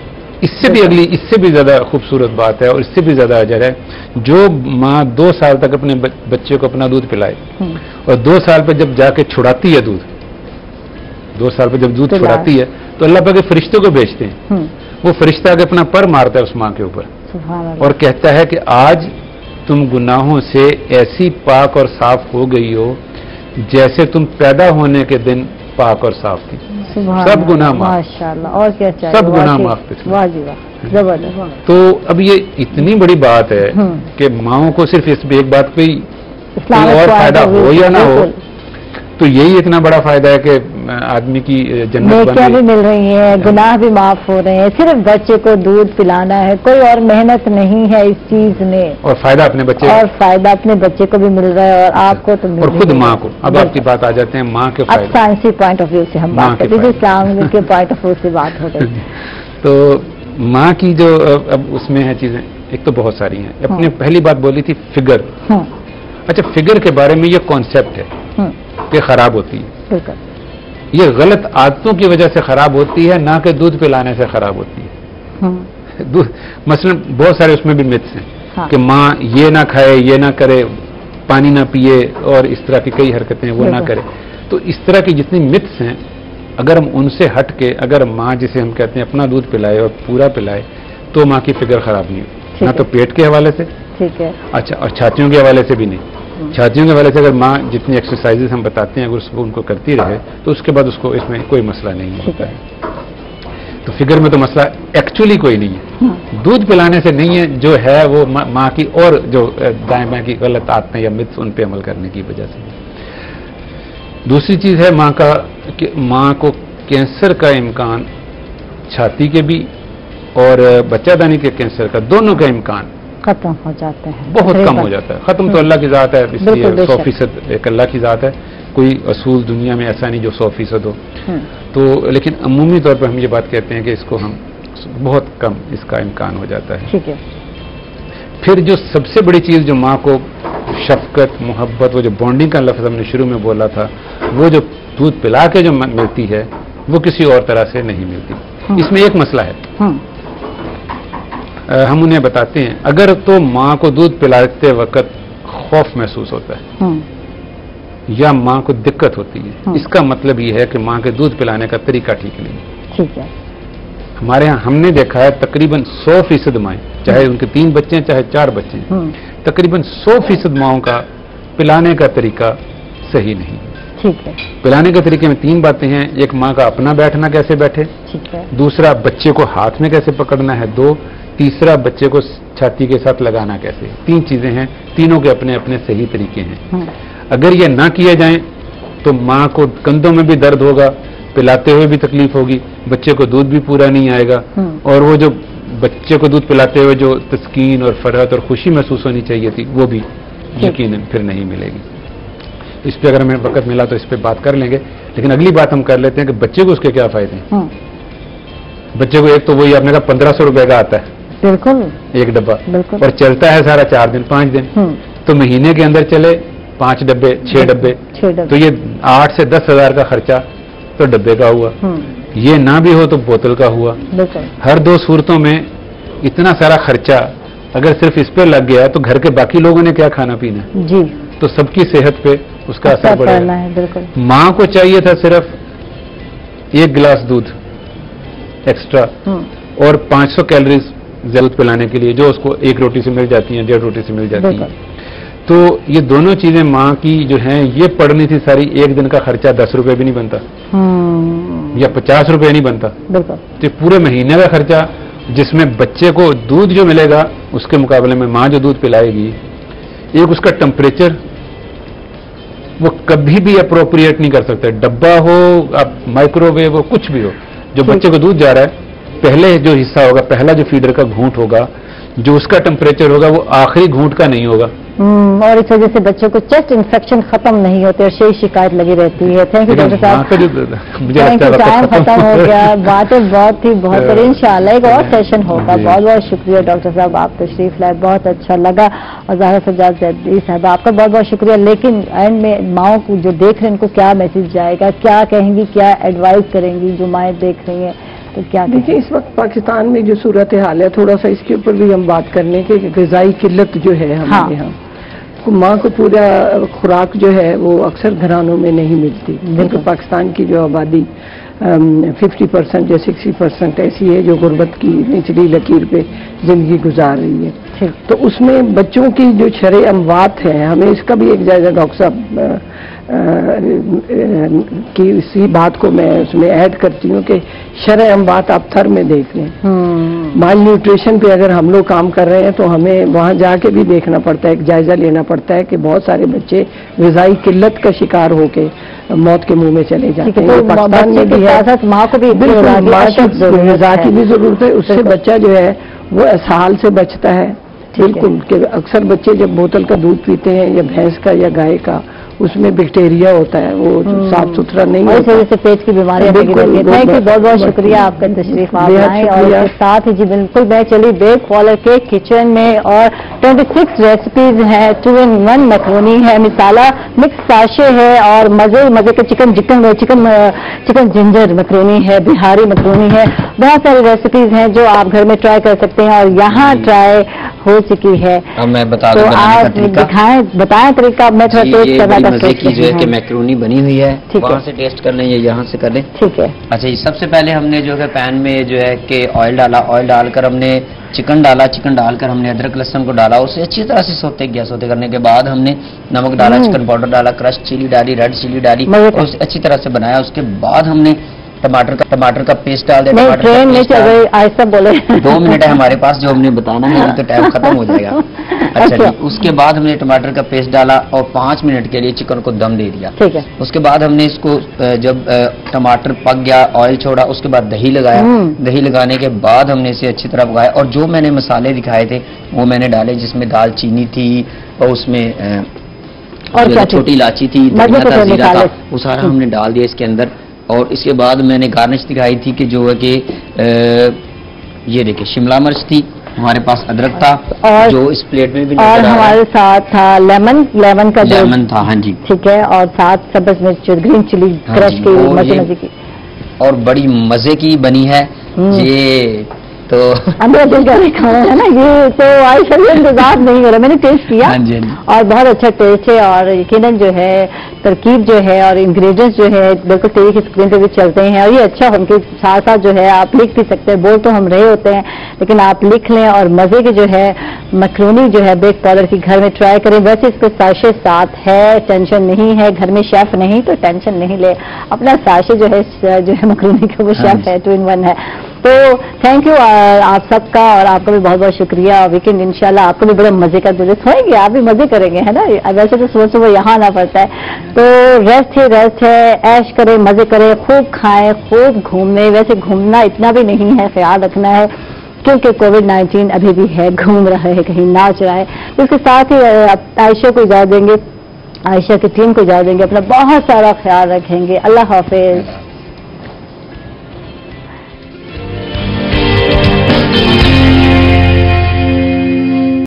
इससे भी ज्यादा खूबसूरत बात है और इससे भी ज्यादा अजर है, जो माँ 2 साल तक अपने बच्चे को अपना दूध पिलाए और 2 साल पर जब जाके छुड़ाती है दूध, 2 साल पर जब दूध छुड़ाती है तो अल्लाह पाक के फरिश्तों को भेजते हैं, वो फरिश्ता आके अपना पर मारता है उस माँ के ऊपर और कहता है कि आज तुम गुनाहों से ऐसी पाक और साफ हो गई हो जैसे तुम पैदा होने के दिन पाक और साफ थी। सब गुनाह माफ, माशाअल्लाह, और क्या चाहिए, सब गुनाह माफ। वाह जी वाह, जबरदस्त। तो अब ये इतनी बड़ी बात है कि माओं को सिर्फ इस एक बात पे और फायदा हो या ना हो, तो यही इतना बड़ा फायदा है कि आदमी की जन्नत भी मिल रही है, गुनाह भी माफ हो रहे हैं, सिर्फ बच्चे को दूध पिलाना है, कोई और मेहनत नहीं है इस चीज में, और फायदा अपने बच्चे को भी मिल रहा है और आपको तो मिल, और खुद माँ को। अब आपकी बात आ जाते हैं माँ के फायदे। अब साइंसी पॉइंट ऑफ व्यू से हम बात करते हैं, इस्लाम के पॉइंट ऑफ व्यू से बात हो गई। तो माँ की जो अब उसमें है चीजें, एक तो बहुत सारी हैं। अपने पहली बात बोली थी फिगर। अच्छा, फिगर के बारे में ये कॉन्सेप्ट है कि खराब होती है, ये गलत आदतों की वजह से खराब होती है, ना कि दूध पिलाने से खराब होती है। मसलन बहुत सारे उसमें भी मिथ्स हैं कि माँ ये ना खाए, ये ना करे, पानी ना पिए और इस तरह की कई हरकतें वो ना करे। तो इस तरह की जितनी मिथ्स हैं, अगर हम उनसे हट के अगर माँ जिसे हम कहते हैं अपना दूध पिलाए और पूरा पिलाए तो माँ की फिगर खराब नहीं होती, ना तो पेट के हवाले से, ठीक है, अच्छा, और छातियों के हवाले से भी नहीं। छातियों के हवाले से अगर माँ जितनी एक्सरसाइजेस हम बताते हैं अगर उसको उनको करती रहे तो उसके बाद उसको इसमें कोई मसला नहीं होता है। तो फिगर में तो मसला एक्चुअली कोई नहीं है, दूध पिलाने से नहीं है, जो है वो माँ की और जो दाएं बाएं की गलत आदतें या मिथ्स उन पे अमल करने की वजह से। दूसरी चीज है माँ को कैंसर का इम्कान, छाती के भी और बच्चादानी के कैंसर का, दोनों का इम्कान खत्म हो जाते हैं, बहुत कम हो जाता है। खत्म तो अल्लाह की जात है, इसलिए 100% एक अल्लाह की जात है, कोई असूल दुनिया में ऐसा नहीं जो 100% हो। तो लेकिन अमूमी तौर पर हम ये बात कहते हैं कि इसको हम बहुत कम इसका इम्कान हो जाता है। ठीक है। फिर जो सबसे बड़ी चीज जो माँ को शफकत, मोहब्बत, वो जो बॉन्डिंग का लफ्ज हमने शुरू में बोला था, वो जो दूध पिला के जो मिलती है वो किसी और तरह से नहीं मिलती। इसमें एक मसला है, हम उन्हें बताते हैं, अगर तो माँ को दूध पिलाते वक्त खौफ महसूस होता है या माँ को दिक्कत होती है, इसका मतलब ये है कि माँ के दूध पिलाने का तरीका ठीक नहीं है। ठीक है। हमारे यहाँ हमने देखा है तकरीबन 100% माएँ, चाहे उनके 3 बच्चे हैं चाहे 4 बच्चे हैं, तकरीबन 100% माओं का पिलाने का तरीका सही नहीं है। ठीक है। पिलाने के तरीके में 3 बातें हैं, एक माँ का अपना बैठना कैसे बैठे, ठीक है, दूसरा बच्चे को हाथ में कैसे पकड़ना है, 2, तीसरा बच्चे को छाती के साथ लगाना कैसे। 3 चीजें हैं, तीनों के अपने अपने सही तरीके हैं। अगर ये ना किए जाएं तो माँ को कंधों में भी दर्द होगा, पिलाते हुए भी तकलीफ होगी, बच्चे को दूध भी पूरा नहीं आएगा, और वो जो बच्चे को दूध पिलाते हुए जो तस्कीन और फरहत और खुशी महसूस होनी चाहिए थी वो भी यकीनन फिर नहीं मिलेगी। इस पे अगर हमें वक्त मिला तो इस पे बात कर लेंगे, लेकिन अगली बात हम कर लेते हैं कि बच्चे को उसके क्या फायदे हैं। बच्चे को एक तो वही आपने कहा 1500 रुपए का आता है, बिल्कुल, एक डब्बा, और चलता है सारा 4 दिन 5 दिन, तो महीने के अंदर चले 5 डब्बे 6 डब्बे, तो ये 8 से 10 हजार का खर्चा तो डब्बे का हुआ। ये ना भी हो तो बोतल का हुआ। हर 2 सूरतों में इतना सारा खर्चा अगर सिर्फ इस पे लग गया तो घर के बाकी लोगों ने क्या खाना पीना है जी, तो सबकी सेहत पे उसका असर पड़ेगा। बिल्कुल। माँ को चाहिए था सिर्फ 1 गिलास दूध एक्स्ट्रा और 500 कैलोरीज दूध पिलाने के लिए, जो उसको 1 रोटी से मिल जाती है, 1.5 रोटी से मिल जाती है। तो ये दोनों चीजें माँ की जो हैं ये पड़नी थी सारी। एक दिन का खर्चा 10 रुपए भी नहीं बनता या 50 रुपए नहीं बनता, तो पूरे महीने का खर्चा जिसमें बच्चे को दूध जो मिलेगा उसके मुकाबले में माँ जो दूध पिलाएगी, एक उसका टेम्परेचर वो कभी भी अप्रोप्रिएट नहीं कर सकते। डब्बा हो, आप माइक्रोवेव हो, कुछ भी हो, जो बच्चे को दूध जा रहा है, पहले जो हिस्सा होगा, पहला जो फीडर का घूंट होगा, जो उसका टेम्परेचर होगा वो आखिरी घूंट का नहीं होगा। और इस वजह से बच्चों को चेस्ट इन्फेक्शन खत्म नहीं होते और यही शिकायत लगी रहती है। थैंक यू डॉक्टर साहब, थैंक यू। टाइम खत्म हो गया, बातें बहुत थी, बहुत बड़ी। इंशाल्लाह एक और सेशन होगा। बहुत बहुत शुक्रिया डॉक्टर साहब, आप तशरीफ लाए, बहुत अच्छा लगा। और ज़ाहिरा सज्जाद ज़ैदी साहब, आपका बहुत बहुत शुक्रिया। लेकिन एंड में माओं को जो देख रहे हैं उनको क्या मैसेज जाएगा, क्या कहेंगी, क्या एडवाइस करेंगी जो माएँ देख रही हैं, तो क्या? देखिए, इस वक्त पाकिस्तान में जो सूरत हाल है, थोड़ा सा इसके ऊपर भी हम बात कर लें कि ग़िज़ाई किल्लत जो है हमारे यहाँ, माँ को पूरा खुराक जो है वो अक्सर घरानों में नहीं मिलती। क्योंकि पाकिस्तान की जो आबादी 50% या 60% ऐसी है जो गुर्बत की निचली लकीर पे जिंदगी गुजार रही है। तो उसमें बच्चों की जो शरअ अमवात है, हमें इसका भी एक जायजा डॉक्टर साहब की इसी बात को मैं उसमें ऐड करती हूँ कि शरअ अमवात आप थर में देख रहे हैं। माल न्यूट्रिशन पे अगर हम लोग काम कर रहे हैं तो हमें वहाँ जाके भी देखना पड़ता है, एक जायजा लेना पड़ता है कि बहुत सारे बच्चे ग़िज़ाई किल्लत का शिकार होके मौत के मुंह में चले जाते हैं। पाकिस्तान में भी है, माँ को भी ग़िज़ा की भी जरूरत है, उससे बच्चा जो है वो असहाल से बचता है। बिल्कुल, कि अक्सर बच्चे जब बोतल का दूध पीते हैं या भैंस का या गाय का, उसमें बैक्टीरिया होता है, वो साफ सुथरा नहीं होता, इस वजह से पेट की बीमारियां लगी रहती हैं। थैंक यू, बहुत बहुत शुक्रिया आपका तशरीफ आए। और इसके साथ ही जी बिल्कुल मैं चली बेक पॉलर के किचन में, और 26 रेसिपीज हैं। 2-in-1 मैक्रोनी है, मिसाला मिक्स साशे है, और मजे मजे के चिकन जिंजर मैक्रोनी है, बिहारी मैक्रोनी है। बहुत सारी रेसिपीज हैं जो आप घर में ट्राई कर सकते हैं, और यहाँ ट्राई हो चुकी है। अब मैं बता दूं, तो आप दिखाएं, बताएं तरीका। मैं थोड़ा टेस्ट करना मजे की जो है कि मैक्रोनी बनी हुई है, वहाँ से टेस्ट कर लें या यहाँ से कर लें। ठीक है। अच्छा जी, सबसे पहले हमने जो है पैन में जो है कि ऑयल डाला, ऑयल डालकर हमने चिकन डाला, चिकन डालकर हमने अदरक लहसुन को डाला, उसे अच्छी तरह से सौते किया। सौते करने के बाद हमने नमक डाला, चिकन पाउडर डाला, क्रश चिली डाली, रेड चिली डाली, और उसे अच्छी तरह से बनाया। उसके बाद हमने टमाटर का पेस्ट डाल दिया। ट्रेन में चल रही, ऐसा बोले 2 मिनट है हमारे पास जो हमने बताना है, अभी तो टाइम खत्म हो जाएगा। अच्छा जी, उसके बाद हमने टमाटर का पेस्ट डाला और 5 मिनट के लिए चिकन को दम दे दिया। ठीक है। उसके बाद हमने इसको जब टमाटर पक गया, ऑयल छोड़ा, उसके बाद दही लगाया। दही लगाने के बाद हमने इसे अच्छी तरह पकाया, और जो मैंने मसाले दिखाए थे वो मैंने डाले, जिसमें दालचीनी थी और उसमें और छोटी इलायची थी, धनिया था, जीरा था, वो सारा हमने डाल दिया इसके अंदर। और इसके बाद मैंने गार्निश दिखाई थी कि जो है कि ये देखिए शिमला मिर्च थी, हमारे पास अदरक था, और जो इस प्लेट में भी और हमारे साथ था लेमन का लेमन था। हाँ जी, ठीक है। और साथ सब्ज मिर्च, ग्रीन चिली क्रश की, मजे की, और बड़ी मजे की बनी है ये। तो अंदर खाना है ना, ये तो आयशा भी इंतजार नहीं हो रहा, मैंने टेस्ट किया। हाँ जी, और बहुत अच्छा टेस्ट है, और यकीनन जो है तरकीब जो है और इंग्रेडिएंट्स जो है बिल्कुल टीवी की स्क्रीन पे भी चलते हैं, और ये अच्छा उनके साथ साथ जो है आप लिख भी सकते हैं। बोल तो हम रहे होते हैं, लेकिन आप लिख लें। और मजे की जो है मैक्रोनी जो है बेक पॉलर की घर में ट्राई करें। वैसे इसके साशे साथ है, टेंशन नहीं है, घर में शेफ नहीं तो टेंशन नहीं ले, अपना साशे जो है मैक्रोनी का वो शेफ है, 2-in-1 है। तो थैंक यू आप सबका, और आपका भी बहुत बहुत शुक्रिया। वीकेंड इंशाल्लाह आपको भी बड़े मजे का दिन होएंगे, आप भी मजे करेंगे, है ना। वैसे तो सुबह सुबह यहाँ आना पड़ता है, तो रेस्ट है, ऐश करें, मजे करें, खूब खाएं, खूब घूमने। वैसे घूमना इतना भी नहीं है, ख्याल रखना है क्योंकि कोविड-19 अभी भी है, घूम रहा है, कहीं नाच रहा है। इसके साथ ही आयशा को इजाजत देंगे, आयशा की टीम को इजाजत देंगे। अपना बहुत सारा ख्याल रखेंगे। अल्लाह हाफिज।